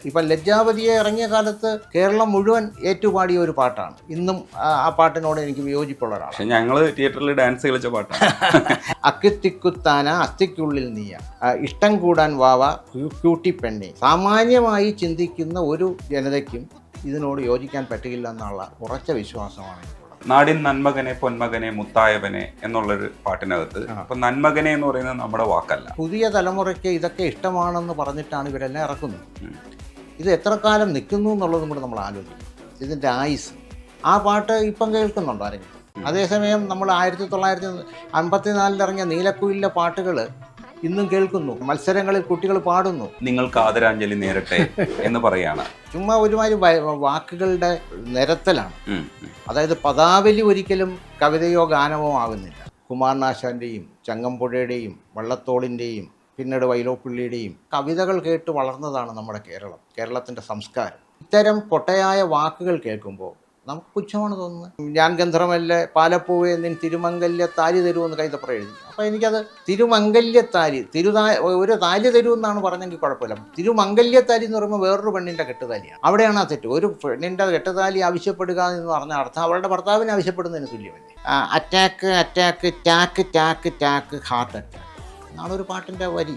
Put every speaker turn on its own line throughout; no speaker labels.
ഇപ്പം ലജ്ജാവതിയെ ഇറങ്ങിയ കാലത്ത് കേരളം മുഴുവൻ ഏറ്റുപാടിയ ഒരു പാട്ടാണ്. ഇന്നും ആ പാട്ടിനോട് എനിക്ക് വിയോജിപ്പുള്ള ഒരാളാണ്.
പക്ഷെ ഞങ്ങൾ തിയേറ്ററിൽ ഡാൻസ് കളിച്ച പാട്ടാണ്.
അക്കിത്തിക്കുത്താന അസ്ഥിക്കുള്ളിൽ നീയ, ഇഷ്ടം കൂടാൻ വാവ ക്യൂട്ടി പെണ്ണെ. സാമാന്യമായി ചിന്തിക്കുന്ന ഒരു ജനതയ്ക്കും ഇതിനോട് യോജിക്കാൻ പറ്റില്ല എന്നുള്ള ഉറച്ച വിശ്വാസമാണ് എനിക്കുള്ളത്.
നാടിൻ നന്മകനെ പൊന്മകനെ മുത്തായവനെ എന്നുള്ളൊരു പാട്ടിനകത്ത് അപ്പൊ നന്മകനെ എന്ന് പറയുന്നത് നമ്മുടെ വാക്കല്ല.
പുതിയ തലമുറയ്ക്ക് ഇതൊക്കെ ഇഷ്ടമാണെന്ന് പറഞ്ഞിട്ടാണ് ഇവരെല്ലാം ഇറക്കുന്നത്. ഇത് എത്ര കാലം നിൽക്കുന്നു എന്നുള്ളതും കൂടെ നമ്മൾ ആലോചിക്കും. ഇതിൻ്റെ ആയുസ്. ആ പാട്ട് ഇപ്പം കേൾക്കുന്നുണ്ടോ ആരെങ്കിലും? അതേസമയം നമ്മൾ 1954 ഇറങ്ങിയ നീലക്കുയിലിലെ പാട്ടുകൾ ഇന്നും കേൾക്കുന്നു. മത്സരങ്ങളിൽ കുട്ടികൾ പാടുന്നു.
നിങ്ങൾക്ക് ആദരാഞ്ജലി നേരട്ടെ എന്ന് പറയാണ്.
ചുമ്മാ ഒരുമാതിരി വാക്കുകളുടെ നിരത്തലാണ്. അതായത് പദാവലി ഒരിക്കലും കവിതയോ ഗാനമോ ആകുന്നില്ല. കുമാരനാശാൻ്റെയും ചങ്ങമ്പുഴയുടെയും വള്ളത്തോളിൻ്റെയും പിന്നീട് വൈലോപ്പിള്ളിയുടെയും കവിതകൾ കേട്ട് വളർന്നതാണ് നമ്മുടെ കേരളം, കേരളത്തിൻ്റെ സംസ്കാരം. ഇത്തരം പൊട്ടയായ വാക്കുകൾ കേൾക്കുമ്പോൾ നമുക്ക് പുച്ഛമാണ് തോന്നുന്നത്. ഞാൻ ഗന്ധർവമല്ലേ പാലപ്പൂവേ നിൻ തിരുമംഗല്യ താലി തരുമെന്ന് കൈതപ്ര എഴുതി. അപ്പോൾ എനിക്കത് തിരുമംഗല്യത്താലി ഒരു താലി തരുമെന്നാണ് പറഞ്ഞെങ്കിൽ കുഴപ്പമില്ല. തിരുമംഗല്യത്താലി എന്ന് പറയുമ്പോൾ വേറൊരു പെണ്ണിൻ്റെ കെട്ടുതാലിയാണ്. അവിടെയാണ് ആ തെറ്റ്. ഒരു പെണ്ണിൻ്റെ കെട്ടുതാലി ആവശ്യപ്പെടുക എന്ന് പറഞ്ഞ അർത്ഥം അവളുടെ ഭർത്താവിനെ ആവശ്യപ്പെടുന്നതിന് തുല്യമല്ലേ. Attack attack tack tack tack heart attack എന്നാണ് ഒരു പാട്ടിൻ്റെ വരി.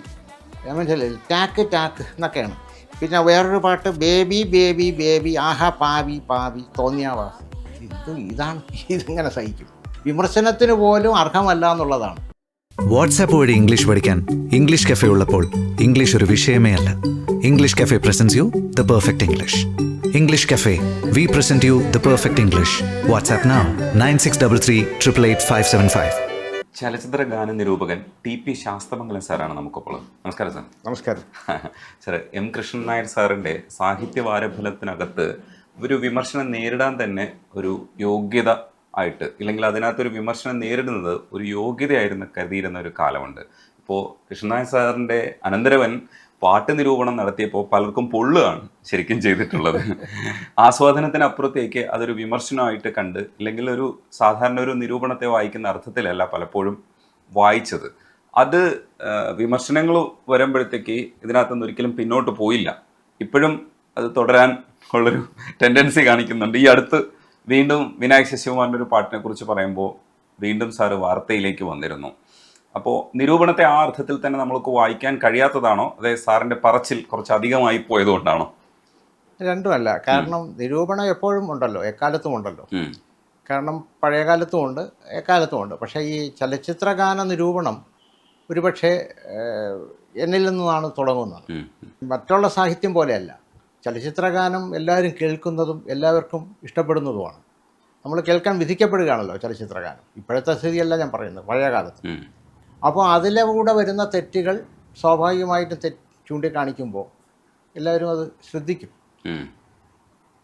മനസ്സിലായില്ലേ? ടാക്ക് ടാക്ക് എന്നൊക്കെയാണ്. പിന്നെ വേറൊരു പാട്ട് ബേബി ബേബി ബേബി ആഹാ പാവി പാവി തോന്നിയാവാസം. ഇതാണ്. ഇതിങ്ങനെ സഹിക്കും. വിമർശനത്തിന് പോലും അർഹമല്ല എന്നുള്ളതാണ്.
വാട്സാപ്പ് വഴി ഇംഗ്ലീഷ് പഠിക്കാൻ ഇംഗ്ലീഷ് കഫേ ഉള്ളപ്പോൾ ഇംഗ്ലീഷ് ഒരു വിഷയമേ അല്ല. English cafe presents you the perfect English. English cafe, we present you the perfect English. WhatsApp now 9633388575.
ചലച്ചിത്ര ഗാന നിരൂപകൻ TP ശാസ്തമംഗലം സാറാണ് നമുക്കിപ്പോൾ. നമസ്കാരം സാർ.
നമസ്കാരം
സാർ. M കൃഷ്ണൻ നായർ സാറിൻ്റെ സാഹിത്യ വാരഫലത്തിനകത്ത് ഒരു വിമർശനം നേരിടാൻ തന്നെ ഒരു യോഗ്യത ആയിട്ട്, ഇല്ലെങ്കിൽ അതിനകത്തൊരു വിമർശനം നേരിടുന്നത് ഒരു യോഗ്യതയായിരുന്നു കരുതിയിരുന്ന ഒരു കാലമുണ്ട്. ഇപ്പോൾ കൃഷ്ണൻ നായർ സാറിൻ്റെ അനന്തരവൻ പാട്ട് നിരൂപണം നടത്തിയപ്പോൾ പലർക്കും പൊള്ളുകയാണ് ശരിക്കും ചെയ്തിട്ടുള്ളത്. ആസ്വാദനത്തിനപ്പുറത്തേക്ക് അതൊരു വിമർശനമായിട്ട് കണ്ട്, ഇല്ലെങ്കിൽ ഒരു സാധാരണ ഒരു നിരൂപണത്തെ വായിക്കുന്ന അർത്ഥത്തിലല്ല പലപ്പോഴും വായിച്ചത്. അത് വിമർശനങ്ങൾ വരുമ്പോഴത്തേക്ക് ഇതിനകത്തുനിന്ന് ഒരിക്കലും പിന്നോട്ട് പോയില്ല. ഇപ്പോഴും അത് തുടരാൻ ഉള്ളൊരു ടെൻഡൻസി കാണിക്കുന്നുണ്ട്. ഈ അടുത്ത് വീണ്ടും വിനായക് ശശികുമാറിൻ്റെ ഒരു പാട്ടിനെ കുറിച്ച് പറയുമ്പോൾ വീണ്ടും സാറ് വാർത്തയിലേക്ക് വന്നിരുന്നു. അപ്പോൾ നിരൂപണത്തെ ആ അർത്ഥത്തിൽ തന്നെ നമ്മൾക്ക് വായിക്കാൻ കഴിയാത്തതാണോ, അതേ സാറിൻ്റെ പറച്ചിൽ കുറച്ച് അധികമായി പോയതുകൊണ്ടാണോ?
രണ്ടുമല്ല. കാരണം നിരൂപണം എപ്പോഴും ഉണ്ടല്ലോ, എക്കാലത്തും ഉണ്ടല്ലോ. കാരണം പഴയ കാലത്തും ഉണ്ട്, എക്കാലത്തും ഉണ്ട്. പക്ഷേ ഈ ചലച്ചിത്രഗാന നിരൂപണം ഒരുപക്ഷെ എന്നിൽ നിന്നാണ് തുടങ്ങുന്നത്. മറ്റുള്ള സാഹിത്യം പോലെയല്ല. ചലച്ചിത്രഗാനം എല്ലാവരും കേൾക്കുന്നതും എല്ലാവർക്കും ഇഷ്ടപ്പെടുന്നതുമാണ്. നമ്മൾ കേൾക്കാൻ വിധിക്കപ്പെടുകയാണല്ലോ ചലച്ചിത്രഗാനം. ഇപ്പോഴത്തെ സ്ഥിതിയല്ല ഞാൻ പറയുന്നത്, പഴയ കാലത്ത്. അപ്പോൾ അതിലെ കൂടെ വരുന്ന തെറ്റുകൾ സ്വാഭാവികമായിട്ട് ചൂണ്ടിക്കാണിക്കുമ്പോൾ എല്ലാവരും അത് ശ്രദ്ധിക്കും.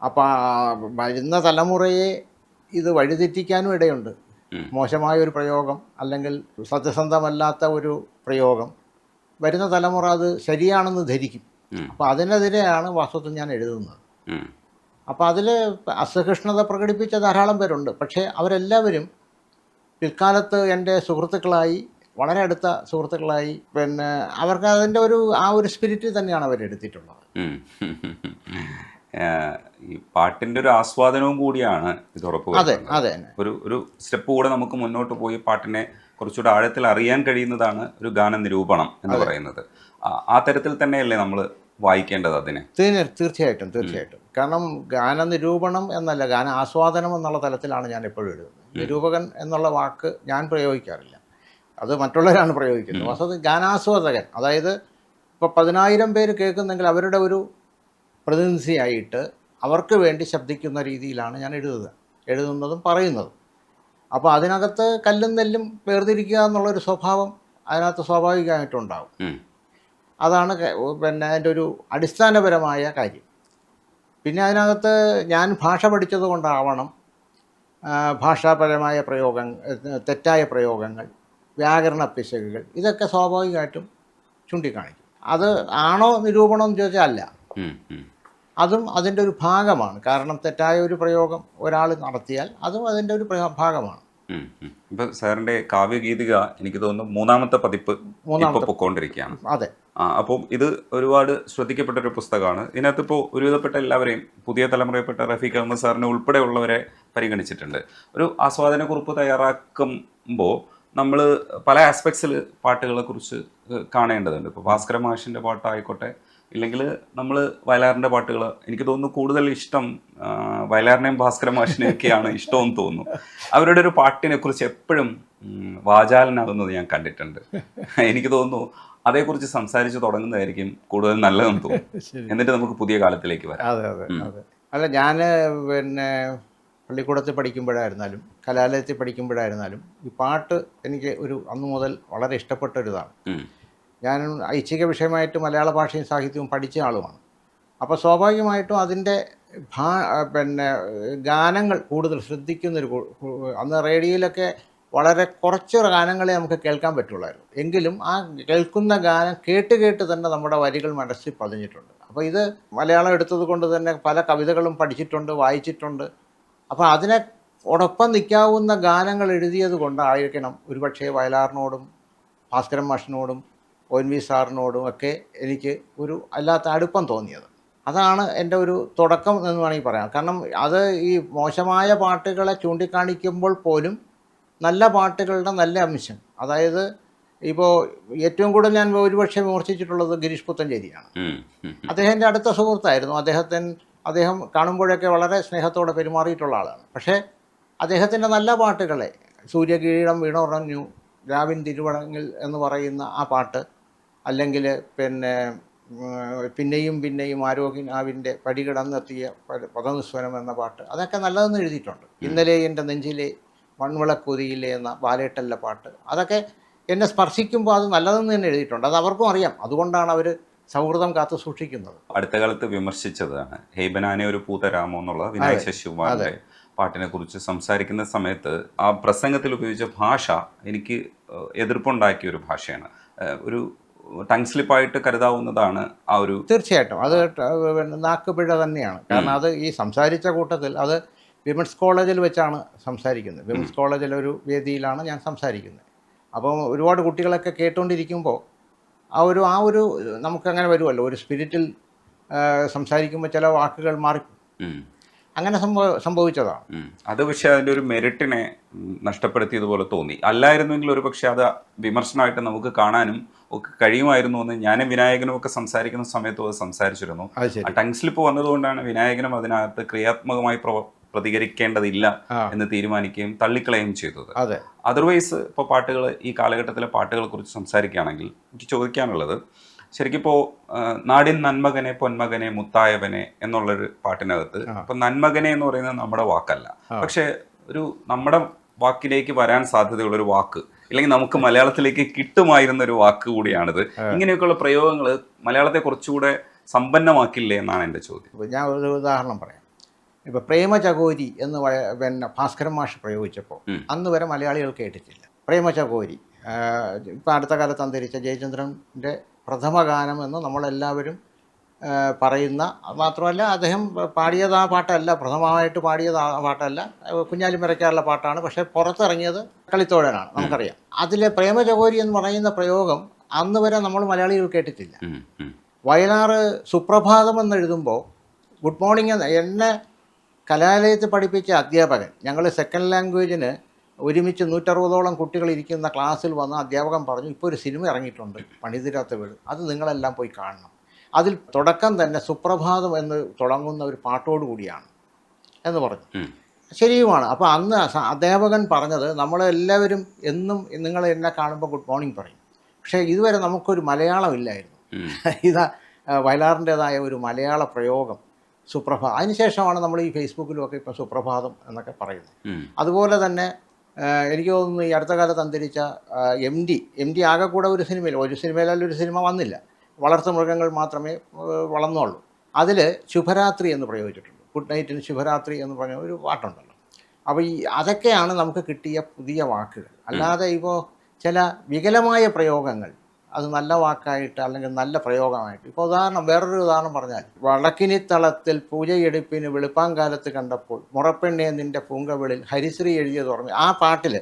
അപ്പോൾ വരുന്ന തലമുറയെ ഇത് വഴിതെറ്റിക്കാനും ഇടയുണ്ട്. മോശമായ ഒരു പ്രയോഗം അല്ലെങ്കിൽ സത്യസന്ധമല്ലാത്ത ഒരു പ്രയോഗം വരുന്ന തലമുറ അത് ശരിയാണെന്ന് ധരിക്കും. അപ്പോൾ അതിനെതിരെയാണ് വാസ്തവത്തിൽ ഞാൻ എഴുതുന്നത്. അപ്പോൾ അതിൽ അസഹിഷ്ണുത പ്രകടിപ്പിച്ച ധാരാളം പേരുണ്ട്. പക്ഷേ അവരെല്ലാവരും പിൽക്കാലത്ത് എൻ്റെ സുഹൃത്തുക്കളായി, വളരെ അടുത്ത സുഹൃത്തുക്കളായി. പിന്നെ അവർക്ക് അതിൻ്റെ ആ ഒരു സ്പിരിറ്റിൽ തന്നെയാണ് അവരെടുത്തിട്ടുള്ളത്.
ഈ പാട്ടിൻ്റെ ഒരു ആസ്വാദനവും കൂടിയാണ് ഇത് ഉറപ്പ്.
അതെ അതെ.
ഒരു സ്റ്റെപ്പ് കൂടെ നമുക്ക് മുന്നോട്ട് പോയി പാട്ടിനെ കുറച്ചുകൂടെ ആഴത്തിൽ അറിയാൻ കഴിയുന്നതാണ് ഒരു ഗാന നിരൂപണം എന്ന് പറയുന്നത്. ആ തരത്തിൽ തന്നെയല്ലേ നമ്മൾ വായിക്കേണ്ടത് അതിനെ?
തീർച്ചയായിട്ടും. കാരണം ഗാന നിരൂപണം എന്നല്ല, ഗാന ആസ്വാദനം എന്നുള്ള തലത്തിലാണ് ഞാൻ എപ്പോഴും എഴുതുന്നത്. നിരൂപകൻ എന്നുള്ള വാക്ക് ഞാൻ പ്രയോഗിക്കാറില്ല, അത് മറ്റുള്ളവരാണ് പ്രയോഗിക്കുന്നത്. വാസ്തവത്തിൽ ഗാനാസ്വാദകൻ, അതായത് ഇപ്പോൾ 10,000 പേര് കേൾക്കുന്നെങ്കിൽ അവരുടെ ഒരു പ്രതിനിധിയായിട്ട് അവർക്ക് വേണ്ടി ശബ്ദിക്കുന്ന രീതിയിലാണ് ഞാൻ എഴുതുന്നതും പറയുന്നതും. അപ്പോൾ അതിനകത്ത് കല്ലും നെല്ലും വേർതിരിക്കുക എന്നുള്ളൊരു സ്വഭാവം അതിനകത്ത് സ്വാഭാവികമായിട്ടുണ്ടാവും. അതാണ് പിന്നെ അതിൻ്റെ ഒരു അടിസ്ഥാനപരമായ കാര്യം. പിന്നെ അതിനകത്ത് ഞാൻ ഭാഷ പഠിച്ചത് കൊണ്ടാവണം ഭാഷാപരമായ തെറ്റായ പ്രയോഗങ്ങൾ, വ്യാകരണ പിശകുകൾ, ഇതൊക്കെ സ്വാഭാവികമായിട്ടും ചൂണ്ടിക്കാണിക്കും. അത് ആണോ നിരൂപണം എന്ന് ചോദിച്ചാൽ അല്ല, അതും അതിൻ്റെ ഒരു ഭാഗമാണ്. കാരണം തെറ്റായ ഒരു പ്രയോഗം ഒരാൾ നടത്തിയാൽ അതും അതിൻ്റെ ഒരു ഭാഗമാണ്.
ഇപ്പം സാറിൻ്റെ കാവ്യഗീതിക എനിക്ക് തോന്നുന്നു 3ാമത്തെ പതിപ്പ് പൊക്കോണ്ടിരിക്കുകയാണ്.
അതെ.
അപ്പം ഇത് ഒരുപാട് ശ്രദ്ധിക്കപ്പെട്ട ഒരു പുസ്തകമാണ്. ഇതിനകത്ത് ഇപ്പോൾ ഒരുവിധപ്പെട്ട എല്ലാവരെയും പുതിയ തലമുറയിൽപ്പെട്ട റഫീഖ് അഹമ്മദ് സാറിനെ ഉൾപ്പെടെയുള്ളവരെ പരിഗണിച്ചിട്ടുണ്ട്. ഒരു ആസ്വാദനക്കുറിപ്പ് തയ്യാറാക്കുമ്പോൾ നമ്മൾ പല ആസ്പെക്ട്സിൽ പാട്ടുകളെക്കുറിച്ച് കാണേണ്ടതുണ്ട്. ഇപ്പോൾ ഭാസ്കര മാഷിൻ്റെ പാട്ടായിക്കോട്ടെ, ഇല്ലെങ്കിൽ നമ്മൾ വയലാറിൻ്റെ പാട്ടുകൾ, എനിക്ക് തോന്നുന്നു കൂടുതൽ ഇഷ്ടം വയലാറിനെയും ഭാസ്കര മാഷിനെയൊക്കെയാണ് ഇഷ്ടമെന്ന് തോന്നുന്നു. അവരുടെ ഒരു പാട്ടിനെ കുറിച്ച് എപ്പോഴും വാചാലനാകുന്നത് ഞാൻ കണ്ടിട്ടുണ്ട്. എനിക്ക് തോന്നുന്നു അതേക്കുറിച്ച് സംസാരിച്ച് തുടങ്ങുന്നതായിരിക്കും കൂടുതൽ നല്ലതെന്ന് തോന്നുന്നു. എന്നിട്ട് നമുക്ക് പുതിയ കാലത്തിലേക്ക് വരാം.
അതെ അതെ അതെ. അല്ല, ഞാൻ പിന്നെ പള്ളിക്കൂടത്തിൽ പഠിക്കുമ്പോഴായിരുന്നാലും കലാലയത്തിൽ പഠിക്കുമ്പോഴായിരുന്നാലും ഈ പാട്ട് എനിക്ക് അന്നു മുതൽ വളരെ ഇഷ്ടപ്പെട്ട ഒരിതാണ്. ഞാൻ ഐച്ഛിക വിഷയമായിട്ട് മലയാള ഭാഷയും സാഹിത്യവും പഠിച്ച ആളുമാണ്. അപ്പോൾ സ്വാഭാവികമായിട്ടും അതിൻ്റെ പിന്നെ ഗാനങ്ങൾ കൂടുതൽ ശ്രദ്ധിക്കുന്നൊരു അന്ന് റേഡിയോയിലൊക്കെ വളരെ കുറച്ച് ഗാനങ്ങളെ നമുക്ക് കേൾക്കാൻ പറ്റുള്ളായിരുന്നു. എങ്കിലും ആ കേൾക്കുന്ന ഗാനം കേട്ട് കേട്ട് തന്നെ നമ്മുടെ വരികൾ മനസ്സിൽ പതിഞ്ഞിട്ടുണ്ട്. അപ്പോൾ ഇത് മലയാളം എടുത്തത് കൊണ്ട് തന്നെ പല കവിതകളും പഠിച്ചിട്ടുണ്ട്, വായിച്ചിട്ടുണ്ട്. അപ്പോൾ അതിനോടൊപ്പം നിൽക്കാവുന്ന ഗാനങ്ങൾ എഴുതിയത് കൊണ്ടായിരിക്കണം ഒരുപക്ഷെ വയലാറിനോടും ഭാസ്കരൻ മാഷിനോടും ONV സാറിനോടും ഒക്കെ എനിക്ക് ഒരു അല്ലാത്ത അടുപ്പം തോന്നിയത്. അതാണ് എൻ്റെ ഒരു തുടക്കം എന്ന് വേണമെങ്കിൽ പറയാം. കാരണം അത് ഈ മോശമായ പാട്ടുകളെ ചൂണ്ടിക്കാണിക്കുമ്പോൾ പോലും നല്ല പാട്ടുകളുടെ നല്ല അംശം, അതായത് ഇപ്പോൾ ഏറ്റവും കൂടുതൽ ഞാൻ ഒരുപക്ഷെ വിമർശിച്ചിട്ടുള്ളത് ഗിരീഷ് പുത്തഞ്ചേരിയാണ്. അദ്ദേഹത്തിൻ്റെ അടുത്ത സുഹൃത്തായിരുന്നു. അദ്ദേഹം കാണുമ്പോഴൊക്കെ വളരെ സ്നേഹത്തോടെ പെരുമാറിയിട്ടുള്ള ആളാണ്. പക്ഷേ അദ്ദേഹത്തിൻ്റെ നല്ല പാട്ടുകളെ, സൂര്യകിരീടം വീണുറഞ്ഞു, രാവിൻ തിരുവടങ്ങിൽ എന്ന് പറയുന്ന ആ പാട്ട്, അല്ലെങ്കിൽ പിന്നെയും പിന്നെയും ആരോഗ്യനാവിൻ്റെ പടികിടന്നെത്തിയ പദനിസ്വരം എന്ന പാട്ട്, അതൊക്കെ നല്ലതെന്ന് എഴുതിയിട്ടുണ്ട്. ഇന്നലെ എൻ്റെ നെഞ്ചിലെ മൺവിളക്കുതിയിലെ എന്ന ബാലേട്ടല്ല പാട്ട്, അതൊക്കെ എന്നെ സ്പർശിക്കുമ്പോൾ അത് നല്ലതെന്ന് തന്നെ എഴുതിയിട്ടുണ്ട്. അത് അവർക്കും അറിയാം. അതുകൊണ്ടാണ് അവർ സൗഹൃദം കാത്തു സൂക്ഷിക്കുന്നത്.
അടുത്ത കാലത്ത് വിമർശിച്ചതാണ് ഹേബനാനെ ഒരു പൂതരാമോ എന്നുള്ള വിനായക ശശികുമാറിന്റെ പാട്ടിനെ കുറിച്ച് സംസാരിക്കുന്ന സമയത്ത് ആ പ്രസംഗത്തിൽ ഉപയോഗിച്ച ഭാഷ എനിക്ക് എതിർപ്പുണ്ടാക്കിയ ഒരു ഭാഷയാണ്. ഒരു ടങ് സ്ലിപ്പായിട്ട് കരുതാവുന്നതാണ് ആ ഒരു.
തീർച്ചയായിട്ടും അത് നാക്കുപിഴ തന്നെയാണ്. കാരണം അത് ഈ സംസാരിച്ച കൂട്ടത്തിൽ അത് വിമൻസ് കോളേജിൽ വെച്ചാണ് സംസാരിക്കുന്നത്. വിമൻസ് കോളേജിലൊരു വേദിയിലാണ് ഞാൻ സംസാരിക്കുന്നത്. അപ്പം ഒരുപാട് കുട്ടികളൊക്കെ കേട്ടുകൊണ്ടിരിക്കുമ്പോൾ ആ ഒരു നമുക്കങ്ങനെ വരുമല്ലോ, ഒരു സ്പിരിറ്റിൽ സംസാരിക്കുമ്പോൾ ചില വാക്കുകൾ മാറി, അങ്ങനെ സംഭവിച്ചതാണ്.
അത് പക്ഷേ അതിൻ്റെ ഒരു മെറിറ്റിനെ നഷ്ടപ്പെടുത്തിയതുപോലെ തോന്നി. അല്ലായിരുന്നെങ്കിൽ ഒരു പക്ഷേ അത് വിമർശനമായിട്ട് നമുക്ക് കാണാനും ഒക്കെ കഴിയുമായിരുന്നു എന്ന് ഞാനും വിനായകനും ഒക്കെ സംസാരിക്കുന്ന സമയത്തും അത് സംസാരിച്ചിരുന്നു. ആ ടങ് സ്ലിപ്പ് വന്നതുകൊണ്ടാണ് വിനായകനും അതിനകത്ത് ക്രിയാത്മകമായി പ്രതികരിക്കേണ്ടതില്ല എന്ന് തീരുമാനിക്കുകയും തള്ളിക്കളയുകയും ചെയ്തത്. അതർവൈസ് ഇപ്പോൾ പാട്ടുകൾ, ഈ കാലഘട്ടത്തിലെ പാട്ടുകളെ കുറിച്ച് സംസാരിക്കുകയാണെങ്കിൽ എനിക്ക് ചോദിക്കാനുള്ളത്, ശരിക്കിപ്പോൾ നാടിൻ നന്മകനെ പൊന്മകനെ മുത്തായവനെ എന്നുള്ളൊരു പാട്ടിനകത്ത് ഇപ്പം നന്മകനെ എന്ന് പറയുന്നത് നമ്മുടെ വാക്കല്ല, പക്ഷെ ഒരു നമ്മുടെ വാക്കിലേക്ക് വരാൻ സാധ്യതയുള്ളൊരു വാക്ക്, അല്ലെങ്കിൽ നമുക്ക് മലയാളത്തിലേക്ക് കിട്ടുമായിരുന്ന ഒരു വാക്ക് കൂടിയാണിത്. ഇങ്ങനെയൊക്കെയുള്ള പ്രയോഗങ്ങൾ മലയാളത്തെ കുറച്ചുകൂടെ സമ്പന്നമാക്കില്ലേ എന്നാണ് എൻ്റെ ചോദ്യം.
ഞാൻ ഒരു ഉദാഹരണം പറയാം. ഇപ്പോൾ പ്രേമചകോരി എന്ന് ഭാസ്കരൻ മാഷ് പ്രയോഗിച്ചപ്പോൾ അന്ന് വരെ മലയാളികൾ കേട്ടിട്ടില്ല. പ്രേമചകോരി ഇപ്പം അടുത്ത കാലത്ത് അന്തരിച്ച ജയചന്ദ്രൻ്റെ പ്രഥമ ഗാനം എന്ന് നമ്മളെല്ലാവരും പറയുന്ന, മാത്രമല്ല അദ്ദേഹം പാടിയത് ആ പാട്ടല്ല, പ്രഥമമായിട്ട് പാടിയത് ആ പാട്ടല്ല, കുഞ്ഞാലി മരക്കാറുള്ള പാട്ടാണ്. പക്ഷേ പുറത്തിറങ്ങിയത് കളിത്തോഴനാണ്, നമുക്കറിയാം. അതിലെ പ്രേമചകോരി എന്ന് പറയുന്ന പ്രയോഗം അന്ന് വരെ നമ്മൾ മലയാളികൾ കേട്ടിട്ടില്ല. വയലാറ് സുപ്രഭാതം എന്നെഴുതുമ്പോൾ ഗുഡ് മോർണിംഗ് എന്നെ കലാലയത്തിൽ പഠിപ്പിച്ച അധ്യാപകൻ, ഞങ്ങൾ സെക്കൻഡ് ലാംഗ്വേജിന് ഒരുമിച്ച് 160ഓളം കുട്ടികൾ ഇരിക്കുന്ന ക്ലാസ്സിൽ വന്ന അധ്യാപകൻ പറഞ്ഞു, ഇപ്പോൾ ഒരു സിനിമ ഇറങ്ങിയിട്ടുണ്ട് പണിതിരാത്ത വീട്, അത് നിങ്ങളെല്ലാം പോയി കാണണം. അതിൽ തുടക്കം തന്നെ സുപ്രഭാതം എന്ന് തുടങ്ങുന്ന ഒരു പാട്ടോടുകൂടിയാണ് എന്ന് പറഞ്ഞു. ശരിയുമാണ്. അപ്പോൾ അന്ന് അധ്യാപകൻ പറഞ്ഞത് നമ്മളെല്ലാവരും എന്നും നിങ്ങൾ എന്നെ കാണുമ്പോൾ ഗുഡ് മോർണിംഗ് പറയും, പക്ഷേ ഇതുവരെ നമുക്കൊരു മലയാളം ഇല്ലായിരുന്നു. ഇതാ വയലാറിൻ്റേതായ ഒരു മലയാള പ്രയോഗം സുപ്രഭാതം. അതിനുശേഷമാണ് നമ്മൾ ഈ ഫേസ്ബുക്കിലുമൊക്കെ ഇപ്പോൾ സുപ്രഭാതം എന്നൊക്കെ പറയുന്നത്. അതുപോലെ തന്നെ എനിക്ക് തോന്നുന്നു ഈ അടുത്ത കാലത്ത് അന്തരിച്ച എം ഡി ആകെ കൂടെ ഒരു സിനിമയിലല്ല ഒരു സിനിമ വന്നില്ല, വളർത്തു മൃഗങ്ങൾ മാത്രമേ വളർന്നുള്ളൂ. അതിൽ ശുഭരാത്രി എന്ന് പ്രയോഗിച്ചിട്ടുണ്ട്. ഗുഡ് നൈറ്റിന് ശുഭരാത്രി എന്ന് പറഞ്ഞ ഒരു പാട്ടുണ്ടല്ലോ. അപ്പോൾ അതൊക്കെയാണ് നമുക്ക് കിട്ടിയ പുതിയ വാക്കുകൾ. അല്ലാതെ ഇപ്പോൾ ചില വികലമായ പ്രയോഗങ്ങൾ അത് നല്ല വാക്കായിട്ട് അല്ലെങ്കിൽ നല്ല പ്രയോഗമായിട്ട്. ഇപ്പോൾ വേറൊരു ഉദാഹരണം പറഞ്ഞാൽ, വളക്കിനിത്തളത്തിൽ പൂജയെടുപ്പിന് വെളുപ്പാങ്കാലത്ത് കണ്ടപ്പോൾ മുറപ്പെണ്ണെ നിൻ്റെ പൂങ്കവിളിൽ ഹരിശ്രീ എഴുതിയത് ഓർമ്മ. ആ പാട്ടിൽ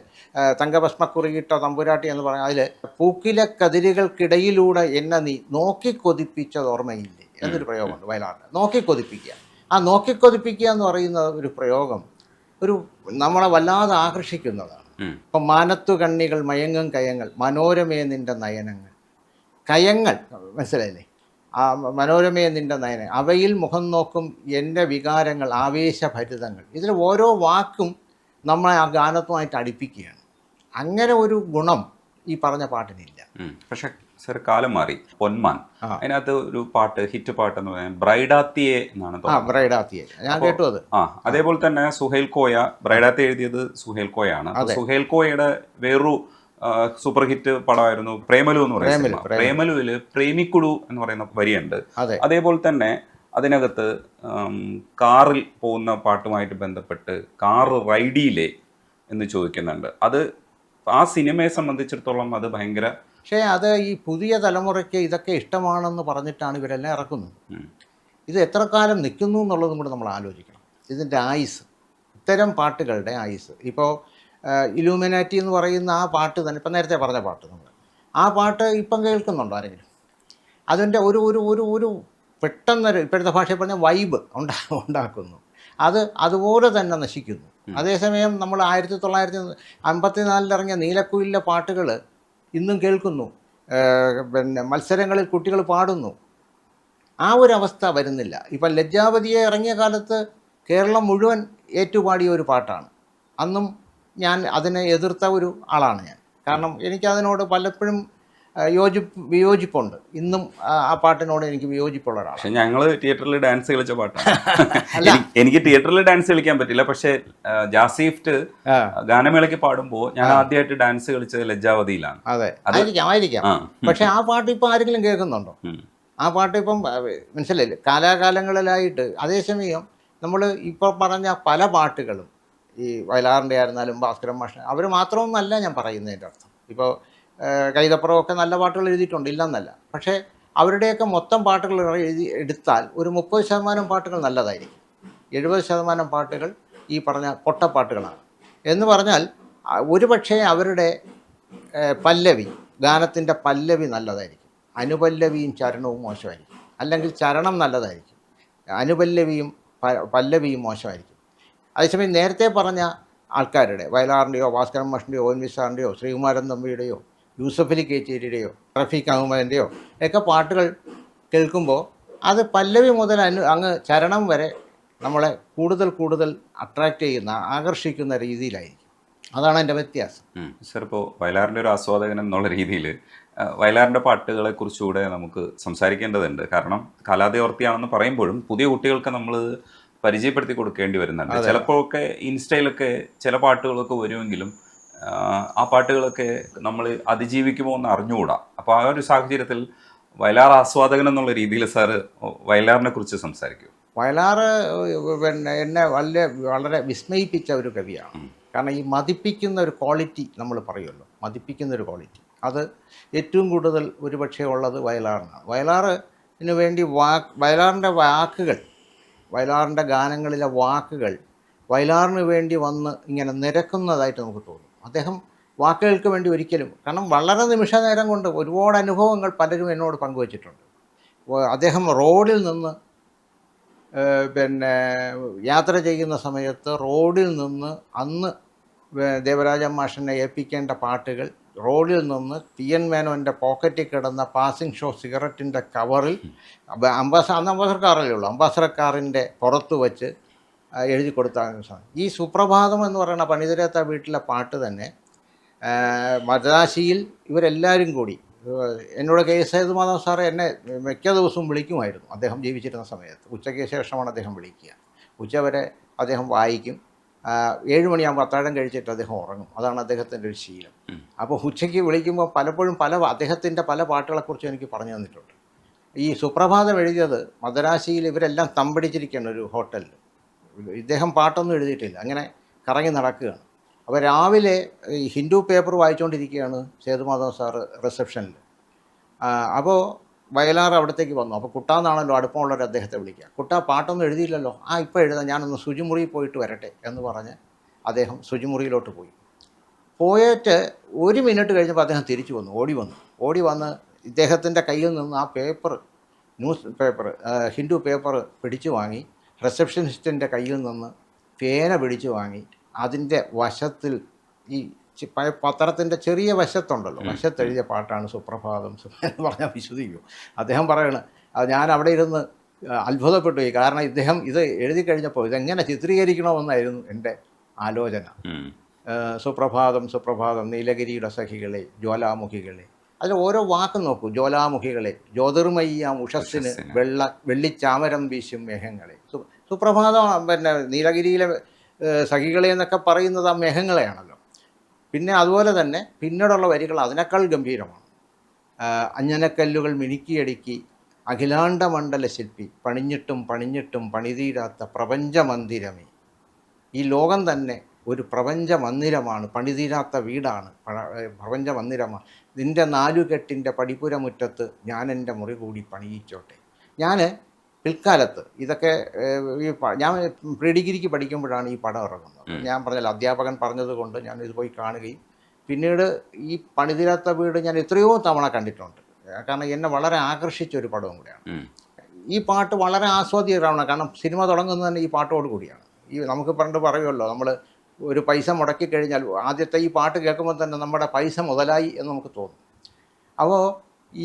തങ്കഭസ്മക്കുറിയിട്ട തമ്പുരാട്ടി എന്ന് പറഞ്ഞാൽ അതിൽ പൂക്കിലെ കതിരുകൾക്കിടയിലൂടെ എന്നെ നീ നോക്കിക്കൊതിപ്പിച്ചത് ഓർമ്മയില്ലേ എന്നൊരു പ്രയോഗമുണ്ട് വയലാറിന്. നോക്കിക്കൊതിപ്പിക്കുക. ആ നോക്കിക്കൊതിപ്പിക്കുക എന്ന് പറയുന്ന ഒരു പ്രയോഗം നമ്മളെ വല്ലാതെ ആകർഷിക്കുന്നതാണ്. ഇപ്പം മാനത്തു കണ്ണികൾ മയങ്ങും കയങ്ങൾ മനോരമേ നിൻ്റെ നയനങ്ങൾ. കയങ്ങൾ മനസ്സിലായില്ലേ? ആ മനോരമേ നിൻ്റെ നയനം, അവയിൽ മുഖം നോക്കും എൻ്റെ വികാരങ്ങൾ ആവേശഭരിതങ്ങൾ. ഇതിൽ ഓരോ വാക്കും നമ്മളെ ആ ഗാനത്തുമായിട്ട് അടുപ്പിക്കുകയാണ്. അങ്ങനെ ഒരു ഗുണം ഈ പറഞ്ഞ പാട്ടിനില്ല.
പക്ഷെ സർ കാലം മാറി. പൊന്മാൻ, അതിനകത്ത് ഒരു പാട്ട്, ഹിറ്റ് പാട്ട് എന്ന് പറയാൻ ബ്രൈഡാത്തിയെ എന്നാണ്.
ബ്രൈഡാത്തിയെ ഞാൻ കേട്ടു അത്.
അതേപോലെ തന്നെ സുഹേൽ കോയ, ബ്രൈഡാത്തി എഴുതിയത് സുഹേൽ കോയാണ്. സുഹേൽ കോയയുടെ വേറൊരു സൂപ്പർ ഹിറ്റ് പടമായിരുന്നു പ്രേമലു എന്ന് പറയുന്നത്. പ്രേമലുവില് പ്രേമിക്കുടു എന്ന് പറയുന്ന വരിയുണ്ട്. അതേപോലെ തന്നെ അതിനകത്ത് കാറിൽ പോകുന്ന പാട്ടുമായിട്ട് ബന്ധപ്പെട്ട് കാറ് റൈഡിയിലെ എന്ന് ചോദിക്കുന്നുണ്ട്. അത് ആ സിനിമയെ സംബന്ധിച്ചിടത്തോളം അത് ഭയങ്കര.
പക്ഷേ അത് ഈ പുതിയ തലമുറയ്ക്ക് ഇതൊക്കെ ഇഷ്ടമാണെന്ന് പറഞ്ഞിട്ടാണ് ഇവരെല്ലാം ഇറക്കുന്നത്. ഇത് എത്ര കാലം നിൽക്കുന്നു എന്നുള്ളതും കൂടെ നമ്മൾ ആലോചിക്കണം. ഇതിൻ്റെ ആയുസ്, ഇത്തരം പാട്ടുകളുടെ ആയുസ്. ഇപ്പോൾ ഇലൂമിനാറ്റി എന്ന് പറയുന്ന ആ പാട്ട് തന്നെ, ഇപ്പം നേരത്തെ പറഞ്ഞ പാട്ട്, നമ്മൾ ആ പാട്ട് ഇപ്പം കേൾക്കുന്നുണ്ടോ ആരെങ്കിലും? അതിൻ്റെ ഒരു ഒരു ഒരു ഒരു പെട്ടെന്നൊരു, ഇപ്പോഴത്തെ ഭാഷയിൽ പറഞ്ഞ വൈബ് ഉണ്ടാക്കുന്നു. അതുപോലെ തന്നെ നശിക്കുന്നു. അതേസമയം നമ്മൾ 1954 ഇറങ്ങിയ നീലക്കുയിലിലെ പാട്ടുകൾ ഇന്നും കേൾക്കുന്നു. മത്സരങ്ങളിൽ കുട്ടികൾ പാടുന്നു. ആ ഒരു അവസ്ഥ വരുന്നില്ല. ഇപ്പം ലജ്ജാവതിയെ ഇറങ്ങിയ കാലത്ത് കേരളം മുഴുവൻ ഏറ്റുപാടിയ ഒരു പാട്ടാണ്. അന്നും ഞാൻ അതിനെ എതിർത്ത ഒരു ആളാണ് ഞാൻ. കാരണം എനിക്കതിനോട് പലപ്പോഴും വിയോജിപ്പുണ്ട്. ഇന്നും ആ പാട്ടിനോട് എനിക്ക് വിയോജിപ്പുള്ള ഒരാളാണ്.
പക്ഷെ ഞങ്ങൾ തിയേറ്ററിൽ ഡാൻസ് കളിച്ച പാട്ടാണ്. എനിക്ക് തിയേറ്ററിൽ ഡാൻസ് കളിക്കാൻ പറ്റില്ല. പക്ഷെ ജാസിഫ്റ്റ് ഗാനമേളയ്ക്ക് പാടുമ്പോൾ ഞാൻ ആദ്യമായിട്ട് ഡാൻസ് കളിച്ചത് ലജ്ജാവതിയിലാണ്.
അതെ, ആയിരിക്കാം. പക്ഷെ ആ പാട്ട് ഇപ്പം ആരെങ്കിലും കേൾക്കുന്നുണ്ടോ? ആ പാട്ട് ഇപ്പം മനസ്സിലായില്ലേ, കാലാകാലങ്ങളിലായിട്ട്. അതേസമയം നമ്മൾ ഇപ്പോൾ പറഞ്ഞ പല പാട്ടുകളും, ഈ വയലാറിൻ്റെ ആയിരുന്നാലും ഭാസ്കരൻ മാഷ്, അവർ മാത്രമൊന്നല്ല ഞാൻ പറയുന്നതിൻ്റെ അർത്ഥം. ഇപ്പോൾ കൈതപ്പുറമൊക്കെ നല്ല പാട്ടുകൾ എഴുതിയിട്ടുണ്ട്, ഇല്ലെന്നല്ല. പക്ഷേ അവരുടെയൊക്കെ മൊത്തം പാട്ടുകൾ എടുത്താൽ ഒരു 30% പാട്ടുകൾ നല്ലതായിരിക്കും. 70% പാട്ടുകൾ ഈ പറഞ്ഞ പൊട്ടപ്പാട്ടുകളാണ്. എന്ന് പറഞ്ഞാൽ ഒരുപക്ഷെ അവരുടെ പല്ലവി, ഗാനത്തിൻ്റെ പല്ലവി നല്ലതായിരിക്കും, അനുപല്ലവിയും ചരണവും മോശമായിരിക്കും. അല്ലെങ്കിൽ ചരണം നല്ലതായിരിക്കും, അനുപല്ലവിയും പല്ലവിയും മോശമായിരിക്കും. അതേസമയം നേരത്തെ പറഞ്ഞ ആൾക്കാരുടെ, വയലാറിൻ്റെയോ ഭാസ്കരൻ മാഷിൻ്റെയോ ONV സാറിൻ്റെയോ ശ്രീകുമാരൻ തമ്പിയുടെയോ യൂസഫലി കേച്ചേരിയുടെയോ റഫീഖ് അഹമ്മദിൻ്റെയോ ഒക്കെ പാട്ടുകൾ കേൾക്കുമ്പോൾ അത് പല്ലവി മുതൽ അങ്ങ് ചരണം വരെ നമ്മളെ കൂടുതൽ അട്രാക്റ്റ് ചെയ്യുന്ന, ആകർഷിക്കുന്ന രീതിയിലായിരിക്കും. അതാണ് എൻ്റെ വ്യത്യാസം.
സർ, ഇപ്പോൾ വയലാറിൻ്റെ ഒരു ആസ്വാദകൻ എന്നുള്ള രീതിയിൽ വയലാറിൻ്റെ പാട്ടുകളെ കുറിച്ചുകൂടെ നമുക്ക് സംസാരിക്കേണ്ടതുണ്ട്. കാരണം കാലാതിവർത്തിയാണെന്ന് പറയുമ്പോഴും പുതിയ കുട്ടികൾക്ക് നമ്മൾ പരിചയപ്പെടുത്തി കൊടുക്കേണ്ടി വരുന്നുണ്ട്. ചിലപ്പോഴൊക്കെ ഇൻസ്റ്റയിലൊക്കെ ചില പാട്ടുകളൊക്കെ വരുമെങ്കിലും ആ പാട്ടുകളൊക്കെ നമ്മൾ അതിജീവിക്കുമോ എന്ന് അറിഞ്ഞുകൂടാ. അപ്പോൾ ആ ഒരു സാഹചര്യത്തിൽ വയലാർ ആസ്വാദകൻ എന്നുള്ള രീതിയിൽ സാറ് വയലാറിനെ കുറിച്ച് സംസാരിക്കും.
വയലാർ എന്നെ വളരെ വിസ്മയിപ്പിച്ച ഒരു കവിയാണ്. കാരണം ഈ മതിപ്പിക്കുന്ന ഒരു ക്വാളിറ്റി നമ്മൾ പറയുമല്ലോ, മതിപ്പിക്കുന്ന ഒരു ക്വാളിറ്റി, അത് ഏറ്റവും കൂടുതൽ ഒരുപക്ഷെ ഉള്ളത് വയലാറിനാണ്. വയലാറിന് വേണ്ടി വയലാറിൻ്റെ വാക്കുകൾ, വയലാറിൻ്റെ ഗാനങ്ങളിലെ വാക്കുകൾ വയലാറിന് വേണ്ടി വന്ന് ഇങ്ങനെ നിരക്കുന്നതായിട്ട് നമുക്ക് തോന്നും. അദ്ദേഹം വാക്കുകൾക്ക് വേണ്ടി ഒരിക്കലും, കാരണം വളരെ നിമിഷ നേരം കൊണ്ട് ഒരുപാട് അനുഭവങ്ങൾ പലരും എന്നോട് പങ്കുവച്ചിട്ടുണ്ട്. അദ്ദേഹം റോഡിൽ നിന്ന് യാത്ര ചെയ്യുന്ന സമയത്ത് റോഡിൽ നിന്ന് അന്ന് ദേവരാജ മാഷിനെ ഏൽപ്പിക്കേണ്ട പാട്ടുകൾ റോഡിൽ നിന്ന് TN മേനോൻ്റെ പോക്കറ്റിൽ കിടന്ന പാസിംഗ് ഷോ സിഗരറ്റിൻ്റെ കവറിൽ അന്ന് അംബാസഡർ കാറല്ലേ ഉള്ളൂ, അംബാസഡർ കാറിൻ്റെ പുറത്ത് വച്ച് എഴുതി കൊടുത്ത ഈ സുപ്രഭാതം എന്ന് പറയുന്ന പണിതിരേത്ത വീട്ടിലെ പാട്ട് തന്നെ മദ്രാശിയിൽ ഇവരെല്ലാവരും കൂടി, എന്നോട് KS സേതുമാധവൻ സാറ് എന്നെ മിക്ക ദിവസവും വിളിക്കുമായിരുന്നു. അദ്ദേഹം ജീവിച്ചിരുന്ന സമയത്ത് ഉച്ചയ്ക്ക് ശേഷമാണ് അദ്ദേഹം വിളിക്കുക. ഉച്ചവരെ അദ്ദേഹം വായിക്കും. 7 മണിയാകുമ്പോൾ അത്താഴം കഴിച്ചിട്ട് അദ്ദേഹം ഉറങ്ങും. അതാണ് അദ്ദേഹത്തിൻ്റെ ഒരു ശീലം. അപ്പോൾ ഉച്ചയ്ക്ക് വിളിക്കുമ്പോൾ പലപ്പോഴും അദ്ദേഹത്തിൻ്റെ പല പാട്ടുകളെക്കുറിച്ചും എനിക്ക് പറഞ്ഞു തന്നിട്ടുണ്ട്. ഈ സുപ്രഭാതം എഴുതിയത് മദ്രാശിയിൽ ഇവരെല്ലാം തമ്പടിച്ചിരിക്കുകയാണ് ഒരു ഹോട്ടലിൽ. ഇദ്ദേഹം പാട്ടൊന്നും എഴുതിയിട്ടില്ല, അങ്ങനെ കറങ്ങി നടക്കുകയാണ്. അപ്പോൾ രാവിലെ ഈ ഹിന്ദു പേപ്പർ വായിച്ചുകൊണ്ടിരിക്കുകയാണ് സേതുമാധവൻ സാറ് റിസപ്ഷനിൽ. അപ്പോൾ വയലാർ അവിടത്തേക്ക് വന്നു. അപ്പോൾ കുട്ടാന്നാണല്ലോ അടുപ്പമുള്ളവർ അദ്ദേഹത്തെ വിളിക്കുക. കുട്ടാ പാട്ടൊന്നും എഴുതിയില്ലല്ലോ. ഇപ്പോൾ എഴുതാം, ഞാനൊന്ന് ശുചിമുറിയിൽ പോയിട്ട് വരട്ടെ എന്ന് പറഞ്ഞ് അദ്ദേഹം ശുചിമുറിയിലോട്ട് പോയി. പോയിട്ട് 1 മിനിറ്റ് കഴിഞ്ഞപ്പോൾ അദ്ദേഹം തിരിച്ചു വന്നു, ഓടി വന്ന് ഇദ്ദേഹത്തിൻ്റെ കയ്യിൽ നിന്ന് ആ paper, news paper, Hindu paper പിടിച്ചു വാങ്ങി, റിസപ്ഷനിസ്റ്റിൻ്റെ കയ്യിൽ നിന്ന് പേന പിടിച്ചു വാങ്ങി, അതിൻ്റെ വശത്തിൽ ഈ പത്രത്തിൻ്റെ ചെറിയ വശത്തുണ്ടല്ലോ, വശത്തെഴുതിയ പാട്ടാണ് സുപ്രഭാതം എന്ന് പറഞ്ഞാൽ വിശ്വസിക്കൂ. അദ്ദേഹം പറയണ ഞാൻ അവിടെ ഇരുന്ന് അത്ഭുതപ്പെട്ടു പോയി. കാരണം ഇദ്ദേഹം ഇത് എഴുതി കഴിഞ്ഞപ്പോൾ ഇതെങ്ങനെ ചിത്രീകരിക്കണമെന്നായിരുന്നു എൻ്റെ ആലോചന. സുപ്രഭാതം സുപ്രഭാതം, നീലഗിരിയുടെ സഖികളെ, ജ്വാലാമുഖികളെ, അതിൽ ഓരോ വാക്കും നോക്കൂ. ജ്വാലാമുഖികളെ, ജ്യോതിർമയ്യാം ഉഷസ്സിന് വെള്ളിച്ചാമരം വീശും മേഘങ്ങളെ. സുപ്രഭാതം പിന്നെ നീലഗിരിയിലെ സഖികളെ എന്നൊക്കെ പറയുന്നത് ആ മേഘങ്ങളെയാണല്ലോ. പിന്നെ അതുപോലെ തന്നെ പിന്നീടുള്ള വരികൾ അതിനേക്കാൾ ഗംഭീരമാണ്. അഞ്ഞനക്കല്ലുകൾ മിനുക്കിയടുക്കി അഖിലാണ്ട മണ്ഡല ശില്പി, പണിഞ്ഞിട്ടും പണിഞ്ഞിട്ടും പണിതീരാത്ത പ്രപഞ്ചമന്ദിരമേ. ഈ ലോകം തന്നെ ഒരു പ്രപഞ്ച മന്ദിരമാണ്, പണിതീരാത്ത വീടാണ്, പ്രപഞ്ച മന്ദിരമാണ്. നിൻ്റെ 4 കെട്ടിൻ്റെ പടിപ്പുരമുറ്റത്ത് ഞാൻ എൻ്റെ മുറി കൂടി പണിയിച്ചോട്ടെ. ഞാൻ പിൽക്കാലത്ത് ഇതൊക്കെ ഞാൻ പ്രീ ഡിഗ്രിക്ക് പഠിക്കുമ്പോഴാണ് ഈ പടം ഇറങ്ങുന്നത്. ഞാൻ പറഞ്ഞാൽ അധ്യാപകൻ പറഞ്ഞതുകൊണ്ട് ഞാൻ ഇത് പോയി കാണുകയും പിന്നീട് ഈ പണിതീരാത്ത വീട് ഞാൻ എത്രയോ തവണ കണ്ടിട്ടുണ്ട്. കാരണം എന്നെ വളരെ ആകർഷിച്ച ഒരു പടവും കൂടിയാണ്. ഈ പാട്ട് വളരെ ആസ്വാദ്യകരമാണ്. കാരണം സിനിമ തുടങ്ങുന്നത് തന്നെ ഈ പാട്ടോട് കൂടിയാണ്. ഈ നമുക്ക് പണ്ട് പറയുമല്ലോ, നമ്മൾ ഒരു പൈസ മുടക്കി കഴിഞ്ഞാൽ ആദ്യത്തെ ഈ പാട്ട് കേൾക്കുമ്പോൾ തന്നെ നമ്മുടെ പൈസ മുതലായി എന്ന് നമുക്ക് തോന്നും. അപ്പോൾ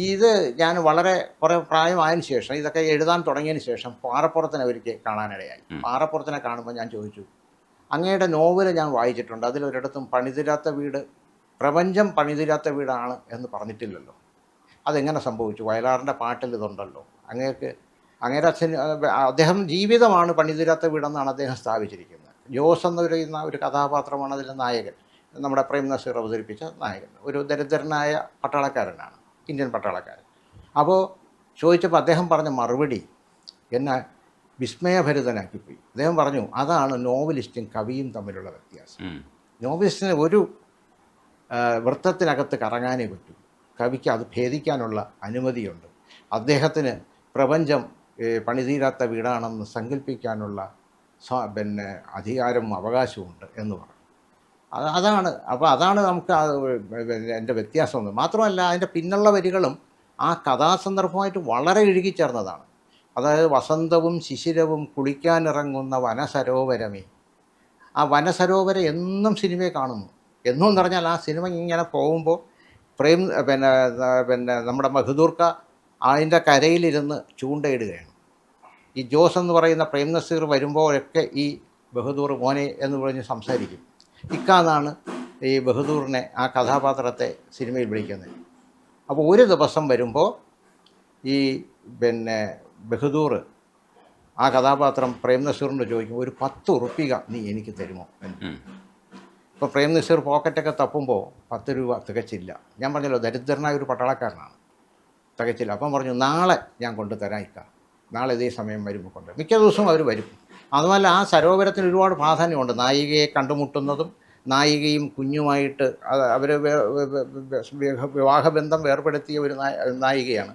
ഇത് ഞാൻ വളരെ കുറേ പ്രായമായതിനു ശേഷം, ഇതൊക്കെ എഴുതാൻ തുടങ്ങിയതിന് ശേഷം പാറപ്പുറത്തിനെ ഒരിക്കൽ കാണാനിടയായി. പാറപ്പുറത്തിനെ കാണുമ്പോൾ ഞാൻ ചോദിച്ചു, അങ്ങയുടെ നോവൽ ഞാൻ വായിച്ചിട്ടുണ്ട്, അതിലൊരിടത്തും പണിതീരാത്ത വീട്, പ്രപഞ്ചം പണിതീരാത്ത വീടാണ് എന്ന് പറഞ്ഞിട്ടില്ലല്ലോ. അതെങ്ങനെ സംഭവിച്ചു? വയലാറിൻ്റെ പാട്ടിൽ ഇതുണ്ടല്ലോ. അങ്ങയുടെ അച്ഛൻ, അദ്ദേഹം ജീവിതമാണ് പണിതീരാത്ത വീടെന്നാണ് അദ്ദേഹം സ്ഥാപിച്ചിരിക്കുന്നത്. ജോസ് എന്ന് പറയുന്ന ഒരു കഥാപാത്രമാണ് അതിലെ നായകൻ, നമ്മുടെ പ്രേം നസീർ അവതരിപ്പിച്ച നായകൻ. ഒരു ദരിദ്രനായ പട്ടാളക്കാരനാണ്, ഇന്ത്യൻ പട്ടാളക്കാരൻ. അപ്പോൾ ചോദിച്ചപ്പോൾ അദ്ദേഹം പറഞ്ഞ മറുപടി എന്നെ വിസ്മയഭരിതനാക്കിപ്പോയി. അദ്ദേഹം പറഞ്ഞു, അതാണ് നോവലിസ്റ്റും കവിയും തമ്മിലുള്ള വ്യത്യാസം. നോവലിസ്റ്റിന് ഒരു വൃത്തത്തിനകത്ത് കറങ്ങാനേ പറ്റൂ, കവിക്ക് അത് ഭേദിക്കാനുള്ള അനുമതിയുണ്ട്. അദ്ദേഹത്തിന് പ്രപഞ്ചം പണിതീരാത്ത വീടാണെന്ന് സങ്കല്പിക്കാനുള്ള പിന്നെ അധികാരവും അവകാശവുമുണ്ട് എന്ന് പറഞ്ഞു. അതാണ്. അപ്പോൾ അതാണ് നമുക്ക് എൻ്റെ വ്യത്യാസം. മാത്രമല്ല അതിൻ്റെ പിന്നുള്ള വരികളും ആ കഥാസന്ദർഭമായിട്ട് വളരെ ഇഴുകിച്ചേർന്നതാണ്. അതായത് വസന്തവും ശിശിരവും കുളിക്കാനിറങ്ങുന്ന വനസരോവരമേ. ആ വനസരോവരം എന്നും സിനിമയെ കാണുന്നു. എന്നും എന്ന് പറഞ്ഞാൽ ആ സിനിമ ഇങ്ങനെ പോകുമ്പോൾ പിന്നെ നമ്മുടെ ബഹദൂർക്ക അതിൻ്റെ കരയിലിരുന്ന് ചൂണ്ടയിടുകയാണ്. ഈ ജോസ് എന്ന് പറയുന്ന പ്രേം നസീർ വരുമ്പോഴൊക്കെ ഈ ബഹദൂർ മോനെ എന്ന് പറഞ്ഞ് സംസാരിക്കും. ഇക്കാന്നാണ് ഈ ബഹദൂറിനെ, ആ കഥാപാത്രത്തെ സിനിമയിൽ വിളിക്കുന്നത്. അപ്പോൾ ഒരു ദിവസം വരുമ്പോൾ ഈ പിന്നെ ബഹദൂർ ആ കഥാപാത്രം പ്രേം നസീറിനോട് ചോദിക്കും, ഒരു 10 ഉറുപ്പിക നീ എനിക്ക് തരുമോ എന്ന്. ഇപ്പോൾ പ്രേം നസീർ പോക്കറ്റൊക്കെ തപ്പുമ്പോൾ 10 രൂപ തികച്ചില്ല. ഞാൻ പറഞ്ഞല്ലോ, ദരിദ്രനായ ഒരു പട്ടാളക്കാരനാണ്, തികച്ചില്ല. അപ്പം പറഞ്ഞു, നാളെ ഞാൻ കൊണ്ടുതരാം ഇക്ക, നാളെ ഇതേ സമയം വരുമ്പോൾ കൊണ്ട്. മിക്ക ദിവസവും അവർ വരും. അതുമല്ല ആ സരോവരത്തിന് ഒരുപാട് പ്രാധാന്യമുണ്ട്. നായികയെ കണ്ടുമുട്ടുന്നതും നായികയും കുഞ്ഞുമായിട്ട് അവർ വിവാഹബന്ധം വേർപെടുത്തിയ ഒരു നായികയാണ്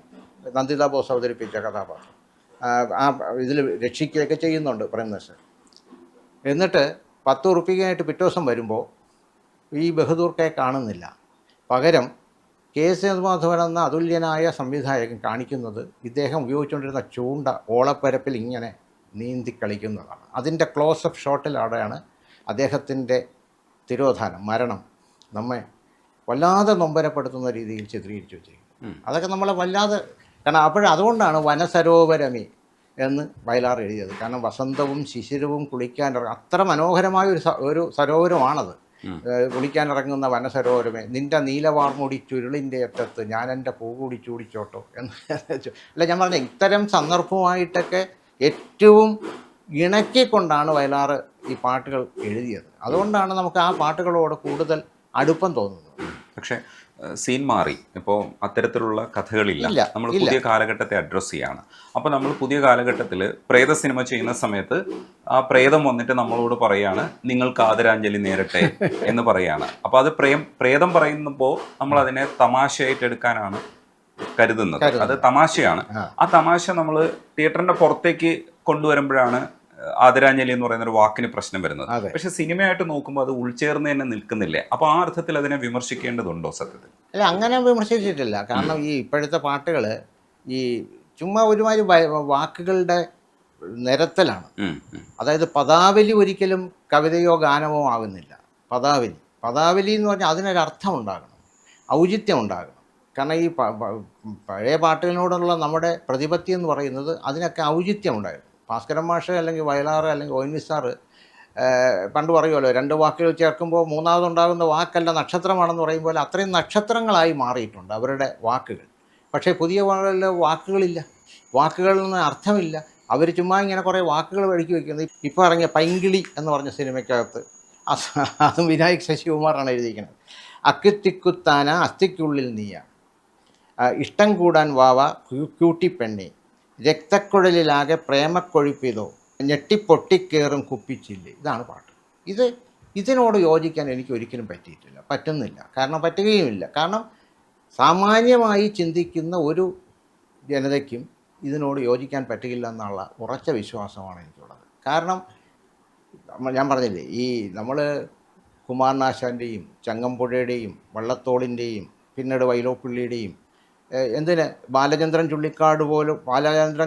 നന്ദിത ബോസ് അവതരിപ്പിച്ച കഥാപാത്രം. ആ ഇതിൽ രക്ഷിക്കുകയൊക്കെ ചെയ്യുന്നുണ്ട് പ്രേം നസീർ. എന്നിട്ട് 10 ഉറുപ്പികയായിട്ട് പിറ്റേ ദിവസം വരുമ്പോൾ ഈ ബഹദൂർക്കയെ കാണുന്നില്ല. പകരം കെ.എസ്. മാധവൻ എന്ന അതുല്യനായ സംവിധായകൻ കാണിക്കുന്നത് ഇദ്ദേഹം ഉപയോഗിച്ചുകൊണ്ടിരുന്ന ചൂണ്ട ഓളപ്പരപ്പിൽ ഇങ്ങനെ നീന്തി കളിക്കുന്നതാണ്. അതിൻ്റെ ക്ലോസപ്പ് ഷോട്ടിലവിടെയാണ് അദ്ദേഹത്തിൻ്റെ തിരോധാനം, മരണം നമ്മെ വല്ലാതെ നൊമ്പരപ്പെടുത്തുന്ന രീതിയിൽ ചിത്രീകരിച്ചു വെച്ചിരിക്കുന്നത്. അതൊക്കെ നമ്മളെ വല്ലാതെ, കാരണം അതുകൊണ്ടാണ് വനസരോവരമേ എന്ന് വയലാർ എഴുതിയത്. കാരണം വസന്തവും ശിശിരവും കുളിക്കാനിറങ്ങും, അത്ര മനോഹരമായ ഒരു സരോവരമാണത്. കുളിക്കാനിറങ്ങുന്ന വനസരോവരമേ, നിൻ്റെ നീലവാർമുടി ചുരുളിൻ്റെ അറ്റത്ത് ഞാൻ എൻ്റെ പൂ കൂടി ചൂടിച്ചോട്ടോ എന്ന്. അല്ല, ഞാൻ പറഞ്ഞ ഇത്തരം സന്ദർഭമായിട്ടൊക്കെ ഏറ്റവും ഇണക്കിക്കൊണ്ടാണ് വയലാർ ഈ പാട്ടുകൾ എഴുതിയത്. അതുകൊണ്ടാണ് നമുക്ക് ആ പാട്ടുകളോട് കൂടുതൽ അടുപ്പം തോന്നുന്നത്.
പക്ഷേ സീൻ മാറി, ഇപ്പോൾ അത്തരത്തിലുള്ള കഥകളില്ല. നമ്മൾ പുതിയ കാലഘട്ടത്തെ അഡ്രസ്സ് ചെയ്യാണ്. അപ്പോൾ നമ്മൾ പുതിയ കാലഘട്ടത്തിൽ പ്രേത സിനിമ ചെയ്യുന്ന സമയത്ത് ആ പ്രേതം വന്നിട്ട് നമ്മളോട് പറയാണ്, നിങ്ങൾക്ക് ആദരാഞ്ജലി നേരട്ടെ എന്ന് പറയാണ്. അപ്പോൾ അത് പ്രേതം പറയുമ്പോൾ നമ്മൾ അതിനെ തമാശയായിട്ട് എടുക്കാനാണ് കരുതുന്നത്. അത് തമാശയാണ്. ആ തമാശ നമ്മൾ തിയേറ്ററിന്റെ പുറത്തേക്ക് കൊണ്ടുവരുമ്പോഴാണ് ആദരാഞ്ജലി എന്ന് പറയുന്ന ഒരു വാക്കിന് പ്രശ്നം വരുന്നത്. പക്ഷെ സിനിമയായിട്ട് നോക്കുമ്പോൾ അത് ഉൾച്ചേർന്ന് തന്നെ നിൽക്കുന്നില്ലേ? അപ്പോൾ ആ അർത്ഥത്തിൽ അതിനെ വിമർശിക്കേണ്ടതുണ്ടോ സത്യത്തിൽ?
അല്ല, അങ്ങനെ വിമർശിച്ചിട്ടില്ല. കാരണം ഈ ഇപ്പോഴത്തെ പാട്ടുകൾ ഈ ചുമ്മാ ഒരുമാതിരി വാക്കുകളുടെ നിരത്തലാണ്. അതായത് പദാവലി ഒരിക്കലും കവിതയോ ഗാനമോ ആകുന്നില്ല. പദാവലി എന്ന് പറഞ്ഞാൽ അതിനൊരർത്ഥം ഉണ്ടാകണം, ഔചിത്യം ഉണ്ടാകണം. കാരണം ഈ പഴയ പാട്ടുകളിനോടുള്ള നമ്മുടെ പ്രതിപത്തി എന്ന് പറയുന്നത് അതിനൊക്കെ ഔചിത്യം ഉണ്ടായിരുന്നു. ഭാസ്കരൻ മാഷ് അല്ലെങ്കിൽ വയലാർ അല്ലെങ്കിൽ ഒ.എൻ.വി. സാറ് പണ്ട് പറയുമല്ലോ, 2 വാക്കുകൾ ചേർക്കുമ്പോൾ മൂന്നാമതുണ്ടാകുന്ന വാക്കല്ല നക്ഷത്രമാണെന്ന് പറയുമ്പോൾ അത്രയും നക്ഷത്രങ്ങളായി മാറിയിട്ടുണ്ട് അവരുടെ വാക്കുകൾ. പക്ഷേ പുതിയ വാക്കുകളില്ല, വാക്കുകളിൽ നിന്ന് അർത്ഥമില്ല. അവർ ചുമ്മാ ഇങ്ങനെ കുറേ വാക്കുകൾ വഴിക്ക് വയ്ക്കുന്നത്. ഇപ്പോൾ ഇറങ്ങിയ പൈങ്കിളി എന്ന് പറഞ്ഞ സിനിമയ്ക്കകത്ത് അതും വിനായക് ശശികുമാറാണ് എഴുതിയിരിക്കുന്നത്. അക്കിത്തിക്കുത്താന അസ്ഥിക്കുള്ളിൽ നീയ, ഇഷ്ടം കൂടാൻ വാവ ക്യൂട്ടിപ്പെണ്ണി, രക്തക്കുഴലിലാകെ പ്രേമക്കൊഴുപ്പിതോ, ഞെട്ടിപ്പൊട്ടിക്കേറും കുപ്പിച്ചില്ല്. ഇതാണ് പാട്ട്. ഇതിനോട് യോജിക്കാൻ എനിക്ക് ഒരിക്കലും പറ്റുന്നില്ല. കാരണം പറ്റുകയുമില്ല. കാരണം സാമാന്യമായി ചിന്തിക്കുന്ന ഒരു ജനതയ്ക്കും ഇതിനോട് യോജിക്കാൻ പറ്റുകയില്ല എന്നുള്ള ഉറച്ച വിശ്വാസമാണ് എനിക്കുള്ളത്. കാരണം ഞാൻ പറഞ്ഞില്ലേ, ഈ നമ്മൾ കുമാരനാശാൻ്റെയും ചങ്ങമ്പുഴയുടെയും വള്ളത്തോളിൻ്റെയും പിന്നീട് വൈലോപ്പിള്ളിയുടെയും ബാലചന്ദ്രൻ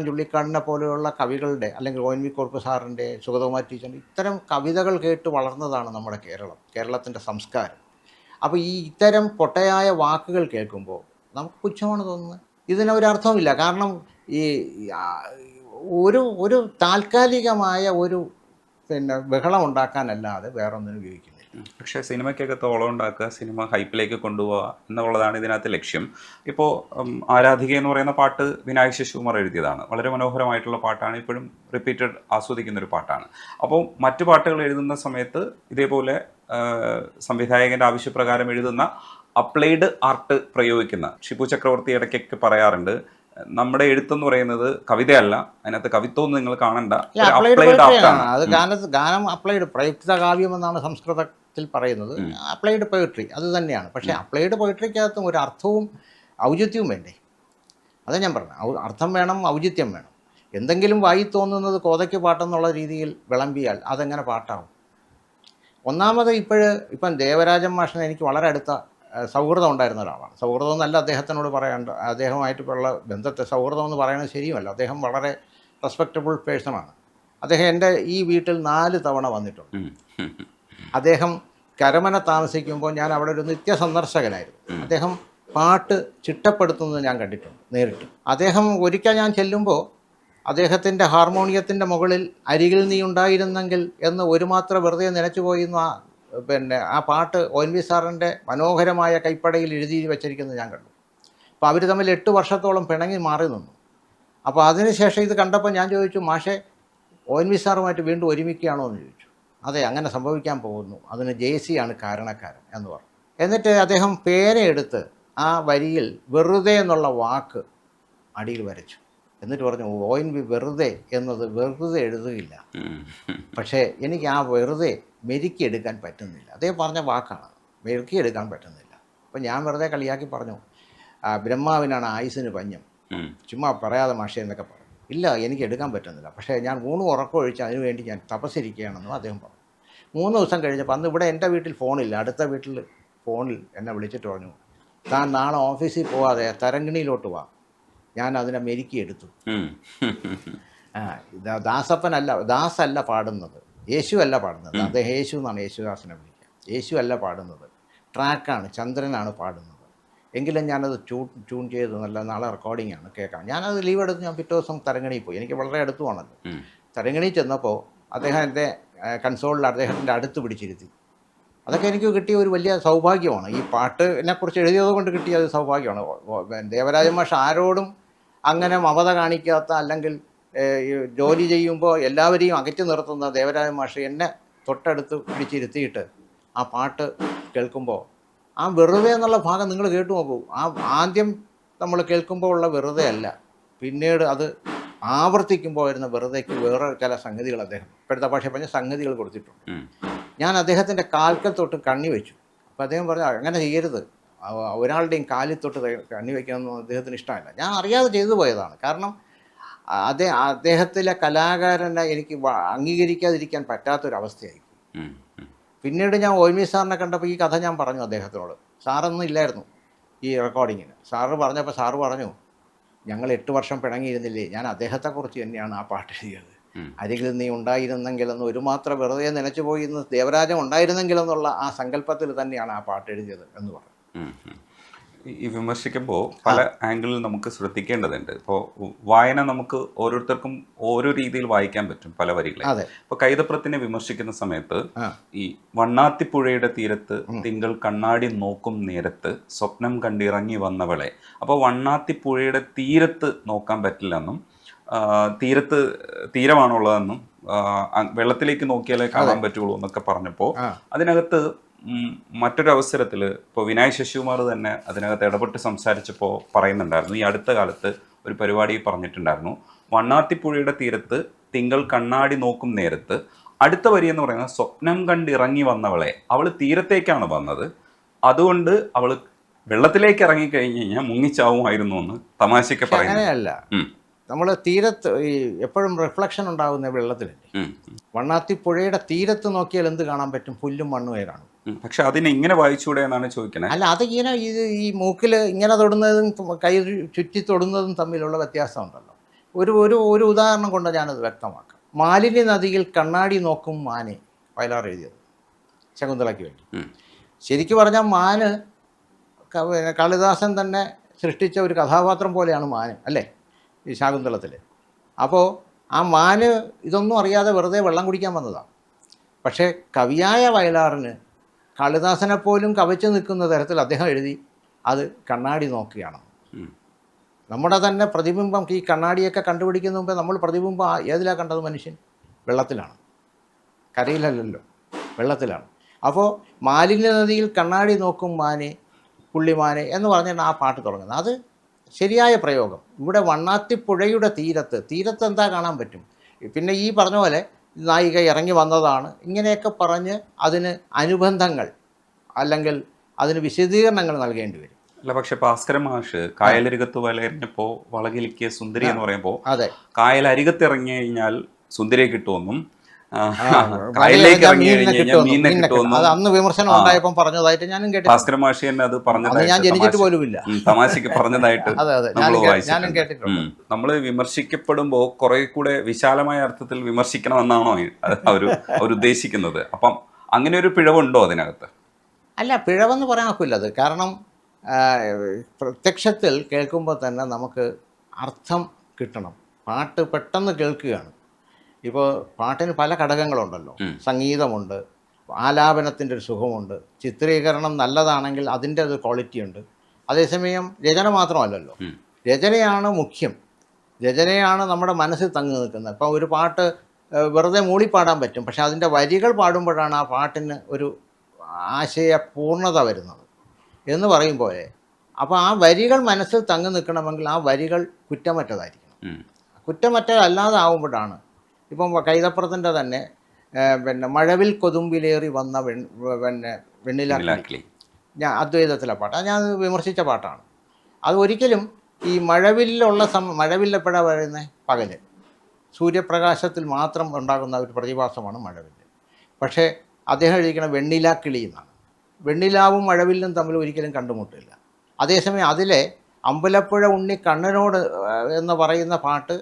ചുള്ളിക്കാടിനെ പോലെയുള്ള കവികളുടെ, അല്ലെങ്കിൽ ഒ.എൻ.വി. കുറുപ്പ് സാറിൻ്റെ, സുഗതകുമാരി ടീച്ചറിൻ്റെ ഇത്തരം കവിതകൾ കേട്ട് വളർന്നതാണ് നമ്മുടെ കേരളത്തിൻ്റെ സംസ്കാരം. അപ്പോൾ ഈ ഇത്തരം പൊട്ടയായ വാക്കുകൾ കേൾക്കുമ്പോൾ നമുക്ക് പുച്ഛമാണ് തോന്നുന്നത്. ഇതിനൊരർത്ഥമില്ല. കാരണം ഈ ഒരു താൽക്കാലികമായ ഒരു ബഹളം ഉണ്ടാക്കാനല്ലാതെ വേറൊന്നിനും ഉപയോഗിക്കുന്നില്ല.
പക്ഷേ സിനിമയ്ക്കൊക്കെ തോളം ഉണ്ടാക്കുക, സിനിമ ഹൈപ്പിലേക്ക് കൊണ്ടുപോകുക എന്നുള്ളതാണ് ഇതിനകത്ത് ലക്ഷ്യം. ഇപ്പോൾ ആരാധിക എന്ന് പറയുന്ന പാട്ട് വിനായക് ശശികുമാർ എഴുതിയതാണ്. വളരെ മനോഹരമായിട്ടുള്ള പാട്ടാണ്, ഇപ്പോഴും റിപ്പീറ്റഡ് ആസ്വദിക്കുന്നൊരു പാട്ടാണ്. അപ്പോൾ മറ്റു പാട്ടുകൾ എഴുതുന്ന സമയത്ത് ഇതേപോലെ സംവിധായകൻ്റെ ആവശ്യപ്രകാരം എഴുതുന്ന അപ്ലൈഡ് ആർട്ട് പ്രയോഗിക്കുന്ന ഷിബു ചക്രവർത്തി ഇടയ്ക്കൊക്കെ പറയാറുണ്ട്, നമ്മുടെ എഴുത്തെന്ന് പറയുന്നത് കവിതയല്ല, അതിനകത്ത് കവിത്വം നിങ്ങൾ കാണണ്ട,
അപ്ലൈഡ് ആർട്ടാണ്. അത് ഗാനം അപ്ലൈഡ്, പ്രയുക്ത കാവ്യം എന്നാണ് സംസ്കൃതത്തിൽ പറയുന്നത്. അപ്ലൈഡ് പോയിട്രി അത് തന്നെയാണ്. പക്ഷേ അപ്ലൈഡ് പോയിട്രിക്കകത്തും ഒരു അർത്ഥവും ഔചിത്യവും വേണ്ടേ? അതാ ഞാൻ പറഞ്ഞത്, അർത്ഥം വേണം, ഔചിത്യം വേണം. എന്തെങ്കിലും വായി തോന്നുന്നത് കോതയ്ക്ക് പാട്ടെന്നുള്ള രീതിയിൽ വിളമ്പിയാൽ അതെങ്ങനെ പാട്ടാവും? ഒന്നാമത് ഇപ്പം ദേവരാജൻ മാഷിന് എനിക്ക് വളരെ അടുത്ത സൗഹൃദം ഉണ്ടായിരുന്ന ഒരാളാണ്. സൗഹൃദം എന്നല്ല അദ്ദേഹത്തിനോട് പറയാണ്ട്, അദ്ദേഹമായിട്ടുള്ള ബന്ധത്തെ സൗഹൃദം എന്ന് പറയുന്നത് ശരിയുമല്ല. അദ്ദേഹം വളരെ റെസ്പെക്റ്റബിൾ പേഴ്സണാണ്. അദ്ദേഹം എൻ്റെ ഈ വീട്ടിൽ 4 തവണ വന്നിട്ടുണ്ട്. അദ്ദേഹം കരമന താമസിക്കുമ്പോൾ ഞാൻ അവിടെ ഒരു നിത്യ സന്ദർശകനായിരുന്നു. അദ്ദേഹം പാട്ട് ചിട്ടപ്പെടുത്തുന്നത് ഞാൻ കണ്ടിട്ടുണ്ട് നേരിട്ട്. അദ്ദേഹം ഒരിക്കൽ ഞാൻ ചെല്ലുമ്പോൾ അദ്ദേഹത്തിൻ്റെ ഹാർമോണിയത്തിൻ്റെ മുകളിൽ അരികിൽ നീ ഉണ്ടായിരുന്നെങ്കിൽ എന്ന് ഒരു മാത്രം വെറുതെ നനച്ചു പോയിരുന്ന ആ പാട്ട് ഒ.എൻ.വി. സാറിൻ്റെ മനോഹരമായ കൈപ്പടയിൽ എഴുതി വച്ചിരിക്കുന്നത് ഞാൻ കണ്ടു. അപ്പോൾ അവർ തമ്മിൽ 8 വർഷത്തോളം പിണങ്ങി മാറി നിന്നു. അപ്പോൾ അതിനുശേഷം ഇത് കണ്ടപ്പോൾ ഞാൻ ചോദിച്ചു, മാഷെ ഒ.എൻ.വി. സാറുമായിട്ട് വീണ്ടും ഒരുമിക്കുകയാണോ എന്ന് ചോദിച്ചു. അതെ, അങ്ങനെ സംഭവിക്കാൻ പോകുന്നു, അതിന് ജെയ്സിയാണ് കാരണക്കാരൻ എന്ന് പറഞ്ഞു. എന്നിട്ട് അദ്ദേഹം പേനയെടുത്ത് ആ വരിയിൽ വെറുതെ എന്നുള്ള വാക്ക് അടിയിൽ വരച്ചു. എന്നിട്ട് പറഞ്ഞു, ഒ.എൻ.വി. വെറുതെ എന്നത് വെറുതെ എഴുതുകയില്ല, പക്ഷേ എനിക്ക് ആ വെറുതെ മെരുക്കിയെടുക്കാൻ പറ്റുന്നില്ല. അദ്ദേഹം പറഞ്ഞ വാക്കാണ്, മെരുക്കിയെടുക്കാൻ പറ്റുന്നില്ല. അപ്പോൾ ഞാൻ വെറുതെ കളിയാക്കി പറഞ്ഞു, ബ്രഹ്മാവിനാണ് ആയുസിന് പഞ്ഞം, ചുമ്മാ പറയാതെ മാഷേ എന്നൊക്കെ പറഞ്ഞു. ഇല്ല, എനിക്ക് എടുക്കാൻ പറ്റുന്നില്ല, പക്ഷേ ഞാൻ 3 ഉറക്കം ഒഴിച്ച് അതിനുവേണ്ടി ഞാൻ തപസ്സിരിക്കുകയാണെന്നും അദ്ദേഹം പറഞ്ഞു. 3 ദിവസം കഴിഞ്ഞപ്പോൾ, അന്ന് ഇവിടെ എൻ്റെ വീട്ടിൽ ഫോണില്ല, അടുത്ത വീട്ടിൽ ഫോണിൽ എന്നെ വിളിച്ചിട്ട് പറഞ്ഞു, താൻ നാളെ ഓഫീസിൽ പോവാതെ തരങ്കിണിയിലോട്ട് വാ, ഞാൻ അതിനെ മെരുക്കിയെടുത്തു. ദാസല്ല പാടുന്നത്, യേശു അല്ല പാടുന്നത്. അദ്ദേഹം യേശു എന്നാണ് യേശുദാസിനെ വിളിക്കുക. യേശു അല്ല പാടുന്നത്, ട്രാക്കാണ്, ചന്ദ്രനാണ് പാടുന്നത്. എങ്കിലും ഞാനത് ട്യൂൺ ചെയ്ത് നല്ല നാളെ റെക്കോർഡിങ്ങാണ്, കേൾക്കാം. ഞാനത് ലീവ് എടുത്ത് ഞാൻ പിറ്റേ ദിവസം തരങ്കണിയിൽ പോയി. എനിക്ക് വളരെ അടുത്തുമാണല്ലോ. തരങ്കണിയിൽ ചെന്നപ്പോൾ അദ്ദേഹം എൻ്റെ കൺസോളിൽ അദ്ദേഹത്തിൻ്റെ അടുത്ത് പിടിച്ചിരുത്തി. അതൊക്കെ എനിക്ക് കിട്ടിയ ഒരു വലിയ സൗഭാഗ്യമാണ്. ഈ പാട്ടിനെക്കുറിച്ച് എഴുതിയത് കൊണ്ട് കിട്ടിയ ഒരു സൗഭാഗ്യമാണ്. ദേവരാജൻ മാഷ് ആരോടും അങ്ങനെ മമത കാണിക്കാത്ത, അല്ലെങ്കിൽ ജോലി ചെയ്യുമ്പോൾ എല്ലാവരെയും അകറ്റി നിർത്തുന്ന ദേവരാജൻ മാഷ് എന്നെ തൊട്ടടുത്ത് പിടിച്ചിരുത്തിയിട്ട് ആ പാട്ട് കേൾക്കുമ്പോൾ, ആ വെറുതെ എന്നുള്ള ഭാഗം നിങ്ങൾ കേട്ടു നോക്കൂ. ആദ്യം നമ്മൾ കേൾക്കുമ്പോൾ ഉള്ള വെറുതെ അല്ല, പിന്നീട് അത് ആവർത്തിക്കുമ്പോൾ വരുന്ന വെറുതെക്ക് വേറെ ചില സംഗതികൾ അദ്ദേഹം ഇപ്പോഴത്തെ ഭാഷ പറഞ്ഞ സംഗതികൾ കൊടുത്തിട്ടുണ്ട്. ഞാൻ അദ്ദേഹത്തിൻ്റെ കാൽക്കൽ തൊട്ട് കണ്ണി വെച്ചു. അപ്പോൾ അദ്ദേഹം പറഞ്ഞു, അങ്ങനെ ചെയ്യരുത്, ഒരാളുടെയും കാലിൽ തൊട്ട് കണ്ണി വയ്ക്കാനൊന്നും അദ്ദേഹത്തിന് ഇഷ്ടമല്ല. ഞാൻ അറിയാതെ ചെയ്തു പോയതാണ്. കാരണം അദ്ദേഹത്തിലെ കലാകാരനെ എനിക്ക് അംഗീകരിക്കാതിരിക്കാൻ പറ്റാത്തൊരവസ്ഥയായി. പിന്നീട് ഞാൻ ഒ.എൻ.വി. സാറിനെ കണ്ടപ്പോൾ ഈ കഥ ഞാൻ പറഞ്ഞു അദ്ദേഹത്തിനോട്. സാറൊന്നും ഇല്ലായിരുന്നു ഈ റെക്കോർഡിങ്ങിന്. സാറ് പറഞ്ഞപ്പോൾ സാറ് പറഞ്ഞു, ഞങ്ങൾ 8 വർഷം പിണങ്ങിയിരുന്നില്ലേ, ഞാൻ അദ്ദേഹത്തെക്കുറിച്ച് തന്നെയാണ് ആ പാട്ട് എഴുതിയത്. അരികിൽ നീ ഉണ്ടായിരുന്നെങ്കിലെന്ന് ഒരു മാത്രം വെറുതെ നനച്ചു പോയി ഇന്ന് ദേവരാജൻ ഉണ്ടായിരുന്നെങ്കിലെന്നുള്ള ആ സങ്കല്പത്തിൽ തന്നെയാണ് ആ പാട്ട് എഴുതിയത് എന്ന് പറഞ്ഞു.
ഈ വിമർശിക്കുമ്പോൾ പല ആംഗിളിൽ നമുക്ക് ശ്രദ്ധിക്കേണ്ടതുണ്ട്. ഇപ്പോൾ വായന നമുക്ക് ഓരോരുത്തർക്കും ഓരോ രീതിയിൽ വായിക്കാൻ പറ്റും പല വരികളെ. ഇപ്പോൾ കൈതപ്രത്തിനെ വിമർശിക്കുന്ന സമയത്ത് ഈ വണ്ണാത്തിപ്പുഴയുടെ തീരത്ത് തിങ്കൾ കണ്ണാടി നോക്കും നേരത്ത് സ്വപ്നം കണ്ടിറങ്ങി വന്നവളെ, അപ്പോൾ വണ്ണാത്തിപ്പുഴയുടെ തീരത്ത് നോക്കാൻ പറ്റില്ലെന്നും തീരമാണുള്ളതെന്നും വെള്ളത്തിലേക്ക് നോക്കിയാലേ കാണാൻ പറ്റുള്ളൂ എന്നൊക്കെ പറഞ്ഞപ്പോൾ അതിനകത്ത് മറ്റൊരു അവസരത്തിൽ ഇപ്പോൾ വിനായ് ശശികുമാർ തന്നെ അതിനകത്ത് ഇടപെട്ട് സംസാരിച്ചപ്പോൾ പറയുന്നുണ്ടായിരുന്നു, ഈ അടുത്ത കാലത്ത് ഒരു പരിപാടി പറഞ്ഞിട്ടുണ്ടായിരുന്നു, വണ്ണാത്തിപ്പുഴയുടെ തീരത്ത് തിങ്കൾ കണ്ണാടി നോക്കും നേരത്ത് അടുത്ത വരി എന്ന് പറയുന്നത് സ്വപ്നം കണ്ടിറങ്ങി വന്നവളെ, അവൾ തീരത്തേക്കാണ് വന്നത്, അതുകൊണ്ട് അവൾ വെള്ളത്തിലേക്ക് ഇറങ്ങിക്കഴിഞ്ഞ് കഴിഞ്ഞാൽ മുങ്ങിച്ചാവുമായിരുന്നു എന്ന് തമാശയ്ക്ക് പറയുന്നത്.
നമ്മൾ തീരത്ത് ഈ എപ്പോഴും റിഫ്ലക്ഷൻ ഉണ്ടാകുന്ന വെള്ളത്തിലല്ലേ. വണ്ണാത്തിപ്പുഴയുടെ തീരത്ത് നോക്കിയാൽ എന്ത് കാണാൻ പറ്റും? പുല്ലും മണ്ണുമേ കാണും.
പക്ഷെ അതിനെ ഇങ്ങനെ വായിച്ചൂടെ എന്നാണ് ചോദിക്കണേ.
അല്ല, അതിങ്ങനെ ഈ മൂക്കിൽ ഇങ്ങനെ തൊടുന്നതും കൈ ചുറ്റി തൊടുന്നതും തമ്മിലുള്ള വ്യത്യാസം ഉണ്ടല്ലോ. ഒരു ഉദാഹരണം കൊണ്ട് ഞാനത് വ്യക്തമാക്കാം. മാലിന്യ നദിയിൽ കണ്ണാടി നോക്കും മാനെ, വയലാർ എഴുതിയത് ശകുന്തളയ്ക്ക് വേണ്ടി. ശരിക്കും പറഞ്ഞാൽ മാന് കാളിദാസൻ തന്നെ സൃഷ്ടിച്ച ഒരു കഥാപാത്രം പോലെയാണ് മാന്, അല്ലേ, ഈ ശാകുന്തളത്തിൽ. അപ്പോൾ ആ മാന് ഇതൊന്നും അറിയാതെ വെറുതെ വെള്ളം കുടിക്കാൻ വന്നതാണ്. പക്ഷേ കവിയായ വയലാറിന് കാളിദാസനെ പോലും കവച്ചു നിൽക്കുന്ന തരത്തിൽ അദ്ദേഹം എഴുതി അത് കണ്ണാടി നോക്കുകയാണ്. നമ്മുടെ തന്നെ പ്രതിബിംബം, ഈ കണ്ണാടിയൊക്കെ കണ്ടുപിടിക്കുന്ന മുമ്പേ നമ്മൾ പ്രതിബിംബം ഏതിലാണ് കണ്ടത്? മനുഷ്യൻ വെള്ളത്തിലാണ്, കരയിലല്ലല്ലോ, വെള്ളത്തിലാണ്. അപ്പോൾ മാലിന്യ നദിയിൽ കണ്ണാടി നോക്കും മാനെ പുള്ളിമാനെ എന്ന് പറഞ്ഞാണ് ആ പാട്ട് തുടങ്ങുന്നത്. അത് ശരിയായ പ്രയോഗം. ഇവിടെ വണ്ണാത്തിപ്പുഴയുടെ തീരത്ത് എന്താ കാണാൻ പറ്റും? പിന്നെ ഈ പറഞ്ഞ പോലെ നായിക ഇറങ്ങി വന്നതാണ്, ഇങ്ങനെയൊക്കെ പറഞ്ഞ് അതിന് അനുബന്ധങ്ങൾ അല്ലെങ്കിൽ അതിന് വിശദീകരണങ്ങൾ നൽകേണ്ടി വരും.
അല്ല, പക്ഷെ ഭാസ്കരൻ മാഷ് കായലരികത്ത് വലയെറിഞ്ഞപ്പോൾ വളകിലിക്കിയ സുന്ദരി എന്ന് പറയുമ്പോൾ
അതെ,
കായലരികത്ത് ഇറങ്ങി കഴിഞ്ഞാൽ സുന്ദരിയെ കിട്ടുമെന്നും കായലിലേക്ക് ഇറങ്ങി കഴിഞ്ഞാൽ മീനിനെ കിട്ടുമെന്നും
അത് അന്ന് വിമർശനം ഉണ്ടായപ്പോൾ പറഞ്ഞതായിട്ട് ഞാനും കേട്ടു.
ഭാസ്കരൻ മാഷി തന്നെ അത് പറഞ്ഞതായിട്ട്,
ഞാൻ ജനിച്ചിട്ട് പോലുമില്ല,
തമാശക്ക് പറഞ്ഞതായിട്ട്
ഞാനും കേട്ടിട്ടുണ്ട്.
നമ്മൾ വിമർശിക്കപ്പെടുമ്പോൾ കുറെ കൂടെ വിശാലമായ അർത്ഥത്തിൽ വിമർശിക്കണമെന്നാണോ അവർ ഉദ്ദേശിക്കുന്നത്? അപ്പം അങ്ങനെ ഒരു പിഴവുണ്ടോ അതിനകത്ത്?
അല്ല, പിഴവെന്ന് പറയാൻ ഒക്കില്ല അത്. കാരണം പ്രത്യക്ഷത്തിൽ കേൾക്കുമ്പോൾ തന്നെ നമുക്ക് അർത്ഥം കിട്ടണം. പാട്ട് പെട്ടെന്ന് കേൾക്കുകയാണ്. ഇപ്പോൾ പാട്ടിന് പല ഘടകങ്ങളുണ്ടല്ലോ. സംഗീതമുണ്ട്, ആലാപനത്തിൻ്റെ ഒരു സുഖമുണ്ട്, ചിത്രീകരണം നല്ലതാണെങ്കിൽ അതിൻ്റെ ഒരു ക്വാളിറ്റി ഉണ്ട്. അതേസമയം രചന മാത്രമല്ലല്ലോ, രചനയാണ് മുഖ്യം. രചനയാണ് നമ്മുടെ മനസ്സിൽ തങ്ങി നിൽക്കുന്നത്. ഇപ്പം ഒരു പാട്ട് വെറുതെ മൂളിപ്പാടാൻ പറ്റും, പക്ഷെ അതിൻ്റെ വരികൾ പാടുമ്പോഴാണ് ആ പാട്ടിന് ഒരു ആശയ പൂർണ്ണത വരുന്നത് എന്ന് പറയും പോലെ. അപ്പോൾ ആ വരികൾ മനസ്സിൽ തങ്ങി നിൽക്കണമെങ്കിൽ ആ വരികൾ കുറ്റമറ്റതായിരിക്കണം. കുറ്റമറ്റതല്ലാതെ ആവുമ്പോഴാണ് ഇപ്പം കൈതപ്രത്തിൻ്റെ തന്നെ പിന്നെ മഴവിൽ കൊതുമ്പിലേറി വന്ന വെണ്ണിലാക്കിളി, ഞാൻ അദ്വൈതത്തിലെ പാട്ട്, ഞാൻ വിമർശിച്ച പാട്ടാണ്. അത് ഒരിക്കലും ഈ മഴവില്ലെപ്പോഴാണ് വരുന്നത്? പകല് സൂര്യപ്രകാശത്തിൽ മാത്രം ഉണ്ടാകുന്ന ഒരു പ്രതിഭാസമാണ് മഴവില്ല്. പക്ഷേ അദ്ദേഹം എഴുതിക്കുന്ന വെണ്ണിലാക്കിളി എന്നാണ്. വെണ്ണിലാവും മഴവില്ലും തമ്മിൽ ഒരിക്കലും കണ്ടുമുട്ടില്ല. അതേസമയം അതിലെ അമ്പലപ്പുഴ ഉണ്ണി കണ്ണനോട് എന്ന് പറയുന്ന പാട്ട്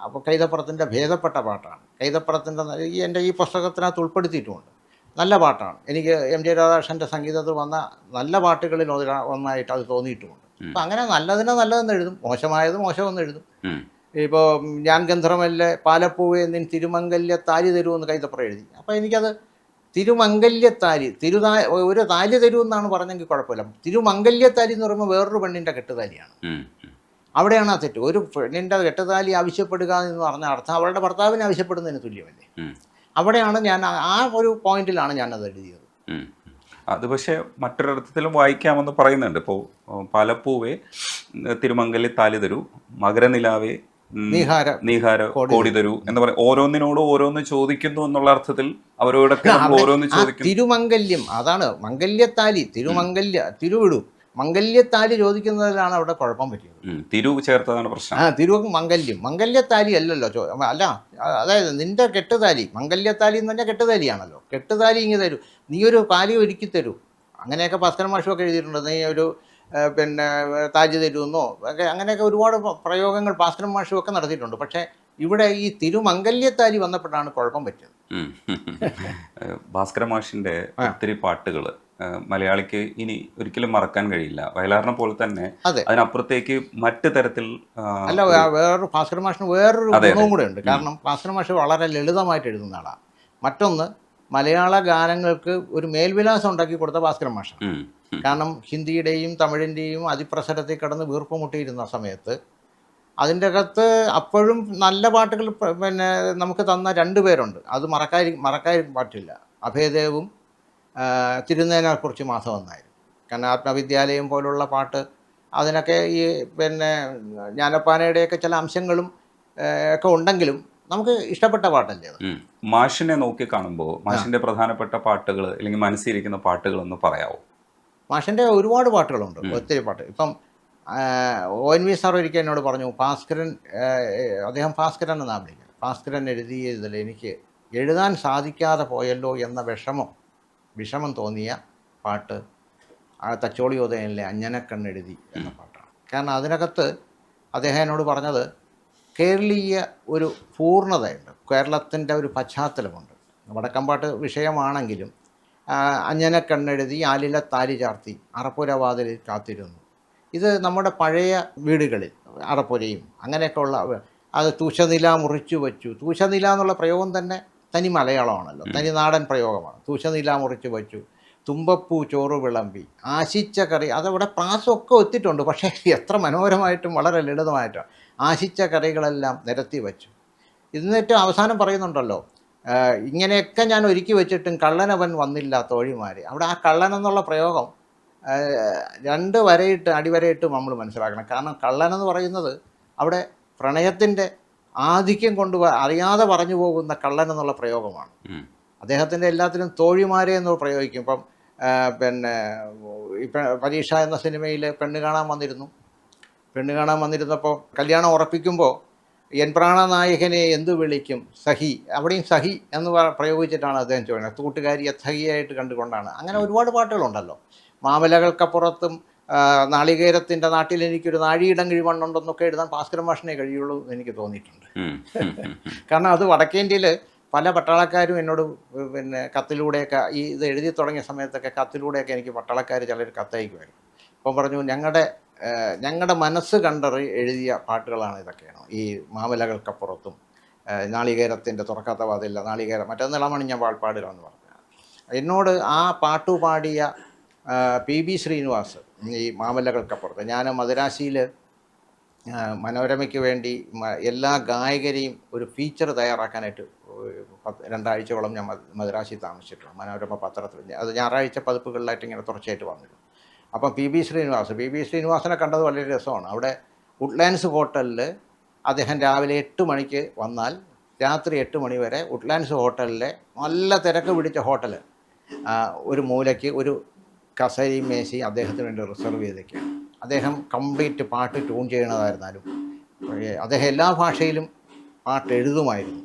അപ്പോൾ കൈതപ്രത്തിൻ്റെ ഭേദപ്പെട്ട പാട്ടാണ്. കൈതപ്രത്തിൻ്റെ എൻ്റെ ഈ പുസ്തകത്തിനകത്ത് ഉൾപ്പെടുത്തിയിട്ടുമുണ്ട്. നല്ല പാട്ടാണ്. എനിക്ക് എം ജെ രാധാകൃഷ്ണൻ്റെ സംഗീതത്തിൽ വന്ന നല്ല പാട്ടുകളിൽ ഒന്നായിട്ട് അത് തോന്നിയിട്ടുമുണ്ട്. അപ്പം അങ്ങനെ നല്ലതിനെ നല്ലതെന്ന് എഴുതും, മോശമായത് മോശമെന്ന് എഴുതും. ഇപ്പോൾ ഞാൻ ഗന്ധർവമല്ലേ പാലപ്പൂവേ നിൻ തിരുമംഗല്യ താലി തരുമെന്ന് കൈതപ്ര എഴുതി. അപ്പോൾ എനിക്കത് തിരുമംഗല്യത്താലി ഒരു താലി തരുമെന്നാണ് പറഞ്ഞെങ്കിൽ കുഴപ്പമില്ല. തിരുമംഗല്യത്താലി എന്ന് പറയുമ്പോൾ വേറൊരു പെണ്ണിൻ്റെ കെട്ടുതാലിയാണ്. അവിടെയാണ് ആ തെറ്റ്. ഒരു പെണ്ണിൻ്റെ കെട്ടുതാലി ആവശ്യപ്പെടുക എന്ന് പറഞ്ഞ അർത്ഥം അവളുടെ ഭർത്താവിനെ ആവശ്യപ്പെടുന്നതിന് തുല്യമല്ലേ. അവിടെയാണ് ഞാൻ ആ ഒരു പോയിന്റിലാണ് ഞാനത് എഴുതിയത്.
അത് പക്ഷേ മറ്റൊരർത്ഥത്തിലും വായിക്കാമെന്ന് പറയുന്നുണ്ട്. ഇപ്പോൾ പാലപ്പൂവേ തിരുമംഗല്യ താലി തരൂ, മകരനിലാവേ നീഹാര കോടി തരൂ എന്ന് പറയും. ഓരോന്നിനോടും ഓരോന്ന് ചോദിക്കുന്നു എന്നുള്ള അർത്ഥത്തിൽ അവരോടൊക്കെ ഓരോന്ന് ചോദിക്കുന്നു.
തിരുമംഗല്യം, അതാണ് മംഗല്യത്താലി, തിരുവിടൂ, മംഗല്യത്താലി ചോദിക്കുന്നതിലാണ് അവിടെ കുഴപ്പം പറ്റിയത്.
തിരു ചേർത്തതാണ് പ്രശ്നം.
തിരുവക്ക് മംഗല്യത്താലി അല്ലല്ലോ അല്ല, അതായത് നിന്റെ കെട്ടുതാലി, മംഗല്യത്താലി എന്ന് പറഞ്ഞാൽ കെട്ടുതാലിയാണല്ലോ. കെട്ടുതാലി ഇങ്ങ് തരൂ, നീ ഒരു താലി ഒരുക്കി തരൂ. അങ്ങനെയൊക്കെ ഭാസ്കരൻ മാഷൊക്കെ എഴുതിയിട്ടുണ്ട്. നീ ഒരു പിന്നെ താജ് തരുമെന്നോ ഒക്കെ, അങ്ങനെയൊക്കെ ഒരുപാട് പ്രയോഗങ്ങൾ ഭാസ്കരൻ മാഷും ഒക്കെ നടത്തിയിട്ടുണ്ട്. പക്ഷേ ഇവിടെ ഈ തിരുമംഗല്യത്താലി വന്നപ്പോഴാണ് കുഴപ്പം പറ്റിയത്.
ഭാസ്കര മാഷിൻ്റെ ഒത്തിരി പാട്ടുകൾ മലയാളിക്ക് ഇനി ഒരിക്കലും മറക്കാൻ കഴിയില്ല. വയലാറിനെ പോലെ തന്നെ അതിനപ്പുറത്തേക്ക് മറ്റു തരത്തിൽ
അല്ല, വേറൊരു ഭാസ്കര മാഷിന് വേറൊരു ഗുണവും കൂടെ ഉണ്ട്. കാരണം ഭാസ്കര മാഷ് വളരെ ലളിതമായിട്ട് എഴുതുന്ന ആളാണ്. മറ്റൊന്ന്, മലയാള ഗാനങ്ങൾക്ക് ഒരു മേൽവിലാസം ഉണ്ടാക്കി കൊടുത്ത ഭാസ്കര മാഷാണ്. കാരണം ഹിന്ദിയുടെയും തമിഴിൻ്റെയും അതിപ്രസരത്തിൽ കിടന്ന് വീർപ്പ് മുട്ടിയിരുന്ന സമയത്ത് അതിൻ്റെ അകത്ത് അപ്പോഴും നല്ല പാട്ടുകൾ പിന്നെ നമുക്ക് തന്ന 2 പേരുണ്ട്. അത് മറക്കാൻ പറ്റില്ല. അഭയദേവും തിരുനേനാൾക്കുറിച്ച് മാധവൻ നായർ. കാരണം ആത്മവിദ്യാലയം പോലുള്ള പാട്ട്, അതിനൊക്കെ ഈ പിന്നെ ജ്ഞാനപ്പാനയുടെയൊക്കെ ചില അംശങ്ങളും ഒക്കെ ഉണ്ടെങ്കിലും നമുക്ക് ഇഷ്ടപ്പെട്ട പാട്ടല്ലേ അത്.
മാഷിനെ നോക്കി കാണുമ്പോൾ മാഷിൻ്റെ പ്രധാനപ്പെട്ട പാട്ടുകൾ അല്ലെങ്കിൽ മനസ്സിലിരിക്കുന്ന പാട്ടുകളൊന്ന് പറയാമോ?
മാഷിൻ്റെ ഒരുപാട് പാട്ടുകളുണ്ട്, ഒത്തിരി പാട്ട്. ഇപ്പം ONV സാർ ഒരിക്കൽ എന്നോട് പറഞ്ഞു, ഭാസ്കരൻ, അദ്ദേഹം ഭാസ്കരൻ എന്നാണ് വിളിക്കുന്നത്, ഭാസ്കരൻ എഴുതിയതിൽ എനിക്ക് എഴുതാൻ സാധിക്കാതെ പോയല്ലോ എന്ന വിഷമം തോന്നിയ പാട്ട് തച്ചോളിയോദയനിലെ അഞ്ജനക്കണ്ണെഴുതി എന്ന പാട്ടാണ്. കാരണം അതിനകത്ത് അദ്ദേഹം എന്നോട് പറഞ്ഞത് കേരളീയ ഒരു പൂർണ്ണതയുണ്ട്, കേരളത്തിൻ്റെ ഒരു പശ്ചാത്തലമുണ്ട്. വടക്കമ്പാട്ട് വിഷയമാണെങ്കിലും അഞ്ജനക്കണ്ണെഴുതി ആലില താലി ചാർത്തി അറപ്പുരവാതിലിൽ കാത്തിരുന്നു. ഇത് നമ്മുടെ പഴയ വീടുകളിൽ അറപ്പുരയും അങ്ങനെയൊക്കെ ഉള്ള, അത് തൂശനില മുറിച്ചു വച്ചു. തൂശനില എന്നുള്ള പ്രയോഗം തന്നെ തനി മലയാളമാണല്ലോ, തനി നാടൻ പ്രയോഗമാണ്. തൂശനില മുറിച്ചു വച്ചു, തുമ്പപ്പൂ ചോറ് വിളമ്പി, ആശിച്ച കറി. അതവിടെ പ്രാസമൊക്കെ ഒത്തിട്ടുണ്ട്, പക്ഷേ എത്ര മനോഹരമായിട്ടും വളരെ ലളിതമായിട്ടാണ്. ആശിച്ച കറികളെല്ലാം നിരത്തി വച്ചു. എന്നിട്ട് അവസാനം പറയുന്നുണ്ടല്ലോ, ഇങ്ങനെയൊക്കെ ഞാൻ ഒരുക്കി വെച്ചിട്ടും കള്ളനവൻ വന്നില്ല തോഴിമാർ. അവിടെ ആ കള്ളൻ എന്നുള്ള പ്രയോഗം 2 വരയിട്ട് അടിവരയിട്ട് നമ്മൾ മനസ്സിലാക്കണം. കാരണം കള്ളനെന്ന് പറയുന്നത് അവിടെ പ്രണയത്തിൻ്റെ ആധിക്യം കൊണ്ട് അറിയാതെ പറഞ്ഞു പോകുന്ന കള്ളൻ എന്നുള്ള പ്രയോഗമാണ്. അദ്ദേഹത്തിൻ്റെ എല്ലാത്തിനും തോഴിമാരെ എന്ന് പ്രയോഗിക്കും. ഇപ്പം പിന്നെ പരീക്ഷ എന്ന സിനിമയിൽ പെണ്ണ് കാണാൻ വന്നിരുന്നപ്പോൾ കല്യാണം ഉറപ്പിക്കുമ്പോൾ എൻ പ്രാണനായകനെ എന്തു വിളിക്കും സഹി, അവിടെയും സഹി എന്ന് പ്രയോഗിച്ചിട്ടാണ് അദ്ദേഹം ചോദിക്കുന്നത്. കൂട്ടുകാരിയെ സഹിയായിട്ട് കണ്ടുകൊണ്ടാണ്. അങ്ങനെ ഒരുപാട് പാട്ടുകളുണ്ടല്ലോ. മാമലകൾക്കപ്പുറത്തും നാളികേരത്തിൻ്റെ നാട്ടിൽ എനിക്കൊരു നാഴിയിടം കിഴിമണ്ണുണ്ടെന്നൊക്കെ എഴുതാൻ ഭാസ്കരൻ മാഷിനെ കഴിയുള്ളൂ എന്ന് എനിക്ക് തോന്നിയിട്ടുണ്ട്. കാരണം അത് വടക്കേന്ത്യയിൽ പല പട്ടാളക്കാരും എന്നോട് പിന്നെ കത്തിലൂടെയൊക്കെ ഇത് എഴുതി തുടങ്ങിയ സമയത്തൊക്കെ കത്തിലൂടെയൊക്കെ എനിക്ക് പട്ടാളക്കാർ ചിലർ കത്തയക്കുമായിരുന്നു. അപ്പം പറഞ്ഞു, ഞങ്ങളുടെ മനസ്സ് കണ്ടറി എഴുതിയ പാട്ടുകളാണ് ഇതൊക്കെയാണ്. ഈ മാമലകൾക്കപ്പുറത്തും നാളികേരത്തിൻ്റെ തുറക്കാത്ത വാതില്ല, നാളികേരം മറ്റൊന്നിളമാണ് ഞാൻ വാൾപ്പാടുകളെന്ന് പറഞ്ഞത്. എന്നോട് ആ പാട്ടുപാടിയ PB ശ്രീനിവാസ്, ഈ മാമലകൾക്കപ്പുറത്ത്, ഞാൻ മദ്രാശിയിൽ മനോരമയ്ക്ക് വേണ്ടി എല്ലാ ഗായകരെയും ഒരു ഫീച്ചർ തയ്യാറാക്കാനായിട്ട് 2 ആഴ്ചയോളം ഞാൻ മദ്രാശി താമസിച്ചിട്ടുണ്ട്. മനോരമ പത്രത്തിൽ അത് ഞായറാഴ്ച പതിപ്പുകളിലായിട്ട് ഇങ്ങനെ തുടർച്ചയായിട്ട് വന്നിരുന്നു. അപ്പം PB ശ്രീനിവാസനെ കണ്ടത് വളരെ രസമാണ്. അവിടെ വുഡ്ലാൻഡ്സ് ഹോട്ടലിൽ അദ്ദേഹം രാവിലെ 8 മണിക്ക് വന്നാൽ രാത്രി 8 മണി വരെ വുഡ്ലാൻഡ്സ് ഹോട്ടലിലെ നല്ല തിരക്ക് പിടിച്ച ഹോട്ടൽ ഒരു മൂലയ്ക്ക് ഒരു കസേരയും മേശയും അദ്ദേഹത്തിന് വേണ്ടി റിസർവ് ചെയ്തൊക്കെയാണ്. അദ്ദേഹം കംപ്ലീറ്റ് പാട്ട് ട്യൂൺ ചെയ്യണതായിരുന്നാലും അദ്ദേഹം എല്ലാ ഭാഷയിലും പാട്ട്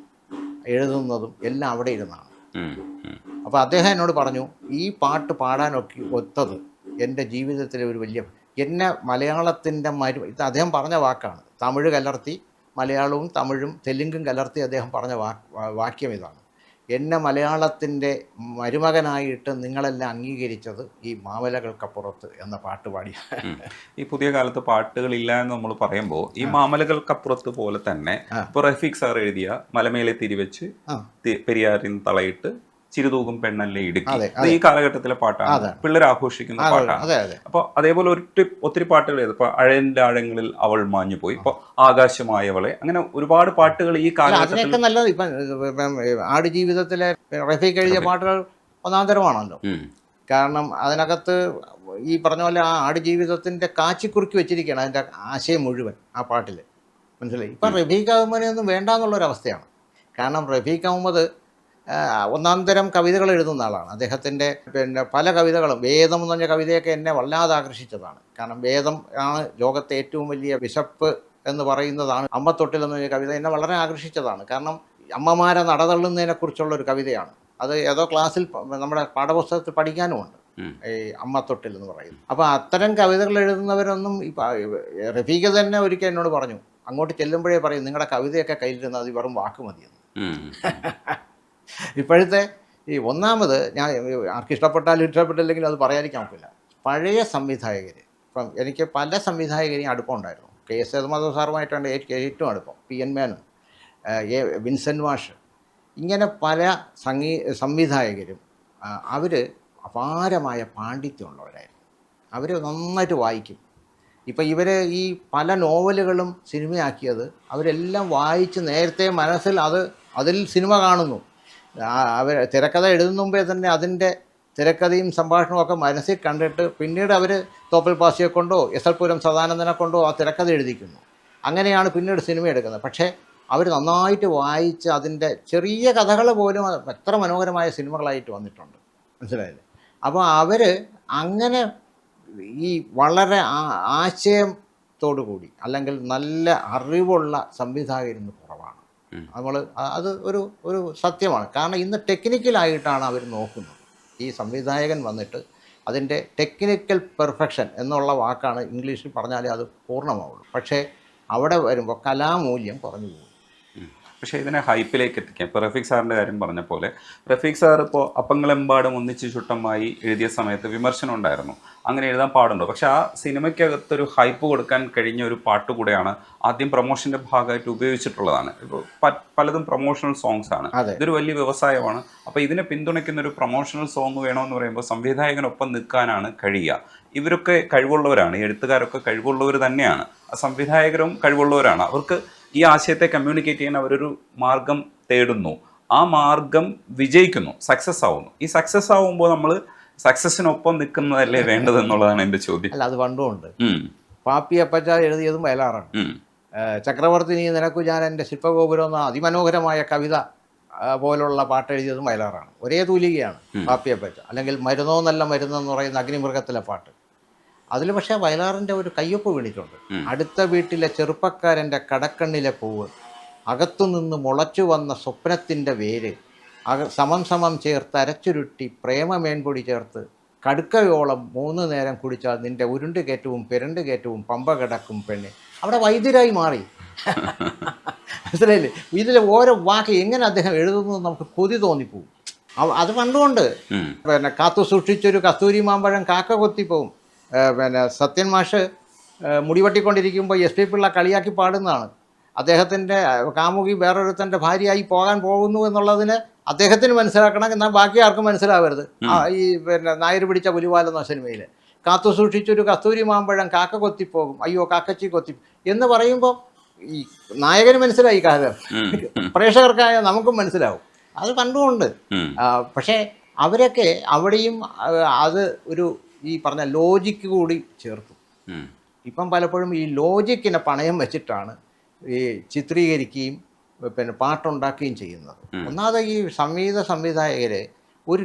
എഴുതുന്നതും എല്ലാം അവിടെ ഇരുന്നാണ്. അപ്പോൾ അദ്ദേഹം എന്നോട് പറഞ്ഞു, ഈ പാട്ട് പാടാനൊക്കെ ഒത്തത് എൻ്റെ ജീവിതത്തിലെ ഒരു വലിയ, എന്നെ മലയാളത്തിൻ്റെ ഇത് അദ്ദേഹം പറഞ്ഞ വാക്കാണ്. തമിഴ് കലർത്തി, മലയാളവും തമിഴും തെലുങ്കും കലർത്തി അദ്ദേഹം പറഞ്ഞ വാക്യം ഇതാണ്: എന്നെ മലയാളത്തിൻ്റെ മരുമകനായിട്ട് നിങ്ങളെല്ലാം അംഗീകരിച്ചത് ഈ മാമലകൾക്കപ്പുറത്ത് എന്ന പാട്ട് പാടി.
ഈ പുതിയ കാലത്ത് പാട്ടുകളില്ല എന്ന് നമ്മൾ പറയുമ്പോൾ ഈ മാമലകൾക്കപ്പുറത്ത് പോലെ തന്നെ ഇപ്പോൾ റഫീഖ് സാർ എഴുതിയ മലമേലെ തിരിവെച്ച് പെരിയാറിൻ തളയിട്ട് ചിരുതൂകും പെണ്ണല്ലേ ഇടുക്കി, ഈ കാലഘട്ടത്തിലെ പാട്ടാണ്, പിള്ളേർ ആഘോഷിക്കുന്ന പാട്ടാണ്. അപ്പോൾ അതേപോലെ ഒത്തിരി പാട്ടുകൾ ചെയ്തു. ഇപ്പോൾ അഴൻ്റെ ആഴങ്ങളിൽ അവൾ മാഞ്ഞു പോയി, ഇപ്പോൾ ആകാശമായവളെ, അങ്ങനെ ഒരുപാട് പാട്ടുകൾ ഈ കാലഘട്ടത്തിൽ
നല്ലത്. ഇപ്പം ആടുജീവിതത്തിലെ റഫീഖ് എഴുതിയ പാട്ടുകൾ ഒന്നാന്തരമാണല്ലോ. കാരണം അതിനകത്ത് ഈ പറഞ്ഞ പോലെ ആ ആടുജീവിതത്തിൻ്റെ കാച്ചിക്കുറുക്കി വെച്ചിരിക്കുകയാണ് അതിൻ്റെ ആശയം മുഴുവൻ ആ പാട്ടിൽ, മനസ്സിലായി. ഇപ്പം റഫീഖ് അഹമ്മദിനൊന്നും വേണ്ട എന്നുള്ളൊരവസ്ഥയാണ്. കാരണം റഫീഖ് അഹമ്മദ് ഒന്നാം തരം കവിതകൾ എഴുതുന്ന ആളാണ്. അദ്ദേഹത്തിൻ്റെ പിന്നെ പല കവിതകളും, വേദം എന്ന് പറഞ്ഞ കവിതയൊക്കെ എന്നെ വല്ലാതെ ആകർഷിച്ചതാണ്. കാരണം വേദം ആണ് ലോകത്തെ ഏറ്റവും വലിയ വിശപ്പ് എന്ന് പറയുന്നതാണ്. അമ്മത്തൊട്ടിൽ എന്ന് പറഞ്ഞ കവിത എന്നെ വളരെ ആകർഷിച്ചതാണ്. കാരണം അമ്മമാരെ നടതള്ളുന്നതിനെക്കുറിച്ചുള്ളൊരു കവിതയാണ്. അത് ഏതോ ക്ലാസ്സിൽ നമ്മുടെ പാഠപുസ്തകത്തിൽ പഠിക്കാനുമുണ്ട്, ഈ അമ്മത്തൊട്ടിൽ എന്ന് പറയുന്നത്. അപ്പോൾ അത്തരം കവിതകൾ എഴുതുന്നവരൊന്നും റഫീഖ് തന്നെ ഒരിക്കൽ എന്നോട് പറഞ്ഞു, അങ്ങോട്ട് ചെല്ലുമ്പോഴേ പറയും നിങ്ങളുടെ കവിതയൊക്കെ കയ്യിലിരുന്നത് അത് വെറും വാക്ക് മതിയെന്ന്. ഇപ്പോഴത്തെ ഈ ഒന്നാമത് ഞാൻ ആർക്ക് ഇഷ്ടപ്പെട്ടാലും ഇഷ്ടപ്പെട്ടില്ലെങ്കിലും അത് പറയാതിരിക്കാൻ പറ്റില്ല. പഴയ സംവിധായകർ, ഇപ്പം എനിക്ക് പല സംവിധായകരെയും അടുപ്പമുണ്ടായിരുന്നു. കെ എസ് സേതുമാധവ സാറുമായിട്ടാണ് ഏറ്റവും അടുപ്പം. PN മേനോൻ, വിൻസെൻ്റ് മാഷ്, ഇങ്ങനെ പല സംവിധായകരും അവർ അപാരമായ പാണ്ഡിത്യമുള്ളവരായിരുന്നു. അവർ നന്നായിട്ട് വായിക്കും. ഇപ്പം ഇവർ ഈ പല നോവലുകളും സിനിമയാക്കിയത് അവരെല്ലാം വായിച്ച് നേരത്തെ മനസ്സിൽ അതിൽ സിനിമ കാണുന്നു. അവർ തിരക്കഥ എഴുതുന്ന മുമ്പേ തന്നെ അതിൻ്റെ തിരക്കഥയും സംഭാഷണവും ഒക്കെ മനസ്സിൽ കണ്ടിട്ട് പിന്നീട് അവർ തോപ്പൽ പാസിയെ കൊണ്ടോ SL പുരം സദാനന്ദനെ കൊണ്ടോ ആ തിരക്കഥ എഴുതിക്കുന്നു. അങ്ങനെയാണ് പിന്നീട് സിനിമ എടുക്കുന്നത്. പക്ഷേ അവർ നന്നായിട്ട് വായിച്ച് അതിൻ്റെ ചെറിയ കഥകൾ പോലും എത്ര മനോഹരമായ സിനിമകളായിട്ട് വന്നിട്ടുണ്ട്, മനസ്സിലായില്ലേ? അപ്പോൾ അവർ അങ്ങനെ ഈ വളരെ ആശയത്തോടു കൂടി അല്ലെങ്കിൽ നല്ല അറിവുള്ള സംവിധായകരിന്ന് കുറവാണ്. നമ്മൾ അത് ഒരു സത്യമാണ്. കാരണം ഇന്ന് ടെക്നിക്കലായിട്ടാണ് അവർ നോക്കുന്നത്. ഈ സംവിധായകൻ വന്നിട്ട് അതിൻ്റെ ടെക്നിക്കൽ പെർഫെക്ഷൻ എന്നുള്ള വാക്കാണ് ഇംഗ്ലീഷിൽ പറഞ്ഞാലേ അത് പൂർണ്ണമാവുള്ളൂ. പക്ഷേ അവിടെ വരുമ്പോൾ കലാമൂല്യം കുറഞ്ഞു പോകും.
പക്ഷേ ഇതിനെ ഹൈപ്പിലേക്ക് എത്തിക്കാം. ഇപ്പോൾ റഫീഖ് സാറിൻ്റെ കാര്യം പറഞ്ഞ പോലെ, റഫീഖ് സാർ ഇപ്പോൾ അപ്പങ്ങളെമ്പാടും ഒന്നിച്ച് ചുട്ടമായി എഴുതിയ സമയത്ത് വിമർശനം ഉണ്ടായിരുന്നു, അങ്ങനെ എഴുതാൻ പാടുണ്ടോ? പക്ഷേ ആ സിനിമയ്ക്കകത്തൊരു ഹൈപ്പ് കൊടുക്കാൻ കഴിഞ്ഞ ഒരു പാട്ട് കൂടെയാണ് ആദ്യം പ്രൊമോഷൻ്റെ ഭാഗമായിട്ട് ഉപയോഗിച്ചിട്ടുള്ളതാണ്. ഇപ്പോൾ പലതും പ്രൊമോഷണൽ സോങ്സ് ആണ്. ഇതൊരു വലിയ വ്യവസായമാണ്. അപ്പോൾ ഇതിനെ പിന്തുണയ്ക്കുന്ന ഒരു പ്രൊമോഷണൽ സോങ് വേണമെന്ന് പറയുമ്പോൾ സംവിധായകനൊപ്പം നിൽക്കാനാണ് കഴിയുക. ഇവരൊക്കെ കഴിവുള്ളവരാണ്, എഴുത്തുകാരൊക്കെ കഴിവുള്ളവർ തന്നെയാണ്, സംവിധായകരും കഴിവുള്ളവരാണ്. അവർക്ക് ഈ ആശയത്തെ കമ്മ്യൂണിക്കേറ്റ് ചെയ്യാൻ അവരൊരു മാർഗം തേടുന്നു, ആ മാർഗം വിജയിക്കുന്നു, സക്സസ് ആവുന്നു. ഈ സക്സസ് ആവുമ്പോൾ നമ്മൾ സക്സസിനൊപ്പം നിൽക്കുന്നതല്ലേ വേണ്ടതെന്നുള്ളതാണ് എൻ്റെ ചോദ്യം.
അല്ല, അത് പണ്ടുമുണ്ട്. പാപ്പി അപ്പച്ച എഴുതിയതും വയലാറാണ്. ചക്രവർത്തിനി നിനക്കു ഞാൻ എൻ്റെ ശില്പഗോപുരം എന്ന അതിമനോഹരമായ കവിത പോലുള്ള പാട്ട് എഴുതിയതും വയലാറാണ്. ഒരേ തൂലികയാണ് പാപ്പി അപ്പച്ച. അല്ലെങ്കിൽ മരുന്നോ നല്ല മരുന്നെന്ന് പറയുന്ന അഗ്നിമൃഗത്തിലെ പാട്ട്, അതിൽ പക്ഷേ വയലാറിൻ്റെ ഒരു കയ്യൊപ്പ് വീണിട്ടുണ്ട്. അടുത്ത വീട്ടിലെ ചെറുപ്പക്കാരൻ്റെ കടക്കണ്ണിലെ പൂവ്, അകത്തുനിന്ന് മുളച്ചു വന്ന സ്വപ്നത്തിൻ്റെ വേര്, സമം സമം ചേർത്ത് അരച്ചുരുട്ടി പ്രേമമേൻപൊടി ചേർത്ത് കടുക്കയോളം 3 നേരം കുടിച്ചാൽ നിൻ്റെ ഉരുണ്ട് കയറ്റവും പെരണ്ട് കയറ്റവും പമ്പ കിടക്കും പെണ്ണെ. അവിടെ വൈദ്യരായി മാറി. മനസ്സിലായില്ലേ? ഇതിൽ ഓരോ വാക്ക് എങ്ങനെ അദ്ദേഹം എഴുതുന്നത് നമുക്ക് കൊതി തോന്നിപ്പോവും. അത് പണ്ടുകൊണ്ട് പിന്നെ കാത്തു സൂക്ഷിച്ചൊരു കസ്തൂരി മാമ്പഴം കാക്ക കൊത്തിപ്പോവും. പിന്നെ സത്യൻ മാഷ് മുടിവെട്ടിക്കൊണ്ടിരിക്കുമ്പോൾ SP പിള്ള കളിയാക്കി പാടുന്നതാണ്. അദ്ദേഹത്തിൻ്റെ കാമുകി വേറൊരുത്തൻ്റെ ഭാര്യയായി പോകാൻ പോകുന്നു എന്നുള്ളതിന് അദ്ദേഹത്തിന് മനസ്സിലാക്കണം, എന്നാൽ ബാക്കി ആർക്കും മനസ്സിലാവരുത്. ഈ പിന്നെ നായർ പിടിച്ച പുലിവാലെന്ന സിനിമയിൽ കാത്തു സൂക്ഷിച്ചൊരു കസ്തൂരി മാമ്പഴം കാക്ക കൊത്തിപ്പോകും, അയ്യോ കാക്കച്ചി കൊത്തി എന്ന് പറയുമ്പോൾ ഈ നായകന് മനസ്സിലായി കാര്യം, പ്രേക്ഷകർക്കായ നമുക്കും മനസ്സിലാവും. അത് പണ്ടുമുണ്ട്. പക്ഷേ അവരൊക്കെ അവിടെയും അത് ഒരു ഈ പറഞ്ഞ ലോജിക്ക് കൂടി ചേർത്തു. ഇപ്പം പലപ്പോഴും ഈ ലോജിക്കിനെ പണയം വെച്ചിട്ടാണ് ഈ ചിത്രീകരിക്കുകയും പിന്നെ പാട്ടുണ്ടാക്കുകയും ചെയ്യുന്നത്. ഒന്നാമത് ഈ സംവിധായകർ ഒരു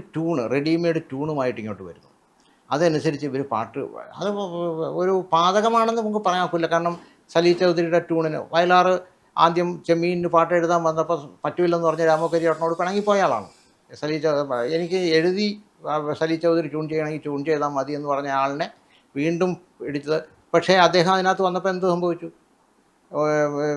റെഡിമെയ്ഡ് ട്യൂണുമായിട്ട് ഇങ്ങോട്ട് വരുന്നു. അതനുസരിച്ച് ഇവർ പാട്ട്, അത് ഒരു പാതകമാണെന്ന് നമുക്ക് പറയാൻ ഒക്കില്ല. കാരണം സലീ ചൗധരിയുടെ ട്യൂണിന് വയലാറ് ആദ്യം ചെമ്മീനിന് പാട്ട് എഴുതാൻ വന്നപ്പോൾ പറ്റൂല്ലെന്ന് പറഞ്ഞ് രാമക്കരി ചേട്ടനോട് പിണങ്ങിപ്പോയ ആളാണ്. എനിക്ക് എഴുതി സലീ ചൗധരി ട്യൂൺ ചെയ്യണമെങ്കിൽ ട്യൂൺ ചെയ്താൽ മതി എന്ന് പറഞ്ഞ ആളിനെ വീണ്ടും എടുത്തത്. പക്ഷേ അദ്ദേഹം അതിനകത്ത് വന്നപ്പോൾ എന്ത് സംഭവിച്ചു?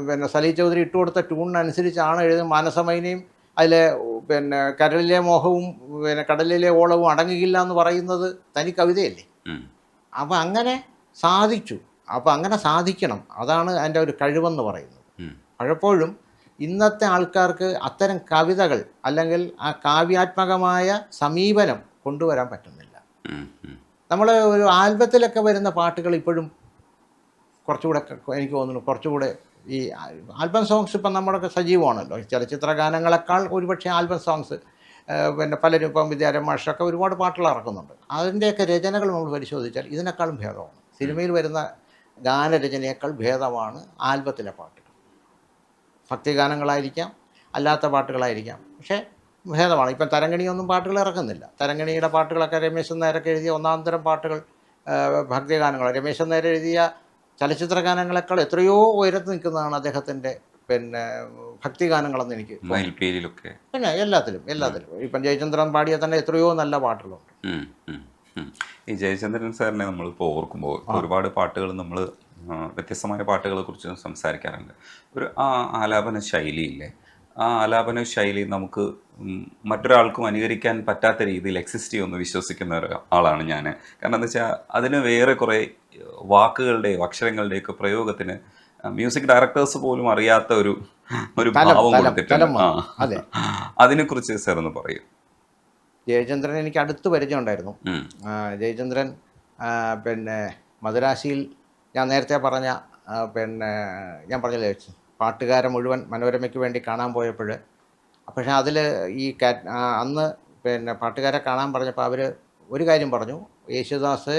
പിന്നെ സലീ ചൗധരി ഇട്ടുകൊടുത്ത ട്യൂണിനനുസരിച്ചാണ് എഴുതുന്നത്. മാനസമൈനയും അതിലെ പിന്നെ കരളിലെ മോഹവും പിന്നെ കടലിലെ ഓളവും അടങ്ങുകയില്ല എന്ന് പറയുന്നത് തനി കവിതയല്ലേ. അപ്പം അങ്ങനെ സാധിച്ചു. അപ്പം അങ്ങനെ സാധിക്കണം, അതാണ് അതിൻ്റെ ഒരു കഴിവെന്ന് പറയുന്നത്. പലപ്പോഴും ഇന്നത്തെ ആൾക്കാർക്ക് അത്തരം കവിതകൾ അല്ലെങ്കിൽ ആ കാവ്യാത്മകമായ സമീപനം കൊണ്ടുവരാൻ പറ്റുന്നില്ല. നമ്മൾ ഒരു ആൽബത്തിലൊക്കെ വരുന്ന പാട്ടുകൾ ഇപ്പോഴും കുറച്ചുകൂടെ, എനിക്ക് തോന്നുന്നു കുറച്ചുകൂടെ ഈ ആൽബം സോങ്സ് ഇപ്പം നമ്മുടെ സജീവമാണല്ലോ. ചലച്ചിത്ര ഗാനങ്ങളെക്കാൾ ഒരുപക്ഷെ ആൽബം സോങ്സ് പിന്നെ പലരും ഇപ്പം വിദ്യാരംഭ മാഷൊക്കെ ഒരുപാട് പാട്ടുകൾ ഇറക്കുന്നുണ്ട്. അതിൻ്റെയൊക്കെ രചനകൾ നമ്മൾ പരിശോധിച്ചാൽ ഇതിനേക്കാളും ഭേദമാണ്. സിനിമയിൽ വരുന്ന ഗാനരചനയേക്കാൾ ഭേദമാണ് ആൽബത്തിലെ പാട്ടുകൾ. ഭക്തിഗാനങ്ങളായിരിക്കാം, അല്ലാത്ത പാട്ടുകളായിരിക്കാം. പക്ഷേ ഭേദമാണ്. ഇപ്പം തരംഗിണിയൊന്നും പാട്ടുകൾ ഇറക്കുന്നില്ല. തരംഗിണിയുടെ പാട്ടുകളൊക്കെ രമേശൻ നായരൊക്കെ എഴുതിയ ഒന്നാം തരം പാട്ടുകൾ, ഭക്തിഗാനങ്ങൾ. രമേശൻ നായർ എഴുതിയ ചലച്ചിത്ര ഗാനങ്ങളെക്കാൾ എത്രയോ ഉയരത്ത് നിൽക്കുന്നതാണ് അദ്ദേഹത്തിൻ്റെ പിന്നെ ഭക്തിഗാനങ്ങളെന്ന് എനിക്ക്
മയിൽപ്പീലിയിലൊക്കെ.
പിന്നെ എല്ലാത്തിലും ഇപ്പം ജയചന്ദ്രൻ പാടിയ തന്നെ എത്രയോ നല്ല പാട്ടുകളുണ്ട്.
ഈ ജയചന്ദ്രൻ സാറിനെ നമ്മളിപ്പോൾ ഓർക്കുമ്പോൾ ഒരുപാട് പാട്ടുകൾ നമ്മൾ വ്യത്യസ്തമായ പാട്ടുകളെ കുറിച്ച് സംസാരിക്കാറുണ്ട്. ഒരു ആലാപന ശൈലിയില്ലേ, ആ ആലാപന ശൈലി നമുക്ക് മറ്റൊരാൾക്കും അനുകരിക്കാൻ പറ്റാത്ത രീതിയിൽ എക്സിസ്റ്റ് ചെയ്യുമെന്ന് വിശ്വസിക്കുന്ന ആളാണ് ഞാൻ. കാരണം എന്താ വെച്ചാൽ അതിന് വേറെ കുറേ വാക്കുകളുടെയോ അക്ഷരങ്ങളുടെയൊക്കെ പ്രയോഗത്തിന് മ്യൂസിക് ഡയറക്ടേഴ്സ് പോലും അറിയാത്ത ഒരു ഭാവം കൊടുത്തിട്ടുണ്ട്. അതിനെക്കുറിച്ച് സാർ ഒന്ന് പറയും.
ജയചന്ദ്രൻ എനിക്ക് അടുത്ത് പരിചയമുണ്ടായിരുന്നു. ജയചന്ദ്രൻ പിന്നെ മദുരാശിയിൽ ഞാൻ നേരത്തെ പറഞ്ഞ പിന്നെ ഞാൻ പറഞ്ഞില്ലേ പാട്ടുകാരെ മുഴുവൻ മനോരമയ്ക്ക് വേണ്ടി കാണാൻ പോയപ്പോൾ, പക്ഷേ അതിൽ ഈ അന്ന് പിന്നെ പാട്ടുകാരെ കാണാൻ പറഞ്ഞപ്പോൾ അവർ ഒരു കാര്യം പറഞ്ഞു. യേശുദാസ്,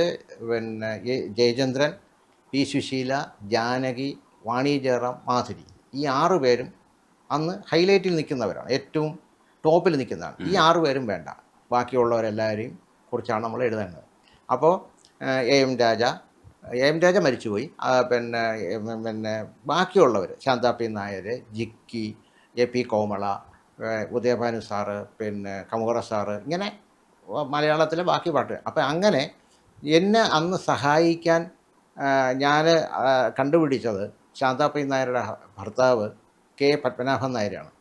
പിന്നെ ജയചന്ദ്രൻ, പി സുശീല, ജാനകി, വാണി ജയറാം, മാധുരി, ഈ 6 പേരും അന്ന് ഹൈലൈറ്റിൽ നിൽക്കുന്നവരാണ്, ഏറ്റവും ടോപ്പിൽ നിൽക്കുന്നതാണ്. ഈ 6 പേരും വേണ്ട, ബാക്കിയുള്ളവരെല്ലാവരെയും കുറിച്ചാണ് നമ്മൾ എഴുതേണ്ടത്. അപ്പോൾ എ എം രാജ മരിച്ചുപോയി. പിന്നെ ബാക്കിയുള്ളവർ Santha P Nair, Jikki, A P Komala, Udayabhanu sir, പിന്നെ കമുകറ സാറ്, ഇങ്ങനെ മലയാളത്തിലെ ബാക്കി പാട്ട്. അപ്പം അങ്ങനെ എന്നെ അന്ന് സഹായിക്കാൻ ഞാൻ കണ്ടുപിടിച്ചത് ശാന്ത പി നായരുടെ ഭർത്താവ് കെ പത്മനാഭൻ നായരാണ്.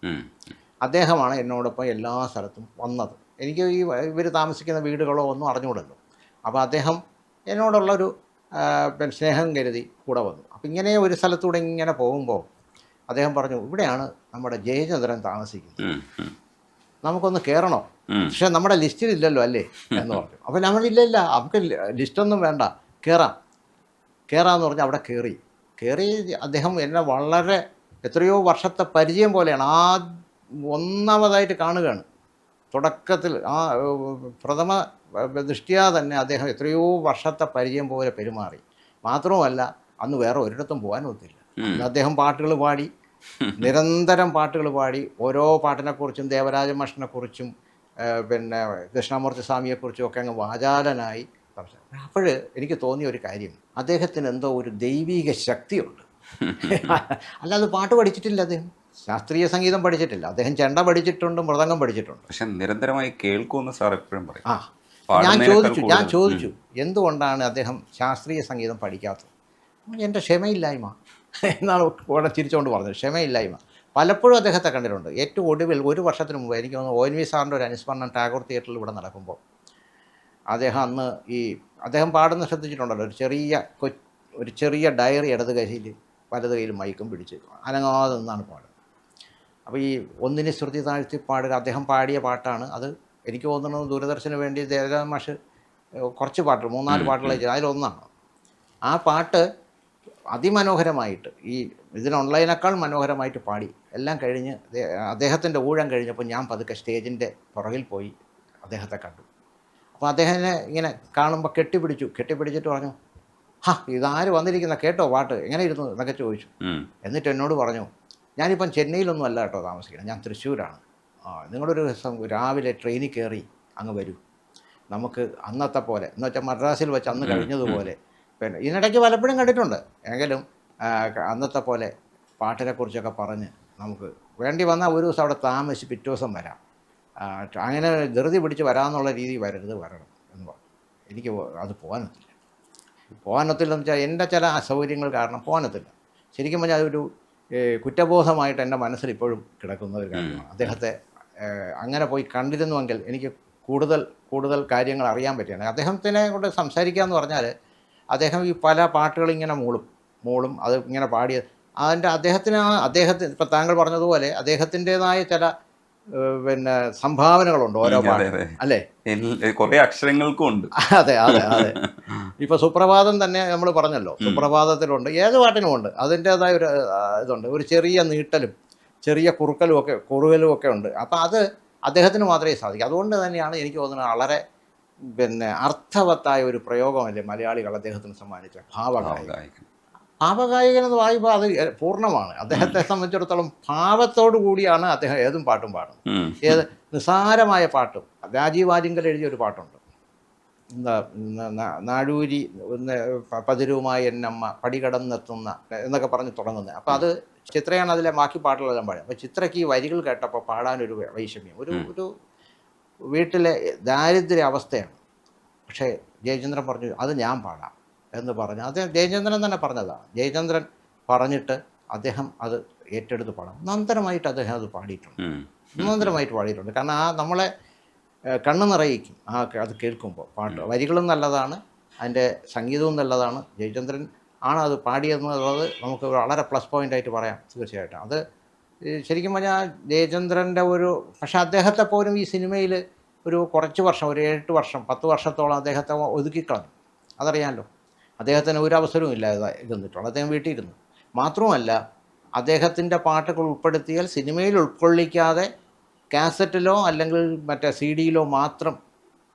അദ്ദേഹമാണ് എന്നോടൊപ്പം എല്ലാ സ്ഥലത്തും വന്നത്. എനിക്ക് ഈ ഇവർ താമസിക്കുന്ന വീടുകളോ ഒന്നും അറിഞ്ഞുകൂടല്ലോ. അപ്പോൾ അദ്ദേഹം എന്നോടുള്ളൊരു സ്നേഹം കരുതി കൂടെ വന്നു. അപ്പം ഇങ്ങനെ ഒരു സ്ഥലത്തൂടെ ഇങ്ങനെ പോകുമ്പോൾ അദ്ദേഹം പറഞ്ഞു, ഇവിടെയാണ് നമ്മുടെ ജയചന്ദ്രൻ താമസിക്കുന്നത്, നമുക്കൊന്ന് കയറണോ? പക്ഷേ നമ്മുടെ ലിസ്റ്റിലില്ലല്ലോ അല്ലേ എന്ന് പറഞ്ഞു. അപ്പോൾ നമ്മളില്ല, നമുക്ക് ലിസ്റ്റൊന്നും വേണ്ട, കയറാമെന്ന് പറഞ്ഞ് അവിടെ കയറി അദ്ദേഹം എന്നെ വളരെ എത്രയോ വർഷത്തെ പരിചയം പോലെയാണ് ഒന്നാമതായിട്ട് കാണുകയാണ്. തുടക്കത്തിൽ പ്രഥമ ദൃഷ്ട്യാ തന്നെ അദ്ദേഹം എത്രയോ വർഷത്തെ പരിചയം പോലെ പെരുമാറി. മാത്രവുമല്ല അന്ന് വേറെ ഒരിടത്തും പോകാനും ഒത്തില്ല. അദ്ദേഹം പാട്ടുകൾ പാടി, നിരന്തരം പാട്ടുകൾ പാടി, ഓരോ പാട്ടിനെക്കുറിച്ചും ദേവരാജ മാഷിനെക്കുറിച്ചും പിന്നെ കൃഷ്ണമൂർത്തി സ്വാമിയെക്കുറിച്ചും ഒക്കെ അങ്ങ് വാചാലനായി സംസാരിക്കും. അപ്പോൾ എനിക്ക് തോന്നിയ ഒരു കാര്യം, അദ്ദേഹത്തിന് എന്തോ ഒരു ദൈവിക ശക്തിയുണ്ട്. അല്ലാതെ പാട്ട് പഠിച്ചിട്ടില്ല, അദ്ദേഹം ശാസ്ത്രീയ സംഗീതം പഠിച്ചിട്ടില്ല. അദ്ദേഹം ചെണ്ട പഠിച്ചിട്ടുണ്ട്, മൃദംഗം പഠിച്ചിട്ടുണ്ട്.
പക്ഷെ നിരന്തരമായി കേൾക്കുമെന്ന് സാർ എപ്പോഴും പറയും.
ഞാൻ ചോദിച്ചു എന്തുകൊണ്ടാണ് അദ്ദേഹം ശാസ്ത്രീയ സംഗീതം പഠിക്കാത്തത്? എൻ്റെ ക്ഷമയില്ലായ്മ എന്നാണ് ഇവിടെ തിരിച്ചുകൊണ്ട് പറഞ്ഞത്. ക്ഷമയില്ലായ്മ. പലപ്പോഴും അദ്ദേഹത്തെ കണ്ടിട്ടുണ്ട്. ഏറ്റവും ഒടുവിൽ ഒരു വർഷത്തിന് മുമ്പ് എനിക്ക് തോന്നുന്നു ONV സാറിൻ്റെ ഒരു അനുസ്മരണം ടാഗോർ തിയേറ്ററിൽ ഇവിടെ നടക്കുമ്പോൾ അദ്ദേഹം അന്ന് അദ്ദേഹം പാടുന്ന ശ്രദ്ധിച്ചിട്ടുണ്ടല്ലോ, ഒരു ചെറിയ ഡയറി ഇടത് കയ്യിൽ വലത് കയ്യിൽ മൈക്കും പിടിച്ച് അനങ്ങാതെ നിന്നാണ് പാടുന്നത്. അപ്പോൾ ഈ ഒന്നിനെ ശ്രുതി താഴ്ത്തി പാടുക, അദ്ദേഹം പാടിയ പാട്ടാണ് അത്. എനിക്ക് തോന്നുന്നത് ദൂരദർശന് വേണ്ടി ദേവരാജ മാഷ് കുറച്ച് പാട്ടുകൾ 3-4 പാട്ടുകൾ അതിലൊന്നാണ്. ആ പാട്ട് അതിമനോഹരമായിട്ട് ഇതിന് ഓൺലൈനേക്കാൾ മനോഹരമായിട്ട് പാടി. എല്ലാം കഴിഞ്ഞ് അദ്ദേഹത്തിൻ്റെ ഊഴം കഴിഞ്ഞപ്പോൾ ഞാൻ പതുക്കെ സ്റ്റേജിൻ്റെ പുറകിൽ പോയി അദ്ദേഹത്തെ കണ്ടു. അപ്പോൾ അദ്ദേഹത്തിനെ ഇങ്ങനെ കാണുമ്പോൾ കെട്ടിപ്പിടിച്ചിട്ട് പറഞ്ഞു, ഇതാര് വന്നിരിക്കുന്ന കേട്ടോ പാട്ട് എങ്ങനെ ഇരുന്നു എന്നൊക്കെ ചോദിച്ചു. എന്നിട്ട് എന്നോട് പറഞ്ഞു, ഞാനിപ്പം ചെന്നൈയിലൊന്നും അല്ല കേട്ടോ താമസിക്കണം, ഞാൻ തൃശ്ശൂരാണ്. നിങ്ങളൊരു ദിവസം രാവിലെ ട്രെയിനിൽ കയറി അങ്ങ് വരൂ, നമുക്ക് അന്നത്തെ പോലെ എന്ന് വെച്ചാൽ മദ്രാസിൽ വെച്ച് അന്ന് കഴിഞ്ഞതുപോലെ, പിന്നെ ഇതിനിടയ്ക്ക് പലപ്പോഴും കണ്ടിട്ടുണ്ട്, എങ്കിലും അന്നത്തെ പോലെ പാട്ടിനെക്കുറിച്ചൊക്കെ പറഞ്ഞ് നമുക്ക് വേണ്ടി വന്നാൽ ഒരു ദിവസം അവിടെ താമസിച്ച് പിറ്റേ ദിവസം വരാം, അങ്ങനെ ധൃതി പിടിച്ച് വരാമെന്നുള്ള രീതി വരണം എന്ന് പറഞ്ഞു. എനിക്ക് അത് പോകാനൊത്തില്ലെന്ന് വെച്ചാൽ എൻ്റെ ചില അസൗകര്യങ്ങൾ കാരണം പോകാനൊത്തില്ല. ശരിക്കും പറഞ്ഞാൽ അതൊരു കുറ്റബോധമായിട്ട് എൻ്റെ മനസ്സിൽ ഇപ്പോഴും കിടക്കുന്ന ഒരു കാര്യമാണ്. അദ്ദേഹത്തെ അങ്ങനെ പോയി കണ്ടിരുന്നുവെങ്കിൽ എനിക്ക് കൂടുതൽ കാര്യങ്ങൾ അറിയാൻ പറ്റുകയാണ്. അദ്ദേഹത്തിനെ കൊണ്ട് സംസാരിക്കുക എന്ന് പറഞ്ഞാൽ അദ്ദേഹം ഈ പല പാട്ടുകളിങ്ങനെ മൂളും അത് ഇങ്ങനെ പാടിയ അദ്ദേഹത്തിന് ഇപ്പോൾ താങ്കൾ പറഞ്ഞതുപോലെ അദ്ദേഹത്തിൻ്റെതായ ചില പിന്നെ സംഭാവനകളുണ്ട് ഓരോ പാട്ടും, അല്ലേ?
കുറേ അക്ഷരങ്ങൾക്കും ഉണ്ട്.
അതെ. ഇപ്പോൾ സുപ്രഭാതം തന്നെ നമ്മൾ പറഞ്ഞല്ലോ, സുപ്രഭാതത്തിലുണ്ട്, ഏത് പാട്ടിനും ഉണ്ട് അതിൻ്റേതായ ഒരു ഇതുണ്ട്, ഒരു ചെറിയ നീട്ടലും ചെറിയ കുറുകലും ഒക്കെ ഉണ്ട്. അപ്പം അത് അദ്ദേഹത്തിന് മാത്രമേ സാധിക്കൂ. അതുകൊണ്ട് തന്നെയാണ് എനിക്ക് തോന്നുന്നത് വളരെ പിന്നെ അർത്ഥവത്തായ ഒരു പ്രയോഗമല്ലേ മലയാളികൾ അദ്ദേഹത്തിന് സമ്മാനിച്ച ഭാവഗായകൻ. ഭാവഗായകൻ എന്ന് പറയുമ്പോൾ അത് പൂർണ്ണമാണ്. അദ്ദേഹത്തെ സംബന്ധിച്ചിടത്തോളം ഭാവത്തോടു കൂടിയാണ് അദ്ദേഹം ഏതും പാട്ടും പാടുന്നത്. ഏത് നിസ്സാരമായ പാട്ടും. രാജീവ് ആലിങ്കൽ എഴുതിയൊരു പാട്ടുണ്ട്, എന്താ നാഴൂരി പതിരുമായി എന്നമ്മ പടികടന്നെത്തുന്ന എന്നൊക്കെ പറഞ്ഞ് തുടങ്ങുന്നത്. അപ്പോൾ അത് ചിത്രയാണ് അതിലെ ബാക്കി പാട്ടുകളെല്ലാം പാടുക. അപ്പോൾ ചിത്രയ്ക്ക് ഈ വരികൾ കേട്ടപ്പോൾ പാടാനൊരു വൈഷമ്യം, ഒരു വീട്ടിലെ ദാരിദ്ര്യ അവസ്ഥയാണ്. പക്ഷേ ജയചന്ദ്രൻ പറഞ്ഞു അത് ഞാൻ പാടാം എന്ന് പറഞ്ഞു. അദ്ദേഹം ജയചന്ദ്രൻ തന്നെ പറഞ്ഞതാണ്. ജയചന്ദ്രൻ പറഞ്ഞിട്ട് അദ്ദേഹം അത് ഏറ്റെടുത്ത് പാടാം. നന്ദനമായിട്ട് അദ്ദേഹം അത് പാടിയിട്ടുണ്ട്, നന്ദനമായിട്ട് പാടിയിട്ടുണ്ട്. കാരണം നമ്മളെ കണ്ണ് നിറയിക്കും അത് കേൾക്കുമ്പോൾ. പാട്ട് വരികളും നല്ലതാണ്, അതിൻ്റെ സംഗീതവും നല്ലതാണ്. ജയചന്ദ്രൻ ആണ് അത് പാടിയെന്നുള്ളത് നമുക്ക് വളരെ പ്ലസ് പോയിൻ്റായിട്ട് പറയാം തീർച്ചയായിട്ടും. അത് ശരിക്കും പറഞ്ഞാൽ ജയചന്ദ്രൻ്റെ പക്ഷേ അദ്ദേഹത്തെ പോലും ഈ സിനിമയിൽ ഒരു കുറച്ച് വർഷം, ഒരു 7 വർഷം 10 വർഷത്തോളം അദ്ദേഹത്തെ ഒതുക്കിക്കളഞ്ഞു. അതറിയാമല്ലോ. അദ്ദേഹത്തിന് ഒരു അവസരവും ഇല്ലാതെ ഇരുന്നിട്ടുള്ളൂ. അദ്ദേഹം വീട്ടിൽ ഇരുന്നു. മാത്രവുമല്ല, അദ്ദേഹത്തിൻ്റെ പാട്ടുകൾ ഉൾപ്പെടുത്തിയാൽ സിനിമയിൽ ഉൾക്കൊള്ളിക്കാതെ കാസറ്റിലോ അല്ലെങ്കിൽ മറ്റേ CD യിലോ മാത്രം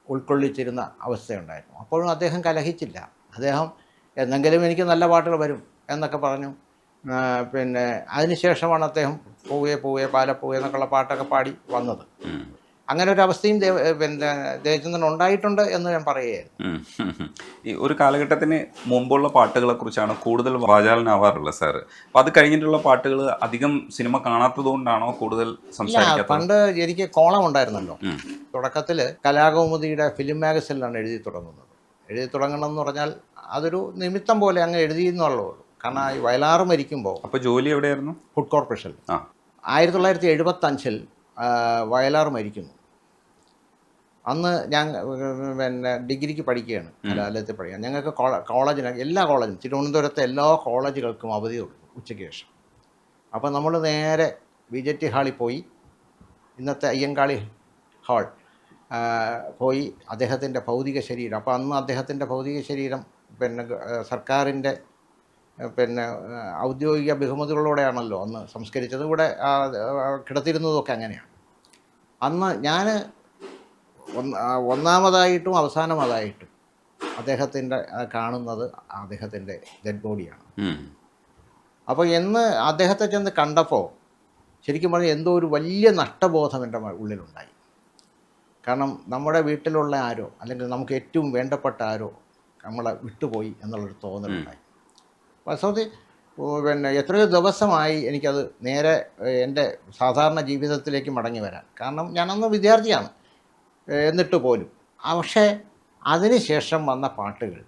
ഉൾക്കൊള്ളിച്ചിരുന്ന അവസ്ഥയുണ്ടായിരുന്നു. അപ്പോഴും അദ്ദേഹം കലഹിച്ചില്ല. അദ്ദേഹം എന്തെങ്കിലും എനിക്ക് നല്ല പാട്ടുകൾ വരും എന്നൊക്കെ പറഞ്ഞു. പിന്നെ അതിനുശേഷമാണ് അദ്ദേഹം പൂവേ പൂവേ പാലപ്പൂവേ എന്നൊക്കെയുള്ള പാട്ടൊക്കെ പാടി വന്നത്. അങ്ങനെ ഒരു അവസ്ഥയും പിന്നെ ജയചന്ദ്രൻ ഉണ്ടായിട്ടുണ്ട് എന്ന് ഞാൻ പറയുകയായിരുന്നു.
ഈ ഒരു കാലഘട്ടത്തിന് മുമ്പുള്ള പാട്ടുകളെ കുറിച്ചാണ് കൂടുതൽ വാചാലനാവാറുള്ളത് സാർ. അപ്പം അത് കഴിഞ്ഞിട്ടുള്ള പാട്ടുകൾ അധികം സിനിമ കാണാത്തത് കൊണ്ടാണോ കൂടുതൽ സംസാരിക്കാത്തത്?
പണ്ട് എനിക്ക് കോളം ഉണ്ടായിരുന്നല്ലോ. തുടക്കത്തിൽ കലാകൗമുദിയുടെ ഫിലിം മാഗസിനിലാണ് എഴുതി തുടങ്ങുന്നത്. എഴുതി തുടങ്ങണമെന്ന് പറഞ്ഞാൽ അതൊരു നിമിത്തം പോലെ അങ്ങ് എഴുതിയെന്നുള്ളൂ. കാരണം ഈ വയലാർ മരിക്കുമ്പോൾ.
അപ്പോൾ ജോലി എവിടെയായിരുന്നു?
Food corporation. 1975 വയലാർ മരിക്കുന്നു. അന്ന് ഞാൻ പിന്നെ ഡിഗ്രിക്ക് പഠിക്കുകയാണ്, കലാലയത്തിൽ പഠിക്കുകയാണ്. ഞങ്ങൾക്ക് കോളേജിന് എല്ലാ കോളേജും തിരുവനന്തപുരത്തെ എല്ലാ കോളേജുകൾക്കും അവധി കൊടുക്കും ഉച്ചയ്ക്ക് ശേഷം. അപ്പോൾ നമ്മൾ നേരെ VJT ഹാളിൽ പോയി, ഇന്നത്തെ അയ്യങ്കാളി ഹാൾ പോയി അദ്ദേഹത്തിൻ്റെ ഭൗതിക ശരീരം. അപ്പോൾ അന്ന് അദ്ദേഹത്തിൻ്റെ ഭൗതിക ശരീരം പിന്നെ സർക്കാരിൻ്റെ പിന്നെ ഔദ്യോഗിക ബഹുമതികളോടെയാണല്ലോ അന്ന് സംസ്കരിച്ചത്. ഇവിടെ കിടത്തിരുന്നതൊക്കെ അങ്ങനെയാണ്. അന്ന് ഞാൻ ഒന്നാമതായിട്ടും അവസാനമതായിട്ടും അദ്ദേഹത്തിൻ്റെ കാണുന്നത് അദ്ദേഹത്തിൻ്റെ ഡെഡ് ബോഡിയാണ്. അപ്പോൾ അദ്ദേഹത്തെ ചെന്ന് കണ്ടപ്പോൾ ശരിക്കും പറഞ്ഞാൽ എന്തോ ഒരു വലിയ നഷ്ടബോധം എൻ്റെ ഉള്ളിലുണ്ടായി. കാരണം നമ്മുടെ വീട്ടിലുള്ള ആരോ അല്ലെങ്കിൽ നമുക്ക് ഏറ്റവും വേണ്ടപ്പെട്ട ആരോ നമ്മളെ വിട്ടുപോയി എന്നുള്ളൊരു തോന്നലുണ്ടായി. വാസ്തവത്തിൽ പിന്നെ എത്രയോ ദിവസമായി എനിക്കത് നേരെ എൻ്റെ സാധാരണ ജീവിതത്തിലേക്ക് മടങ്ങി വരാൻ. കാരണം ഞാനന്ന് വിദ്യാർത്ഥിയാണ് എന്നിട്ട് പോലും. പക്ഷേ അതിന് ശേഷം വന്ന പാട്ടുകൾ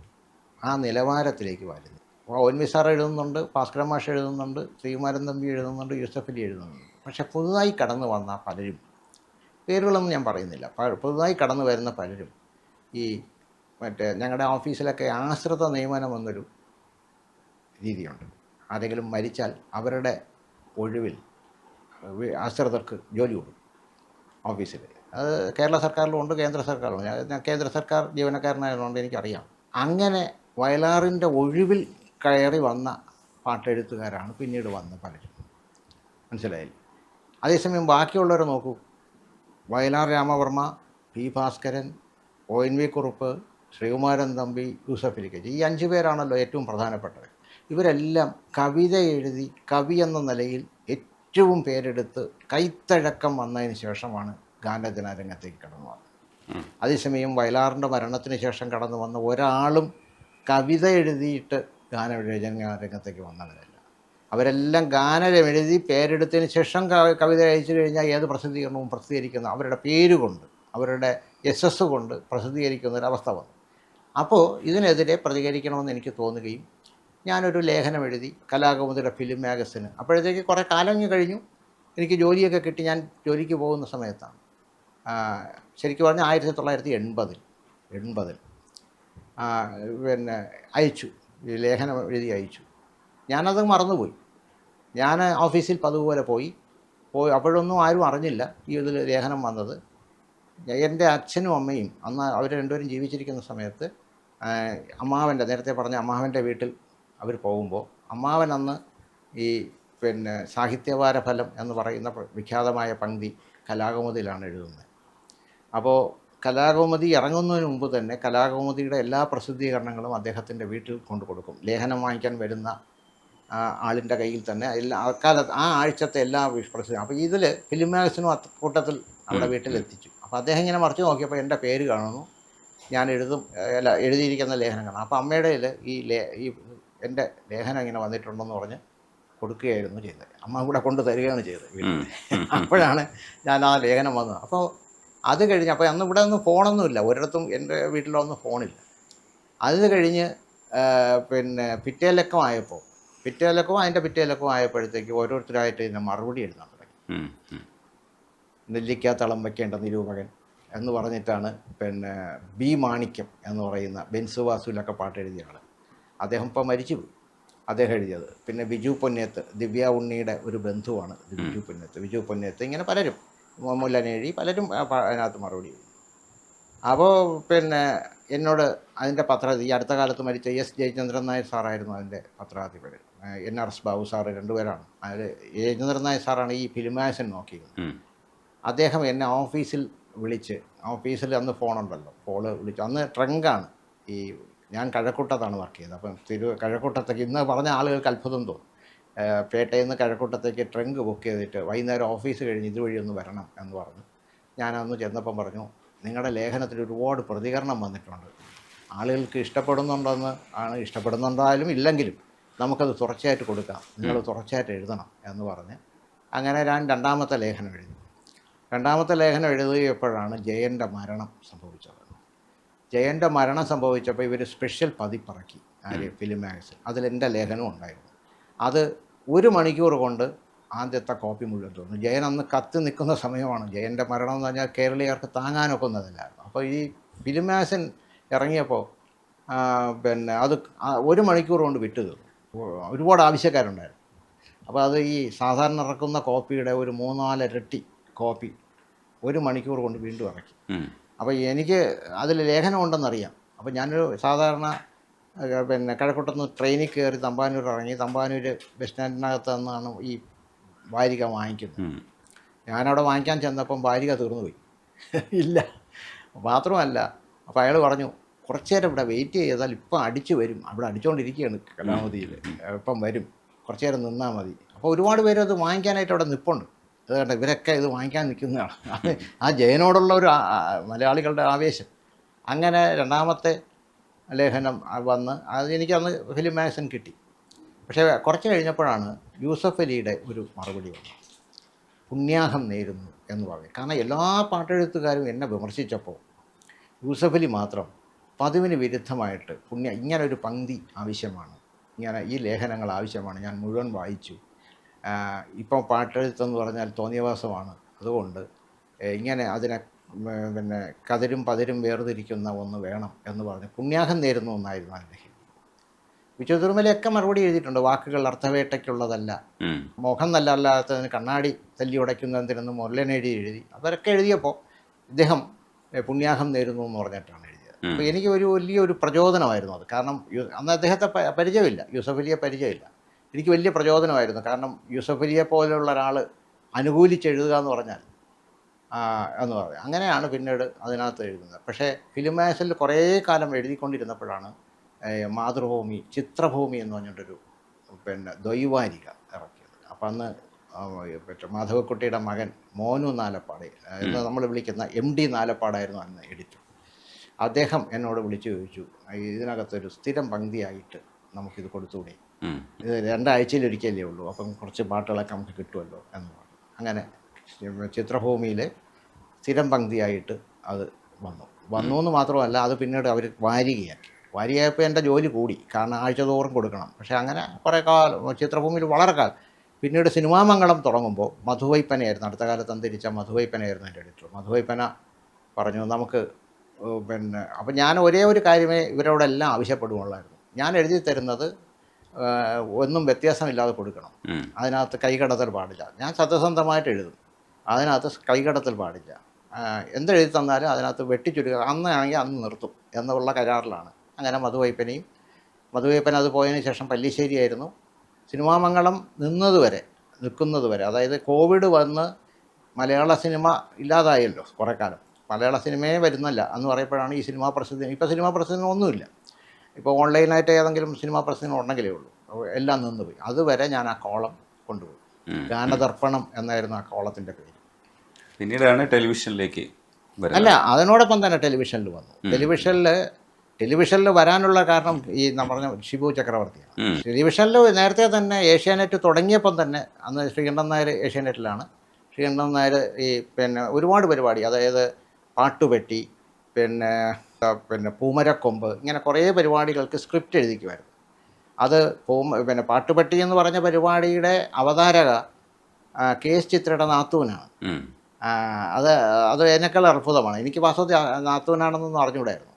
ആ നിലവാരത്തിലേക്ക് വരുന്നു. ONV സാർ എഴുതുന്നുണ്ട്, ഭാസ്കരൻ മാഷ് എഴുതുന്നുണ്ട്, ശ്രീകുമാരൻ തമ്പി എഴുതുന്നുണ്ട്, യൂസഫ് അലി എഴുതുന്നുണ്ട്. പക്ഷേ പുതുതായി കടന്നു വന്ന പലരും, പേരുകളൊന്നും ഞാൻ പറയുന്നില്ല, പുതുതായി കടന്നു വരുന്ന പലരും ഈ മറ്റേ ഞങ്ങളുടെ ഓഫീസിലൊക്കെ ആശ്രിത നിയമനം എന്നൊരു രീതിയുണ്ട്. ആരെങ്കിലും മരിച്ചാൽ അവരുടെ ഒഴിവിൽ ആശ്രിതർക്ക് ജോലി കൊടുക്കും ഓഫീസിൽ. അത് കേരള സർക്കാരിലും ഉണ്ട്, കേന്ദ്ര സർക്കാരിലും. ഞാൻ കേന്ദ്ര സർക്കാർ ജീവനക്കാരനായതുകൊണ്ട് എനിക്കറിയാം. അങ്ങനെ വയലാറിൻ്റെ ഒഴിവിൽ കയറി വന്ന പാട്ടെഴുത്തുകാരാണ് പിന്നീട് വന്ന പലരും. മനസ്സിലായില്ലേ? അതേസമയം ബാക്കിയുള്ളവരെ നോക്കൂ. വയലാർ രാമവർമ്മ, P. ഭാസ്കരൻ, ONV കുറുപ്പ്, ശ്രീകുമാരൻ തമ്പി, യൂസഫ് അലി. ഈ 5 പേരാണല്ലോ ഏറ്റവും പ്രധാനപ്പെട്ടവർ. ഇവരെല്ലാം കവിത എഴുതി കവി എന്ന നിലയിൽ ഏറ്റവും പേരെടുത്ത് കൈത്തഴക്കം വന്നതിന് ശേഷമാണ് ഗാനരചനാ രംഗത്തേക്ക് കടന്നു വന്നത്. അതേസമയം വയലാറിൻ്റെ മരണത്തിന് ശേഷം കടന്നു വന്ന ഒരാളും കവിത എഴുതിയിട്ട് ഗാനരചനാ രംഗത്തേക്ക് വന്നവരല്ല. അവരെല്ലാം ഗാനം എഴുതി പേരെടുത്തതിന് ശേഷം കവിത അയച്ചു കഴിഞ്ഞാൽ ഏത് പ്രസിദ്ധീകരണവും പ്രസിദ്ധീകരിക്കുന്ന അവരുടെ പേരുകൊണ്ട്, അവരുടെ യശസ് കൊണ്ട് പ്രസിദ്ധീകരിക്കുന്നൊരവസ്ഥ വന്നു. അപ്പോൾ ഇതിനെതിരെ പ്രതികരിക്കണമെന്ന് എനിക്ക് തോന്നുകയും ഞാനൊരു ലേഖനം എഴുതി കലാകൗമുദിയുടെ ഫിലിം മാഗസിന്. അപ്പോഴത്തേക്ക് കുറേ കാലം കഴിഞ്ഞു, എനിക്ക് ജോലിയൊക്കെ കിട്ടി. ഞാൻ ജോലിക്ക് പോകുന്ന സമയത്താണ് ശരിക്കും പറഞ്ഞാൽ 1980 പിന്നെ അയച്ചു, ഈ ലേഖനം എഴുതി അയച്ചു. ഞാനത് മറന്നുപോയി. ഞാൻ ഓഫീസിൽ പതുപോലെ പോയി അപ്പോഴൊന്നും ആരും അറിഞ്ഞില്ല ഈ ഇതിൽ ലേഖനം വന്നത്. എൻ്റെ അച്ഛനും അമ്മയും അന്ന് അവർ രണ്ടുപേരും ജീവിച്ചിരിക്കുന്ന സമയത്ത് അമ്മാവൻ്റെ, നേരത്തെ പറഞ്ഞ അമ്മാവൻ്റെ വീട്ടിൽ അവർ പോകുമ്പോൾ അമ്മാവൻ അന്ന് ഈ പിന്നെ സാഹിത്യവാരഫലം എന്ന് പറയുന്ന വിഖ്യാതമായ പങ്ക്തി കലാകൗമുദിയിലാണ് എഴുതുന്നത്. അപ്പോൾ കലാകൗമുദി ഇറങ്ങുന്നതിന് മുമ്പ് തന്നെ കലാകൗമുദിയുടെ എല്ലാ പ്രസിദ്ധീകരണങ്ങളും അദ്ദേഹത്തിൻ്റെ വീട്ടിൽ കൊണ്ടു കൊടുക്കും. ലേഖനം വാങ്ങിക്കാൻ വരുന്ന ആളിൻ്റെ കയ്യിൽ തന്നെ എല്ലാ അക്കാലത്ത് ആ ആഴ്ചത്തെ എല്ലാ പ്രസിദ്ധീകരണം. അപ്പോൾ ഇതിൽ ഫിലിം മാഗസിനും കൂട്ടത്തിൽ അവിടെ വീട്ടിലെത്തിച്ചു. അപ്പോൾ അദ്ദേഹം ഇങ്ങനെ മറിച്ച് നോക്കിയപ്പോൾ എൻ്റെ പേര് കാണുന്നു, ഞാൻ എഴുതിയിരിക്കുന്ന ലേഖനം കാണാം. അപ്പോൾ അമ്മയുടെ ഈ എൻ്റെ ലേഖനം ഇങ്ങനെ വന്നിട്ടുണ്ടെന്ന് പറഞ്ഞ് കൊടുക്കുകയായിരുന്നു ചെയ്തത്. അമ്മ കൂടെ കൊണ്ട് തരികയാണ് ചെയ്തത് വീട്ടിൽ. അപ്പോഴാണ് ഞാൻ ആ ലേഖനം വന്നത്. അപ്പോൾ അത് കഴിഞ്ഞ്, അപ്പോൾ അന്ന് ഇവിടെ ഒന്നും ഫോണൊന്നുമില്ല, ഒരിടത്തും എൻ്റെ വീട്ടിലൊന്നും ഫോണില്ല. അത് കഴിഞ്ഞ് പിന്നെ പിറ്റേലക്കമായപ്പോൾ അതിൻ്റെ പിറ്റേലക്കം ആയപ്പോഴത്തേക്ക് ഓരോരുത്തരായിട്ട് ഇതിനെ മറുപടി എഴുതാൻ തുടങ്ങി. നെല്ലിക്ക തളം വയ്ക്കേണ്ട നിരൂപകൻ എന്ന് പറഞ്ഞിട്ടാണ് പിന്നെ ബി മാണിക്യം എന്ന് പറയുന്ന ബെൻസുവാസുലൊക്കെ പാട്ട് എഴുതിയ ആൾ. അദ്ദേഹം ഇപ്പോൾ മരിച്ചുപോയി. അദ്ദേഹം എഴുതിയത്. പിന്നെ ബിജു പൊന്നേത്ത്, ദിവ്യ ഉണ്ണിയുടെ ഒരു ബന്ധുവാണ് ബിജു പൊന്നേത്ത് ഇങ്ങനെ പലരും, മുല്ലനേഴി പലരും അതിനകത്ത് മറുപടി എഴുതി. അപ്പോൾ പിന്നെ എന്നോട് അതിൻ്റെ ഈ അടുത്ത കാലത്ത് മരിച്ച എസ് ജയചന്ദ്രൻ നായർ സാറായിരുന്നു അതിൻ്റെ പത്രാധിപർ. NRS ബാബു സാറ്, രണ്ടുപേരാണ്. അതിൽ ജയചന്ദ്രൻ നായർ സാറാണ് ഈ ഫിലിം മാഗസിൻ നോക്കിയത്. അദ്ദേഹം എന്നെ ഓഫീസിൽ വിളിച്ച്, ഓഫീസിൽ അന്ന് ഫോണുണ്ടല്ലോ, വിളിച്ചു. അന്ന് ട്രങ്കാണ്. ഞാൻ കഴക്കൂട്ടത്താണ് വർക്ക് ചെയ്തത്. അപ്പം കഴക്കൂട്ടത്തേക്ക് ഇന്ന് പറഞ്ഞ ആളുകൾക്ക് അത്ഭുതം തോന്നും. പേട്ടയിൽ നിന്ന് കഴക്കൂട്ടത്തേക്ക് ട്രങ്ക് ബുക്ക് ചെയ്തിട്ട് വൈകുന്നേരം ഓഫീസ് കഴിഞ്ഞ് ഇതുവഴി ഒന്ന് വരണം എന്ന് പറഞ്ഞു. ഞാനന്ന് ചെന്നപ്പം പറഞ്ഞു, നിങ്ങളുടെ ലേഖനത്തിൽ ഒരുപാട് പ്രതികരണം വന്നിട്ടുണ്ട്, ആളുകൾക്ക് ഇഷ്ടപ്പെടുന്നുണ്ടായാലും ഇല്ലെങ്കിലും നമുക്കത് തുടർച്ചയായിട്ട് കൊടുക്കാം, നിങ്ങൾ തുടർച്ചയായിട്ട് എഴുതണം എന്ന് പറഞ്ഞ് അങ്ങനെ ഞാൻ രണ്ടാമത്തെ ലേഖനം എഴുതിയപ്പോഴാണ് ജയൻ്റെ മരണം സംഭവിച്ചത്. ജയൻ്റെ മരണം സംഭവിച്ചപ്പോൾ ഇവർ സ്പെഷ്യൽ പതിപ്പിറക്കി ഫിലിം മാഗസിൻ. അതിലെൻ്റെ ലേഖനവും ഉണ്ടായിരുന്നു. അത് 1 മണിക്കൂർ കൊണ്ട് ആദ്യത്തെ കോപ്പി മുഴുവൻ തോന്നുന്നു. ജയൻ അന്ന് കത്തി നിൽക്കുന്ന സമയമാണ്. ജയൻ്റെ മരണം എന്ന് പറഞ്ഞാൽ കേരളീയർക്ക് താങ്ങാനൊക്കുന്നതല്ലായിരുന്നു. അപ്പോൾ ഈ ഫിലിം മാഗസിൻ ഇറങ്ങിയപ്പോൾ പിന്നെ അത് 1 മണിക്കൂർ കൊണ്ട് വിട്ടു തീർന്നു. ഒരുപാട് ആവശ്യക്കാരുണ്ടായിരുന്നു. അപ്പോൾ അത് ഈ സാധാരണ ഇറക്കുന്ന കോപ്പിയുടെ ഒരു 3-4 ഇരട്ടി കോപ്പി 1 മണിക്കൂർ കൊണ്ട് വീണ്ടും ഇറക്കി. അപ്പോൾ എനിക്ക് അതിൽ ലേഖനം ഉണ്ടെന്നറിയാം. അപ്പോൾ ഞാനൊരു സാധാരണ പിന്നെ കഴക്കൂട്ടത്ത് ട്രെയിനിൽ കയറി തമ്പാനൂർ ഇറങ്ങി, തമ്പാനൂർ ബസ് സ്റ്റാൻഡിനകത്ത് നിന്നാണ് ഈ വാരിക വാങ്ങിക്കുന്നത്. ഞാനവിടെ വാങ്ങിക്കാൻ ചെന്നപ്പം വാരിക തീർന്നുപോയി. ഇല്ല, മാത്രമല്ല അപ്പോൾ അയാൾ പറഞ്ഞു, കുറച്ച് നേരം ഇവിടെ വെയിറ്റ് ചെയ്താൽ ഇപ്പം അടിച്ചു വരും, അവിടെ അടിച്ചുകൊണ്ടിരിക്കുകയാണ് കലാമതിയിൽ, ഇപ്പം വരും, കുറച്ച് നേരം നിന്നാൽ മതി. അപ്പോൾ ഒരുപാട് പേര് അത് വാങ്ങിക്കാനായിട്ട് അവിടെ നിൽപ്പുണ്ട്. അത് കണ്ട ഇവരൊക്കെ ഇത് വാങ്ങിക്കാൻ നിൽക്കുന്നതാണ്. ആ ജയനോടുള്ള ഒരു മലയാളികളുടെ ആവേശം. അങ്ങനെ രണ്ടാമത്തെ ലേഖനം വന്ന് എനിക്കന്ന് ഫിലിം മാഗസിൻ കിട്ടി. പക്ഷേ കുറച്ച് കഴിഞ്ഞപ്പോഴാണ് യൂസഫ് അലിയുടെ ഒരു മറുപടി വന്നത്. പുണ്യാഹം നേരുന്നു എന്ന് പറഞ്ഞു. കാരണം എല്ലാ പാട്ടെഴുത്തുകാരും എന്നെ വിമർശിച്ചപ്പോൾ യൂസഫ് അലി മാത്രം പതിവിന് വിരുദ്ധമായിട്ട് ഇങ്ങനൊരു പങ്ക്തി ആവശ്യമാണ്, ഇങ്ങനെ ഈ ലേഖനങ്ങൾ ആവശ്യമാണ്, ഞാൻ മുഴുവൻ വായിച്ചു, ഇപ്പോൾ പാട്ടെഴുത്തെന്ന് പറഞ്ഞാൽ തോന്നിയവാസമാണ്, അതുകൊണ്ട് ഇങ്ങനെ അതിനെ പിന്നെ കതിരും പതിരും വേർതിരിക്കുന്ന ഒന്ന് വേണം എന്ന് പറഞ്ഞ് പുണ്യാഹം നേരുന്നു എന്നായിരുന്നു അതിൻ്റെ ഹിന്ദി. വിച്ചു തിരുമലയൊക്കെ മറുപടി എഴുതിയിട്ടുണ്ട്. വാക്കുകൾ അർത്ഥവേട്ടയ്ക്കുള്ളതല്ല, മുഖം നല്ലല്ലാത്തതിന് കണ്ണാടി തല്ലി ഉടയ്ക്കുന്നതിനെന്ന് മുരളനേഴി എഴുതി. അവരൊക്കെ എഴുതിയപ്പോൾ ഇദ്ദേഹം പുണ്യാഹം നേരുന്നു എന്ന് പറഞ്ഞിട്ടാണ് എഴുതിയത്. അപ്പോൾ എനിക്ക് വലിയൊരു പ്രചോദനമായിരുന്നു അത്. കാരണം അന്ന് അദ്ദേഹത്തെ പരിചയമില്ല, യൂസഫ് അലിയെ പരിചയമില്ല. എനിക്ക് വലിയ പ്രചോദനമായിരുന്നു. കാരണം യൂസഫ് അലിയെ പോലെയുള്ള ഒരാൾ അനുകൂലിച്ചെഴുതുക എന്ന് പറഞ്ഞാൽ എന്ന് പറയും. അങ്ങനെയാണ് പിന്നീട് അതിനകത്ത് എഴുതുന്നത്. പക്ഷേ ഫിലിം മാഗസിനിൽ കുറേ കാലം എഴുതിക്കൊണ്ടിരുന്നപ്പോഴാണ് മാതൃഭൂമി ചിത്രഭൂമി എന്ന് പറഞ്ഞിട്ടൊരു ദ്വൈവാരിക ഇറക്കിയത്. അപ്പം അന്ന് മാധവക്കുട്ടിയുടെ മകൻ മോനു നാലപ്പാട് എന്ന് നമ്മൾ വിളിക്കുന്ന MD നാലപ്പാടായിരുന്നു അന്ന് എഡിറ്റർ. അദ്ദേഹം എന്നോട് വിളിച്ചു ചോദിച്ചു, ഇതിനകത്തൊരു സ്ഥിരം പങ്ക്തിയായിട്ട് നമുക്കിത് കൊടുത്തുകൂടെ, ഇത് 2 ആഴ്ചയിലൊരിക്കലേ ഉള്ളൂ, അപ്പം കുറച്ച് പാട്ടുകളൊക്കെ നമുക്ക് കിട്ടുമല്ലോ എന്ന് പറഞ്ഞു. അങ്ങനെ ചിത്രഭൂമിയിൽ സ്ഥിരം പങ്ക്തിയായിട്ട് അത് വന്നു എന്ന് മാത്രമല്ല, അത് പിന്നീട് അവർ വാരികയായപ്പോൾ എൻ്റെ ജോലി കൂടി. കാരണം ആഴ്ച തോറും കൊടുക്കണം. പക്ഷേ അങ്ങനെ കുറേ കാലം ചിത്രഭൂമിയിൽ വളരെ കാലം. പിന്നീട് സിനിമാമംഗളം തുടങ്ങുമ്പോൾ മധുവൈപ്പനയായിരുന്നു, അടുത്ത കാലത്ത് അന്തരിച്ച മധുവൈപ്പനയായിരുന്നു എൻ്റെ എഡിറ്റർ. മധുവൈപ്പന പറഞ്ഞു നമുക്ക് അപ്പം ഞാൻ ഒരേ ഒരു കാര്യമേ ഇവരോടെല്ലാം ആവശ്യപ്പെടുകയുള്ളായിരുന്നു, ഞാൻ എഴുതി തരുന്നത് ഒന്നും വ്യത്യാസമില്ലാതെ കൊടുക്കണം, അതിനകത്ത് കൈകടത്തൽ പാടില്ല, ഞാൻ സത്യസന്ധമായിട്ട് എഴുതും, അതിനകത്ത് കൈകടത്തൽ പാടില്ല, എന്തെഴുതി തന്നാലും അതിനകത്ത് വെട്ടിച്ചുരുക്കുക, അന്നാണെങ്കിൽ അന്ന് നിർത്തും എന്നുള്ള കരാറിലാണ്. അങ്ങനെ മധുവൈപ്പൻ അത് പോയതിന് ശേഷം പല്ലിശ്ശേരിയായിരുന്നു. സിനിമാമംഗളം നിൽക്കുന്നത് വരെ, അതായത് കോവിഡ് വന്ന് മലയാള സിനിമ ഇല്ലാതായല്ലോ കുറേ കാലം, മലയാള സിനിമയെ വരുന്നില്ല എന്ന് പറയുമ്പോഴാണ് ഈ സിനിമാ പ്രസിദ്ധീകരണം. ഇപ്പോൾ സിനിമാ പ്രസിദ്ധീകരണം ഒന്നുമില്ല, ഇപ്പോൾ ഓൺലൈനായിട്ട് ഏതെങ്കിലും സിനിമാ പ്രസിദ്ധീകരണം ഉണ്ടെങ്കിലേ ഉള്ളൂ. എല്ലാം നിന്നുപോയി. അതുവരെ ഞാൻ ആ കോളം കൊണ്ടുപോയി. ഗാനദർപ്പണം എന്നായിരുന്നു ആ കോളത്തിൻ്റെ പേര്.
പിന്നീടാണ് ടെലിവിഷനിലേക്ക് വരുന്നത്.
അല്ല, അതിനോടൊപ്പം തന്നെ ടെലിവിഷനിൽ വന്നു. ടെലിവിഷനിൽ വരാനുള്ള കാരണം ഈ പറഞ്ഞ ഷിബു ചക്രവർത്തിയാണ്. ടെലിവിഷനിൽ നേരത്തെ തന്നെ ഏഷ്യാനെറ്റ് തുടങ്ങിയപ്പം തന്നെ, അന്ന് ശ്രീകണ്ഠൻ നായർ ഏഷ്യാനെറ്റിലാണ്. ശ്രീകണ്ഠൻ നായർ ഈ ഒരുപാട് പരിപാടി, അതായത് പാട്ടുപെട്ടി, പിന്നെ പൂമരക്കൊമ്പ്, ഇങ്ങനെ കുറേ പരിപാടികൾക്ക് സ്ക്രിപ്റ്റ് എഴുതിക്കുമായിരുന്നു. അത് പാട്ടുപെട്ടി എന്ന് പറഞ്ഞ പരിപാടിയുടെ അവതാരക KS ചിത്രയുടെ നാത്തൂനാണ്. അത് എന്നെക്കാൾ അത്ഭുതമാണ്. എനിക്ക് വാസ്തവത്തിൽ നാത്തൂനാണെന്നൊന്നും അറിഞ്ഞുകൂടായിരുന്നു.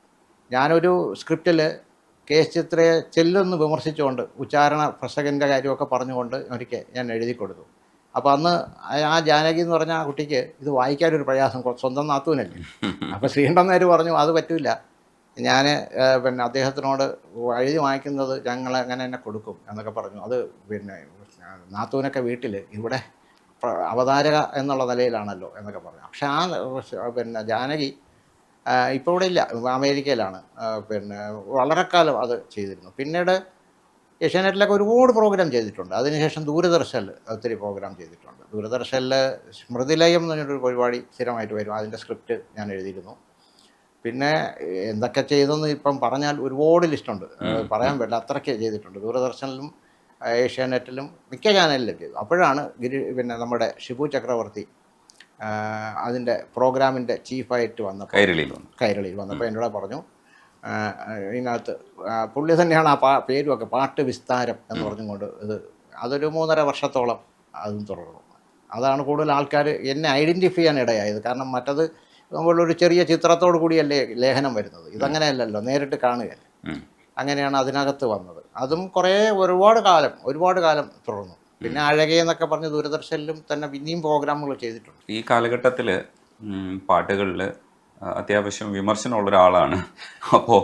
ഞാനൊരു സ്ക്രിപ്റ്റിൽ KS ചിത്രയെ ചെല്ലൊന്ന് വിമർശിച്ചുകൊണ്ട് ഉച്ചാരണ പ്രസംഗൻ്റെ കാര്യമൊക്കെ പറഞ്ഞുകൊണ്ട് ഒരിക്കൽ ഞാൻ എഴുതി കൊടുത്തു. അപ്പോൾ അന്ന് ആ ജാനകി എന്ന് പറഞ്ഞ ആ കുട്ടിക്ക് ഇത് വായിക്കാനൊരു പ്രയാസം, സ്വന്തം നാത്തൂനല്ലേ. അപ്പോൾ ശ്രീകണ്ഠൻ നായർ പറഞ്ഞു അത് പറ്റില്ല, ഞാൻ അദ്ദേഹത്തിനോട് എഴുതി വാങ്ങിക്കുന്നത് ഞങ്ങൾ അങ്ങനെ തന്നെ കൊടുക്കും എന്നൊക്കെ പറഞ്ഞു. അത് നാത്തൂനൊക്കെ വീട്ടിൽ ഇവിടെ അവതാരക എന്നുള്ള നിലയിലാണല്ലോ എന്നൊക്കെ പറഞ്ഞു. പക്ഷെ ആ ജാനകി ഇപ്പോൾ ഇവിടെ ഇല്ല, അമേരിക്കയിലാണ്. വളരെ കാലം അത് ചെയ്തിരുന്നു. പിന്നീട് ഏഷ്യാനെറ്റിലൊക്കെ ഒരുപാട് പ്രോഗ്രാം ചെയ്തിട്ടുണ്ട്. അതിനുശേഷം ദൂരദർശനിൽ ഒത്തിരി പ്രോഗ്രാം ചെയ്തിട്ടുണ്ട്. ദൂരദർശനിൽ സ്മൃതിലയം എന്ന് പറഞ്ഞൊരു പരിപാടി സ്ഥിരമായിട്ട് വരും. അതിൻ്റെ സ്ക്രിപ്റ്റ് ഞാൻ എഴുതിയിരുന്നു. പിന്നെ എന്തൊക്കെ ചെയ്തെന്ന് ഇപ്പം പറഞ്ഞാൽ ഒരുപാട് ലിസ്റ്റുണ്ട്, പറയാൻ പറ്റില്ല, അത്രയ്ക്ക് ചെയ്തിട്ടുണ്ട്. ദൂരദർശനിലും ഏഷ്യാനെറ്റിലും മിക്ക ചാനലിലും ചെയ്തു. അപ്പോഴാണ് നമ്മുടെ ഷിബു ചക്രവർത്തി അതിൻ്റെ പ്രോഗ്രാമിൻ്റെ ചീഫായിട്ട് വന്നപ്പോൾ, കൈരളിയിൽ വന്നപ്പോൾ എന്നോട് പറഞ്ഞു, ഇതിനകത്ത് പുള്ളി തന്നെയാണ് ആ പേരുമൊക്കെ, പാട്ട് വിസ്താരം എന്ന് പറഞ്ഞുകൊണ്ട് അതൊരു 3.5 വർഷത്തോളം അതും തുടർന്നു. അതാണ് കൂടുതൽ ആൾക്കാർ എന്നെ ഐഡൻറ്റിഫൈ ചെയ്യാൻ ഇടയായത്. കാരണം മറ്റത് നമ്മളൊരു ചെറിയ ചിത്രത്തോടു കൂടിയല്ലേ ലേഖനം വരുന്നത്, ഇതങ്ങനെയല്ലല്ലോ, നേരിട്ട് കാണുകയല്ലേ. അങ്ങനെയാണ് അതിനകത്ത് വന്നത്. അതും ഒരുപാട് കാലം തുടർന്നു. പിന്നെ അഴകേ എന്നൊക്കെ പറഞ്ഞ് ദൂരദർശനിലും തന്നെ പിന്നെയും പ്രോഗ്രാമുകൾ ചെയ്തിട്ടുണ്ട്.
ഈ കാലഘട്ടത്തിൽ പാട്ടുകളിൽ അത്യാവശ്യം വിമർശനമുള്ള ഒരാളാണ്. അപ്പോൾ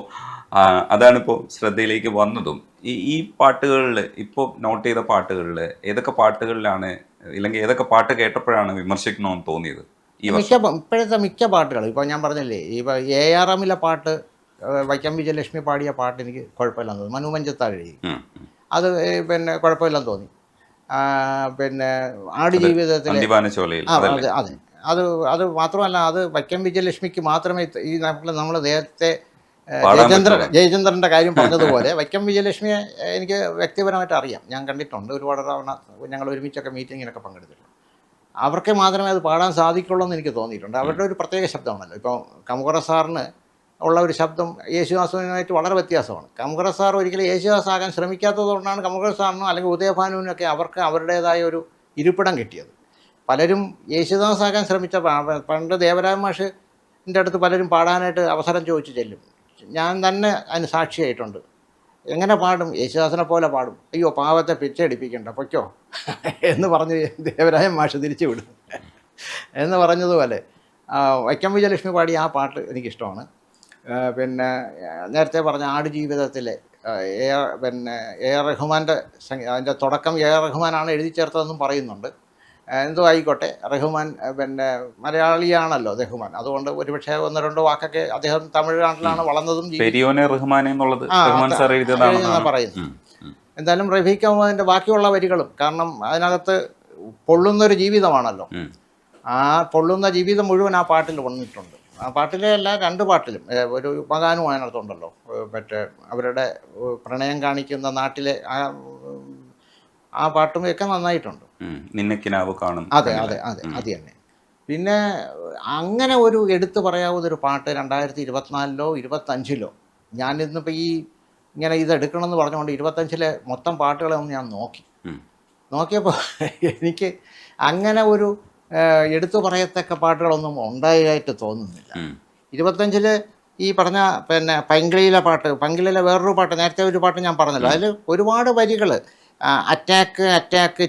അതാണിപ്പോൾ ശ്രദ്ധയിലേക്ക് വന്നതും. ഈ പാട്ടുകളിൽ ഇപ്പോൾ നോട്ട് ചെയ്ത പാട്ടുകളിൽ ഏതൊക്കെ പാട്ടുകളിലാണ്, ഇല്ലെങ്കിൽ ഏതൊക്കെ പാട്ട് കേട്ടപ്പോഴാണ് വിമർശിക്കണമെന്ന് തോന്നിയത്?
ഇപ്പോഴത്തെ മിക്ക പാട്ടുകൾ, ഇപ്പോൾ ഞാൻ പറഞ്ഞില്ലേ, ഇപ്പോൾ ARMലെ പാട്ട്, വൈക്കം വിജയലക്ഷ്മി പാടിയ പാട്ട് എനിക്ക് കുഴപ്പമില്ലെന്ന് തോന്നി. മനു മഞ്ചത്താഴ് എഴുതി, അത് കുഴപ്പമില്ലെന്ന് തോന്നി. ആടുജീവിതത്തിലെ അതെ, അത് മാത്രമല്ല, അത് വൈക്കം വിജയലക്ഷ്മിക്ക് മാത്രമേ നമ്മൾ നേരത്തെ ജയചന്ദ്രൻ്റെ കാര്യം പറഞ്ഞതുപോലെ വൈക്കം വിജയലക്ഷ്മിയെ എനിക്ക് വ്യക്തിപരമായിട്ട് അറിയാം, ഞാൻ കണ്ടിട്ടുണ്ട്, ഒരുപാട് തവണ ഞങ്ങൾ ഒരുമിച്ചൊക്കെ മീറ്റിങ്ങിനൊക്കെ പങ്കെടുത്തിട്ടുണ്ട്. അവർക്ക് മാത്രമേ അത് പാടാൻ സാധിക്കുള്ളൂ എന്ന് എനിക്ക് തോന്നിയിട്ടുണ്ട്. അവരുടെ ഒരു പ്രത്യേക ശബ്ദമാണല്ലോ. ഇപ്പോൾ കമുകറ സാറിന് ഉള്ള ഒരു ശബ്ദം യേശുദാസുമായിട്ട് വളരെ വ്യത്യാസമാണ്. കമുകറ സാർ ഒരിക്കലും യേശുദാസ് ആകാൻ ശ്രമിക്കാത്തതുകൊണ്ടാണ് കമുകറ സാറിനും അല്ലെങ്കിൽ ഉദയഭാനുവിനൊക്കെ അവർക്ക് അവരുടേതായ ഒരു ഇരിപ്പിടം കിട്ടിയത്. പലരും യേശുദാസ് ആകാൻ ശ്രമിച്ച, പണ്ട് ദേവരാജ മാഷിൻ്റെ അടുത്ത് പലരും പാടാനായിട്ട് അവസരം ചോദിച്ചു ചെല്ലും. ഞാൻ തന്നെ അതിന് സാക്ഷിയായിട്ടുണ്ട്. എങ്ങനെ പാടും? യേശുദാസിനെ പോലെ പാടും. അയ്യോ പാവത്തെ പിച്ചടിപ്പിക്കണ്ട, പൊയ്ക്കോ എന്ന് പറഞ്ഞ് ദേവരായ മാഷ് തിരിച്ചു വിടും എന്ന് പറഞ്ഞതുപോലെ വൈക്കം വിജയലക്ഷ്മി പാടിയ ആ പാട്ട് എനിക്കിഷ്ടമാണ്. പിന്നെ നേരത്തെ പറഞ്ഞ ആടുജീവിതത്തിലെ AR റഹ്മാൻ്റെ അതിൻ്റെ തുടക്കം AR റഹ്മാനാണ് എഴുതി ചേർത്തതെന്നും പറയുന്നുണ്ട്. എന്തോ ആയിക്കോട്ടെ, റഹ്മാൻ മലയാളിയാണല്ലോ റഹ്മാൻ, അതുകൊണ്ട് ഒരുപക്ഷെ 1-2 വാക്കൊക്കെ അദ്ദേഹം തമിഴ്നാട്ടിലാണ് വളർന്നതും പറയുന്നു. എന്തായാലും റഫീഖ് അഹമ്മദിൻ്റെ ബാക്കിയുള്ള വരികളും, കാരണം അതിനകത്ത് പൊള്ളുന്നൊരു ജീവിതമാണല്ലോ, ആ പൊള്ളുന്ന ജീവിതം മുഴുവൻ ആ പാട്ടിൽ വന്നിട്ടുണ്ട്. ആ പാട്ടിലെ അല്ല, 2 പാട്ടിലും ഒരു മകാനും അതിനകത്തുണ്ടല്ലോ, അവരുടെ പ്രണയം കാണിക്കുന്ന നാട്ടിലെ ആ പാട്ടും ഒക്കെ നന്നായിട്ടുണ്ട്. അതെ അതെ അതെ, അത് തന്നെ. പിന്നെ അങ്ങനെ ഒരു എടുത്തു പറയാവുന്നൊരു പാട്ട് 2024-ലോ 2025-ലോ, ഞാനിന്നിപ്പോൾ ഇങ്ങനെ ഇതെടുക്കണമെന്ന് പറഞ്ഞുകൊണ്ട് 2025-ലെ മൊത്തം പാട്ടുകളൊന്നും ഞാൻ നോക്കിയപ്പോൾ എനിക്ക് അങ്ങനെ ഒരു എടുത്തു പറയത്തക്ക പാട്ടുകളൊന്നും ഉണ്ടായതായിട്ട് തോന്നുന്നില്ല. 25-ല് ഈ പറഞ്ഞ പൈങ്കിളിയിലെ പാട്ട്, പൈങ്കിളിയിലെ വേറൊരു പാട്ട്, നേരത്തെ ഒരു പാട്ട് ഞാൻ പറഞ്ഞല്ലോ, അതിൽ ഒരുപാട് വരികൾ, attack tack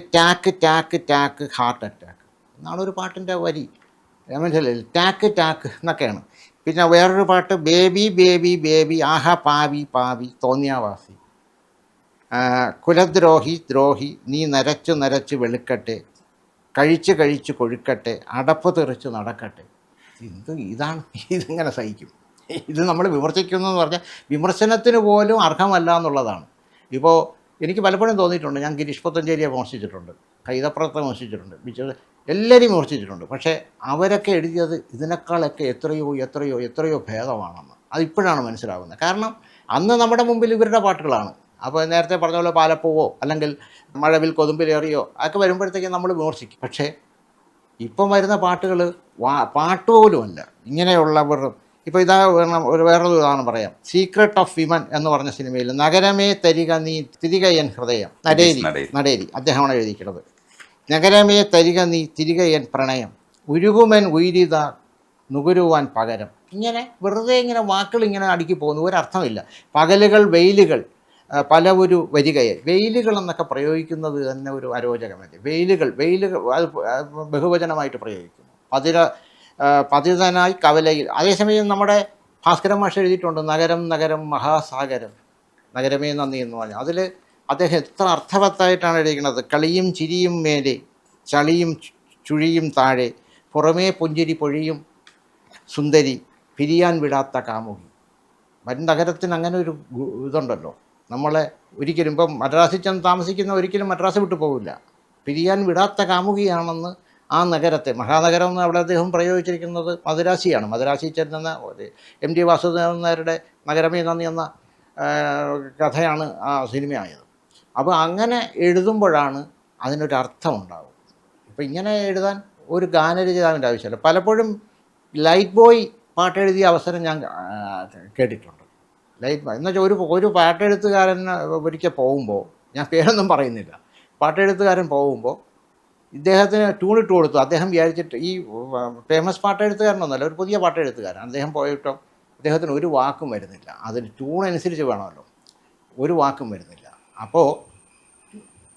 tack heart attack എന്നാണ് ഒരു പാട്ടിൻ്റെ വരി, മനസ്സിലായില്ലേ? ടാക്ക് എന്നൊക്കെയാണ്. പിന്നെ വേറൊരു പാട്ട് ബേബി ബേബി ബേബി ആഹാ പാവി പാവി തോന്നിയാവാസി, കുലദ്രോഹി നീ നരച്ചു വെളുക്കട്ടെ, കഴിച്ച് കൊഴുക്കട്ടെ, അടപ്പ് തെറിച്ച് നടക്കട്ടെ. ഇതിങ്ങനെ സഹിക്കും? ഇത് നമ്മൾ വിമർശിക്കുന്നതെന്ന് പറഞ്ഞാൽ വിമർശനത്തിന് പോലും അർഹമല്ല എന്നുള്ളതാണ്. ഇപ്പോൾ എനിക്ക് പലപ്പോഴും തോന്നിയിട്ടുണ്ട്, ഞാൻ ഗിരീഷ് പുത്തഞ്ചേരിയെ വിമർശിച്ചിട്ടുണ്ട്, കൈതപ്രത്തെ വിമർശിച്ചിട്ടുണ്ട്, എല്ലാവരെയും വിമർശിച്ചിട്ടുണ്ട്. പക്ഷേ അവരൊക്കെ എഴുതിയത് ഇതിനേക്കാളൊക്കെ എത്രയോ എത്രയോ എത്രയോ ഭേദമാണെന്ന് അതിപ്പോഴാണ് മനസ്സിലാകുന്നത്. കാരണം അന്ന് നമ്മുടെ മുമ്പിൽ ഇവരുടെ പാട്ടുകളാണ്. അപ്പോൾ നേരത്തെ പറഞ്ഞ പോലെ പാലപ്പൂവോ അല്ലെങ്കിൽ മഴവിൽ കൊതുമ്പിലേറിയോ ഒക്കെ വരുമ്പോഴത്തേക്കും നമ്മൾ വിമർശിക്കും. പക്ഷേ ഇപ്പം വരുന്ന പാട്ടുകൾ പാട്ട് പോലുമല്ല. ഇങ്ങനെയുള്ളവർ ഇപ്പോൾ ഇതാ വേറൊരു ഉദാഹരണം പറയാം. സീക്രട്ട് ഓഫ് വിമൻ എന്ന് പറഞ്ഞ സിനിമയിൽ നഗരമേ തരിക നീ തിരിക എൻ ഹൃദയം, നടേരി അദ്ദേഹമാണ് എഴുതിക്കുന്നത്. നഗരമേ തരിക നീ തിരിക എൻ പ്രണയം, ഉരുകുമൻ ഉയിരിത നുകരുവാൻ പകരം. ഇങ്ങനെ വെറുതെ ഇങ്ങനെ വാക്കുകൾ ഇങ്ങനെ അടുക്കി പോകുന്നു, ഒരർത്ഥമില്ല. പകലുകൾ വെയിലുകൾ പല ഒരു വരികയെ, വെയിലുകൾ എന്നൊക്കെ പ്രയോഗിക്കുന്നത് തന്നെ ഒരു അരോചകമല്ലേ. വെയിലുകൾ അത് ബഹുവചനമായിട്ട് പ്രയോഗിക്കുന്നു. പതിതനായി കവലയിൽ. അതേസമയം നമ്മുടെ ഭാസ്കരൻ മാഷ് എഴുതിയിട്ടുണ്ട് നഗരം നഗരം മഹാസാഗരം, നഗരമേ നന്ദി എന്ന് പറഞ്ഞു. അതിൽ അദ്ദേഹം എത്ര അർത്ഥവത്തായിട്ടാണ് എഴുതിക്കുന്നത്. കളിയും ചിരിയും മേലെ, ചളിയും ചുഴിയും താഴെ, പുറമേ പുഞ്ചിരി പൊഴിയും സുന്ദരി, പിരിയാൻ വിടാത്ത കാമുകി. വൻ നഗരത്തിന് അങ്ങനെ ഒരു ഇതുണ്ടല്ലോ. നമ്മളെ ഒരിക്കലും ഇപ്പം മദ്രാസിൽ ചെന്ന് താമസിക്കുന്ന ഒരിക്കലും മദ്രാസ് വിട്ടു പോകില്ല. പിരിയാൻ വിടാത്ത കാമുകിയാണെന്ന് ആ നഗരത്തെ, മഹാനഗരം എന്ന് അവിടെ അദ്ദേഹം പ്രയോഗിച്ചിരിക്കുന്നത് മദ്രാസിയാണ്. മദ്രാസിൽ ചെന്ന MT വാസുദേവൻ നായരുടെ നഗരമേ നന്ദി എന്ന കഥയാണ് ആ സിനിമയായത്. അപ്പോൾ അങ്ങനെ എഴുതുമ്പോഴാണ് അതിനൊരർത്ഥമുണ്ടാകും. ഇപ്പോൾ ഇങ്ങനെ എഴുതാൻ ഒരു ഗാനരചയിതാവിൻ്റെ ആവശ്യമില്ല. പലപ്പോഴും ലൈറ്റ് ബോയ് പാട്ടെഴുതിയ അവസരം ഞാൻ കേട്ടിട്ടുണ്ട്. ലൈറ്റ് ബോയ് എന്ന് വെച്ചാൽ ഒരു പാട്ടെഴുത്തുകാരൻ ഒരിക്കൽ പോകുമ്പോൾ, ഞാൻ പേരൊന്നും പറയുന്നില്ല, പാട്ടെഴുത്തുകാരൻ പോകുമ്പോൾ ഇദ്ദേഹത്തിന് ട്യൂണിട്ട് കൊടുത്തു. അദ്ദേഹം വിചാരിച്ചിട്ട്, ഈ ഫേമസ് പാട്ടെഴുത്തുകാരനൊന്നുമല്ല, ഒരു പുതിയ പാട്ടെഴുത്തുകാരൻ. അദ്ദേഹം പോയിട്ടോ അദ്ദേഹത്തിന് ഒരു വാക്കും വരുന്നില്ല. അതിന് ട്യൂണനുസരിച്ച് വേണമല്ലോ, ഒരു വാക്കും വരുന്നില്ല. അപ്പോൾ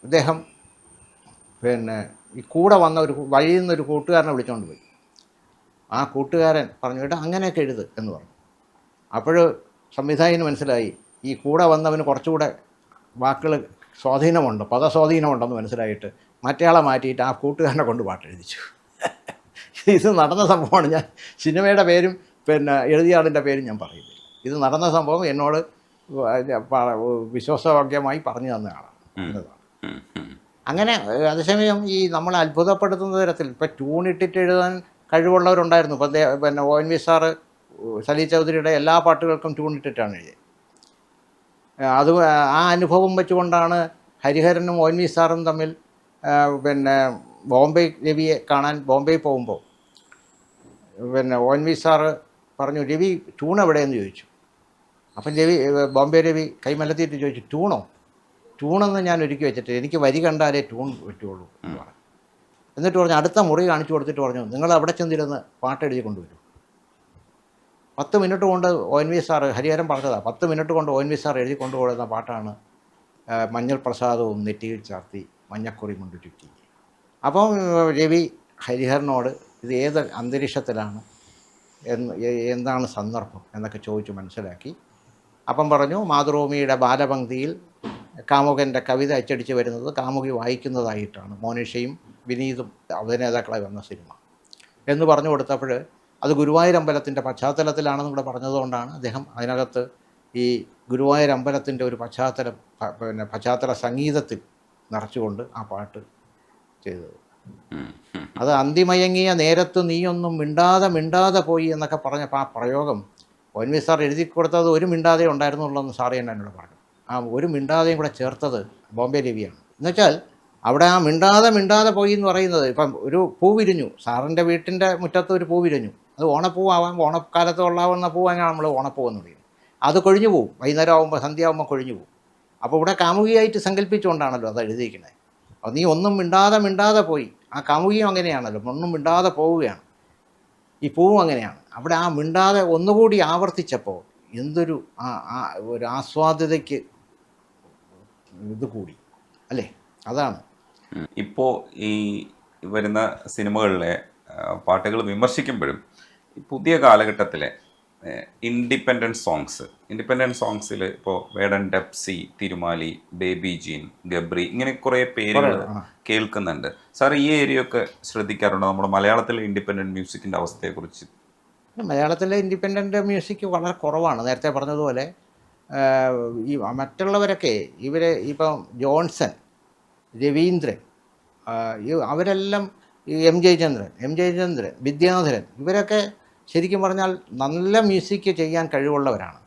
അദ്ദേഹം ഈ കൂടെ വന്ന വഴിയിൽ നിന്നൊരു കൂട്ടുകാരനെ വിളിച്ചുകൊണ്ട് പോയി. ആ കൂട്ടുകാരൻ പറഞ്ഞു, കേട്ടോ അങ്ങനെയൊക്കെ എഴുത് എന്ന് പറഞ്ഞു. അപ്പോൾ സംവിധായകന് മനസ്സിലായി ഈ കൂടെ വന്നവന് കുറച്ചുകൂടെ വാക്കുകൾ സ്വാധീനമുണ്ട്, പദസ്വാധീനമുണ്ടെന്ന് മനസ്സിലായിട്ട് മറ്റേയാളെ മാറ്റിയിട്ട് ആ കൂട്ടുകാരനെ കൊണ്ട് പാട്ടെഴുതിച്ചു. ഇത് നടന്ന സംഭവമാണ്. ഞാൻ സിനിമയുടെ പേരും എഴുതിയ ആളിൻ്റെ പേരും ഞാൻ പറയുന്നില്ല. ഇത് നടന്ന സംഭവം എന്നോട് വിശ്വാസയോഗ്യമായി പറഞ്ഞു തന്ന ആളാണ് എന്നതാണ്. അങ്ങനെ അതേസമയം ഈ നമ്മളെ അത്ഭുതപ്പെടുത്തുന്ന തരത്തിൽ ഇപ്പോൾ ട്യൂണിട്ടിട്ട് എഴുതാൻ കഴിവുള്ളവരുണ്ടായിരുന്നു. ഇപ്പോൾ ONV സാറ് സലീൽ ചൗധരിയുടെ എല്ലാ പാട്ടുകൾക്കും ട്യൂണിട്ടിട്ടാണ് എഴുതിയത്. അത് ആ അനുഭവം വെച്ചുകൊണ്ടാണ് ഹരിഹരനും ONV സാറും തമ്മിൽ ബോംബെ രവിയെ കാണാൻ ബോംബെ പോകുമ്പോൾ ONV സാറ് പറഞ്ഞു, രവി ട്യൂൺ എവിടെയെന്ന് ചോദിച്ചു. അപ്പം ബോംബെ രവി കൈമലത്തിയിട്ട് ചോദിച്ചു, ട്യൂണെന്ന് ഞാൻ ഒരുക്കി വെച്ചിട്ട് എനിക്ക് വരി കണ്ടാലേ ട്യൂൺ പറ്റുള്ളൂ എന്ന് പറഞ്ഞു. എന്നിട്ട് പറഞ്ഞു, അടുത്ത മുറി കാണിച്ചു കൊടുത്തിട്ട് പറഞ്ഞു, നിങ്ങൾ അവിടെ ചെന്നിരുന്ന് പാട്ടെഴുതി കൊണ്ടുവരും. 10 മിനിറ്റ് കൊണ്ട് ONV സാറ്, ഹരിഹരൻ പറഞ്ഞതാണ്, 10 മിനിറ്റ് കൊണ്ട് ONV സാർ എഴുതി കൊണ്ടുപോകുന്ന പാട്ടാണ് മഞ്ഞൾ പ്രസാദവും നെറ്റിയിൽ ചാർത്തി മഞ്ഞക്കുറി കൊണ്ട് ചുറ്റി. അപ്പം രവി ഹരിഹരനോട് ഇത് ഏത് അന്തരീക്ഷത്തിലാണ്, എന്താണ് സന്ദർഭം എന്നൊക്കെ ചോദിച്ച് മനസ്സിലാക്കി. അപ്പം പറഞ്ഞു, മാതൃഭൂമിയുടെ ബാലപംക്തിയിൽ കാമുകൻ്റെ കവിത അച്ചടിച്ച് വരുന്നത് കാമുകി വായിക്കുന്നതായിട്ടാണ് മോനിഷയും വിനീതും അഭിനേതാക്കളായി വന്ന സിനിമ എന്ന് പറഞ്ഞു കൊടുത്തപ്പോൾ, അത് ഗുരുവായൂർ അമ്പലത്തിൻ്റെ പശ്ചാത്തലത്തിലാണെന്ന് കൂടെ പറഞ്ഞതുകൊണ്ടാണ് അദ്ദേഹം അതിനകത്ത് ഈ ഗുരുവായൂർ അമ്പലത്തിൻ്റെ ഒരു പശ്ചാത്തല സംഗീതത്തിൽ നിറച്ചുകൊണ്ട് ആ പാട്ട് ചെയ്തത്. അത് അന്തിമയങ്ങിയ നേരത്ത് നീയൊന്നും മിണ്ടാതെ പോയി എന്നൊക്കെ പറഞ്ഞപ്പോൾ ആ പ്രയോഗം ONV സാർ എഴുതി കൊടുത്തത് ഒരു മിണ്ടാതെ ഉണ്ടായിരുന്നുള്ളൂ എന്ന് സാറ് തന്നെ എന്നോട് പറഞ്ഞു. ആ ഒരു മിണ്ടാതെയും കൂടെ ചേർത്തത് ബോംബെ രവിയാണ്. എന്നുവെച്ചാൽ അവിടെ ആ മിണ്ടാതെ പോയി എന്ന് പറയുന്നത്, ഇപ്പം ഒരു പൂ വിരിഞ്ഞു, സാറിൻ്റെ വീട്ടിൻ്റെ മുറ്റത്ത് ഒരു പൂ വിരിഞ്ഞു, അത് ഓണപ്പൂവാകാം, ഓണക്കാലത്ത് കൊള്ളാവുന്ന പൂവാണ് നമ്മൾ ഓണപ്പൂവെന്ന് പറയുന്നത്. അത് കൊഴിഞ്ഞു പോവും, വൈകുന്നേരം ആകുമ്പോൾ സന്ധ്യ കൊഴിഞ്ഞു പോവും. അപ്പോൾ ഇവിടെ കാമുകിയായിട്ട് സങ്കല്പിച്ചുകൊണ്ടാണല്ലോ അത് എഴുതിയിരിക്കുന്നത്. അപ്പോൾ നീ ഒന്നും മിണ്ടാതെ പോയി, ആ കാമുകിയും അങ്ങനെയാണല്ലോ, ഒന്നും മിണ്ടാതെ പോവുകയാണ്, ഈ പൂവും അങ്ങനെയാണ്. അവിടെ ആ മിണ്ടാതെ ഒന്നുകൂടി ആവർത്തിച്ചപ്പോൾ എന്തൊരു ഒരു ആസ്വാദ്യതയ്ക്ക് ഇത് കൂടി അല്ലേ, അതാണ്.
ഇപ്പോൾ ഈ വരുന്ന സിനിമകളിലെ പാട്ടുകൾ വിമർശിക്കുമ്പോഴും പുതിയ കാലഘട്ടത്തിലെ ഇൻഡിപെൻഡൻറ്റ് സോങ്സിൽ ഇപ്പോൾ വേടൻ ഡെപ്സി, തിരുമാലി, ബേബി ജീൻ, ഗബ്രി, ഇങ്ങനെ കുറേ പേരുകൾ കേൾക്കുന്നുണ്ട്. സാർ ഈ ഏരിയയൊക്കെ ശ്രദ്ധിക്കാറുണ്ടോ നമ്മുടെ മലയാളത്തിലെ ഇൻഡിപെൻഡൻറ്റ് മ്യൂസിക്കിൻ്റെ അവസ്ഥയെക്കുറിച്ച്?
മലയാളത്തിലെ ഇൻഡിപെൻഡൻറ്റ് മ്യൂസിക് വളരെ കുറവാണ്. നേരത്തെ പറഞ്ഞതുപോലെ ഈ മറ്റുള്ളവരൊക്കെ ഇവരെ ഇപ്പം ജോൺസൺ, രവീന്ദ്രൻ, അവരെല്ലാം ഈ എം ജയചന്ദ്രൻ, വിദ്യാധരൻ, ഇവരൊക്കെ ശരിക്കും പറഞ്ഞാൽ നല്ല മ്യൂസിക് ചെയ്യാൻ കഴിവുള്ളവരാണ്.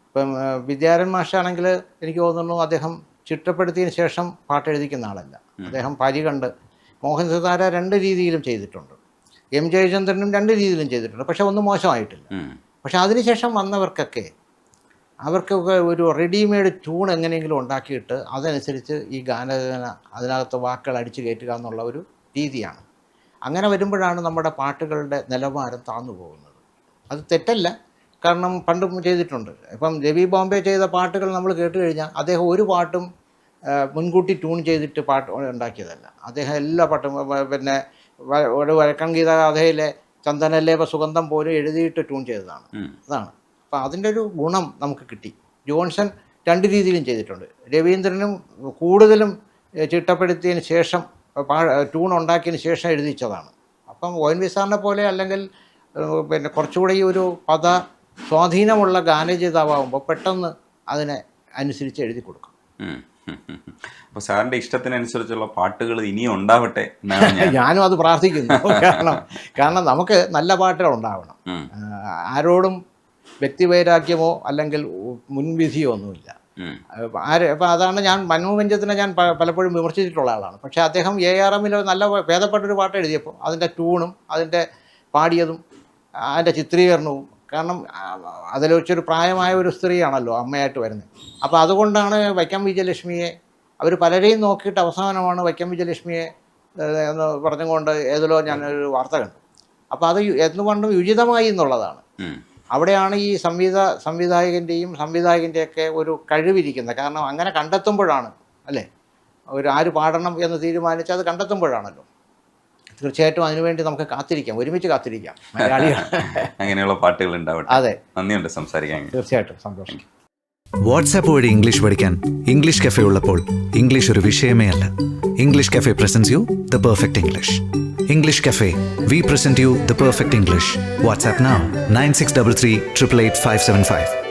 ഇപ്പം വിദ്യാധരൻ മാഷാണെങ്കിൽ എനിക്ക് തോന്നുന്നു അദ്ദേഹം ചിട്ടപ്പെടുത്തിയതിന് ശേഷം പാട്ട് എഴുതിക്കുന്ന ആളല്ല. അദ്ദേഹം പരികണ്ട് മോഹൻ സിതാര 2 രീതിയിലും ചെയ്തിട്ടുണ്ട്, എം ജയചന്ദ്രനും 2 രീതിയിലും ചെയ്തിട്ടുണ്ട്. പക്ഷെ ഒന്നും മോശമായിട്ടില്ല. പക്ഷെ അതിനുശേഷം വന്നവർക്കൊക്കെ അവർക്കൊക്കെ ഒരു റെഡിമെയ്ഡ് ട്യൂൺ എങ്ങനെയെങ്കിലും ഉണ്ടാക്കിയിട്ട് അതനുസരിച്ച് ഈ ഗാനരചന അതിനകത്ത് വാക്കുകൾ അടിച്ചു കയറ്റുക എന്നുള്ള ഒരു രീതിയാണ്. അങ്ങനെ വരുമ്പോഴാണ് നമ്മുടെ പാട്ടുകളുടെ നിലവാരം താഴ്ന്നു പോകുന്നത്. അത് തെറ്റല്ല, കാരണം പണ്ടും ചെയ്തിട്ടുണ്ട്. ഇപ്പം രവി ബോംബെ ചെയ്ത പാട്ടുകൾ നമ്മൾ കേട്ട് കഴിഞ്ഞാൽ അദ്ദേഹം ഒരു പാട്ടും മുൻകൂട്ടി ട്യൂൺ ചെയ്തിട്ട് പാട്ട് ഉണ്ടാക്കിയതല്ല. അദ്ദേഹം എല്ലാ പാട്ടും പിന്നെ ഒരു വഴക്കം ഗീതകഥയിലെ ചന്ദനലേപ സുഗന്ധം പോലും എഴുതിയിട്ട് ട്യൂൺ ചെയ്തതാണ്. അതാണ്. അപ്പോൾ അതിൻ്റെ ഒരു ഗുണം നമുക്ക് കിട്ടി. ജോൺസൺ 2 രീതിയിലും ചെയ്തിട്ടുണ്ട്. രവീന്ദ്രനും കൂടുതലും ചിട്ടപ്പെടുത്തിയതിന് ശേഷം ട്യൂൺ ഉണ്ടാക്കിയതിന് ശേഷം എഴുതിച്ചതാണ്. അപ്പം ONV സാറിനെ പോലെ അല്ലെങ്കിൽ പിന്നെ കുറച്ചുകൂടി ഒരു പദ സ്വാധീനമുള്ള ഗാനരചയിതാവാകുമ്പോൾ പെട്ടെന്ന് അതിനെ അനുസരിച്ച് എഴുതി കൊടുക്കും.
അപ്പോൾ സാറിൻ്റെ ഇഷ്ടത്തിനനുസരിച്ചുള്ള പാട്ടുകൾ ഇനിയും ഉണ്ടാവട്ടെ എന്നാണ്
ഞാനും അത് പ്രാർത്ഥിക്കുന്നു. കാരണം നമുക്ക് നല്ല പാട്ടുകൾ ഉണ്ടാവണം. ആരോടും വ്യക്തിവൈരാഗ്യമോ അല്ലെങ്കിൽ മുൻവിധിയോ ഒന്നുമില്ല. അപ്പോൾ അതാണ് ഞാൻ മനോവഞ്ചത്തിനെ ഞാൻ പലപ്പോഴും വിമർശിച്ചിട്ടുള്ള ആളാണ്. പക്ഷേ അദ്ദേഹം ARMൽ നല്ല ഭേദപ്പെട്ടൊരു പാട്ട് എഴുതിയപ്പോൾ അതിൻ്റെ ട്യൂണും അതിൻ്റെ പാടിയതും അതിൻ്റെ ചിത്രീകരണവും, കാരണം അതിൽ വെച്ചൊരു പ്രായമായ ഒരു സ്ത്രീയാണല്ലോ അമ്മയായിട്ട് വരുന്നത്. അപ്പോൾ അതുകൊണ്ടാണ് വൈക്കം വിജയലക്ഷ്മിയെ അവർ പലരെയും നോക്കിയിട്ട് അവസാനമാണ് വൈക്കം വിജയലക്ഷ്മിയെ എന്ന് പറഞ്ഞുകൊണ്ട് ഏതിലോ ഞാനൊരു വാർത്ത കണ്ടു. അപ്പോൾ അത് എന്തുകൊണ്ടും ഉചിതമായി എന്നുള്ളതാണ്. അവിടെയാണ് ഈ സംവിധായകൻ്റെയൊക്കെ ഒരു കഴിവിരിക്കുന്നത്. കാരണം അങ്ങനെ കണ്ടെത്തുമ്പോഴാണ് അല്ലേ ആര് പാടണം എന്ന് തീരുമാനിച്ച് അത് കണ്ടെത്തുമ്പോഴാണല്ലോ. തീർച്ചയായിട്ടും അതിനുവേണ്ടി നമുക്ക് കാത്തിരിക്കാം, ഒരുമിച്ച് കാത്തിരിക്കാം മലയാളികൾ.
അങ്ങനെയുള്ള പാട്ടുകൾ ഉണ്ടാവട്ടെ.
അതെ,
നന്ദിയുണ്ട് സംസാരിക്കാൻ.
തീർച്ചയായിട്ടും സന്തോഷം.
വാട്സാപ്പ് വഴി ഇംഗ്ലീഷ് പഠിക്കാൻ ഇംഗ്ലീഷ് കഫേ ഉള്ളപ്പോൾ ഇംഗ്ലീഷ് ഒരു വിഷയമേ അല്ല. English cafe presents you the perfect English. English cafe, we present you the perfect English. WhatsApp now 9633 888 575.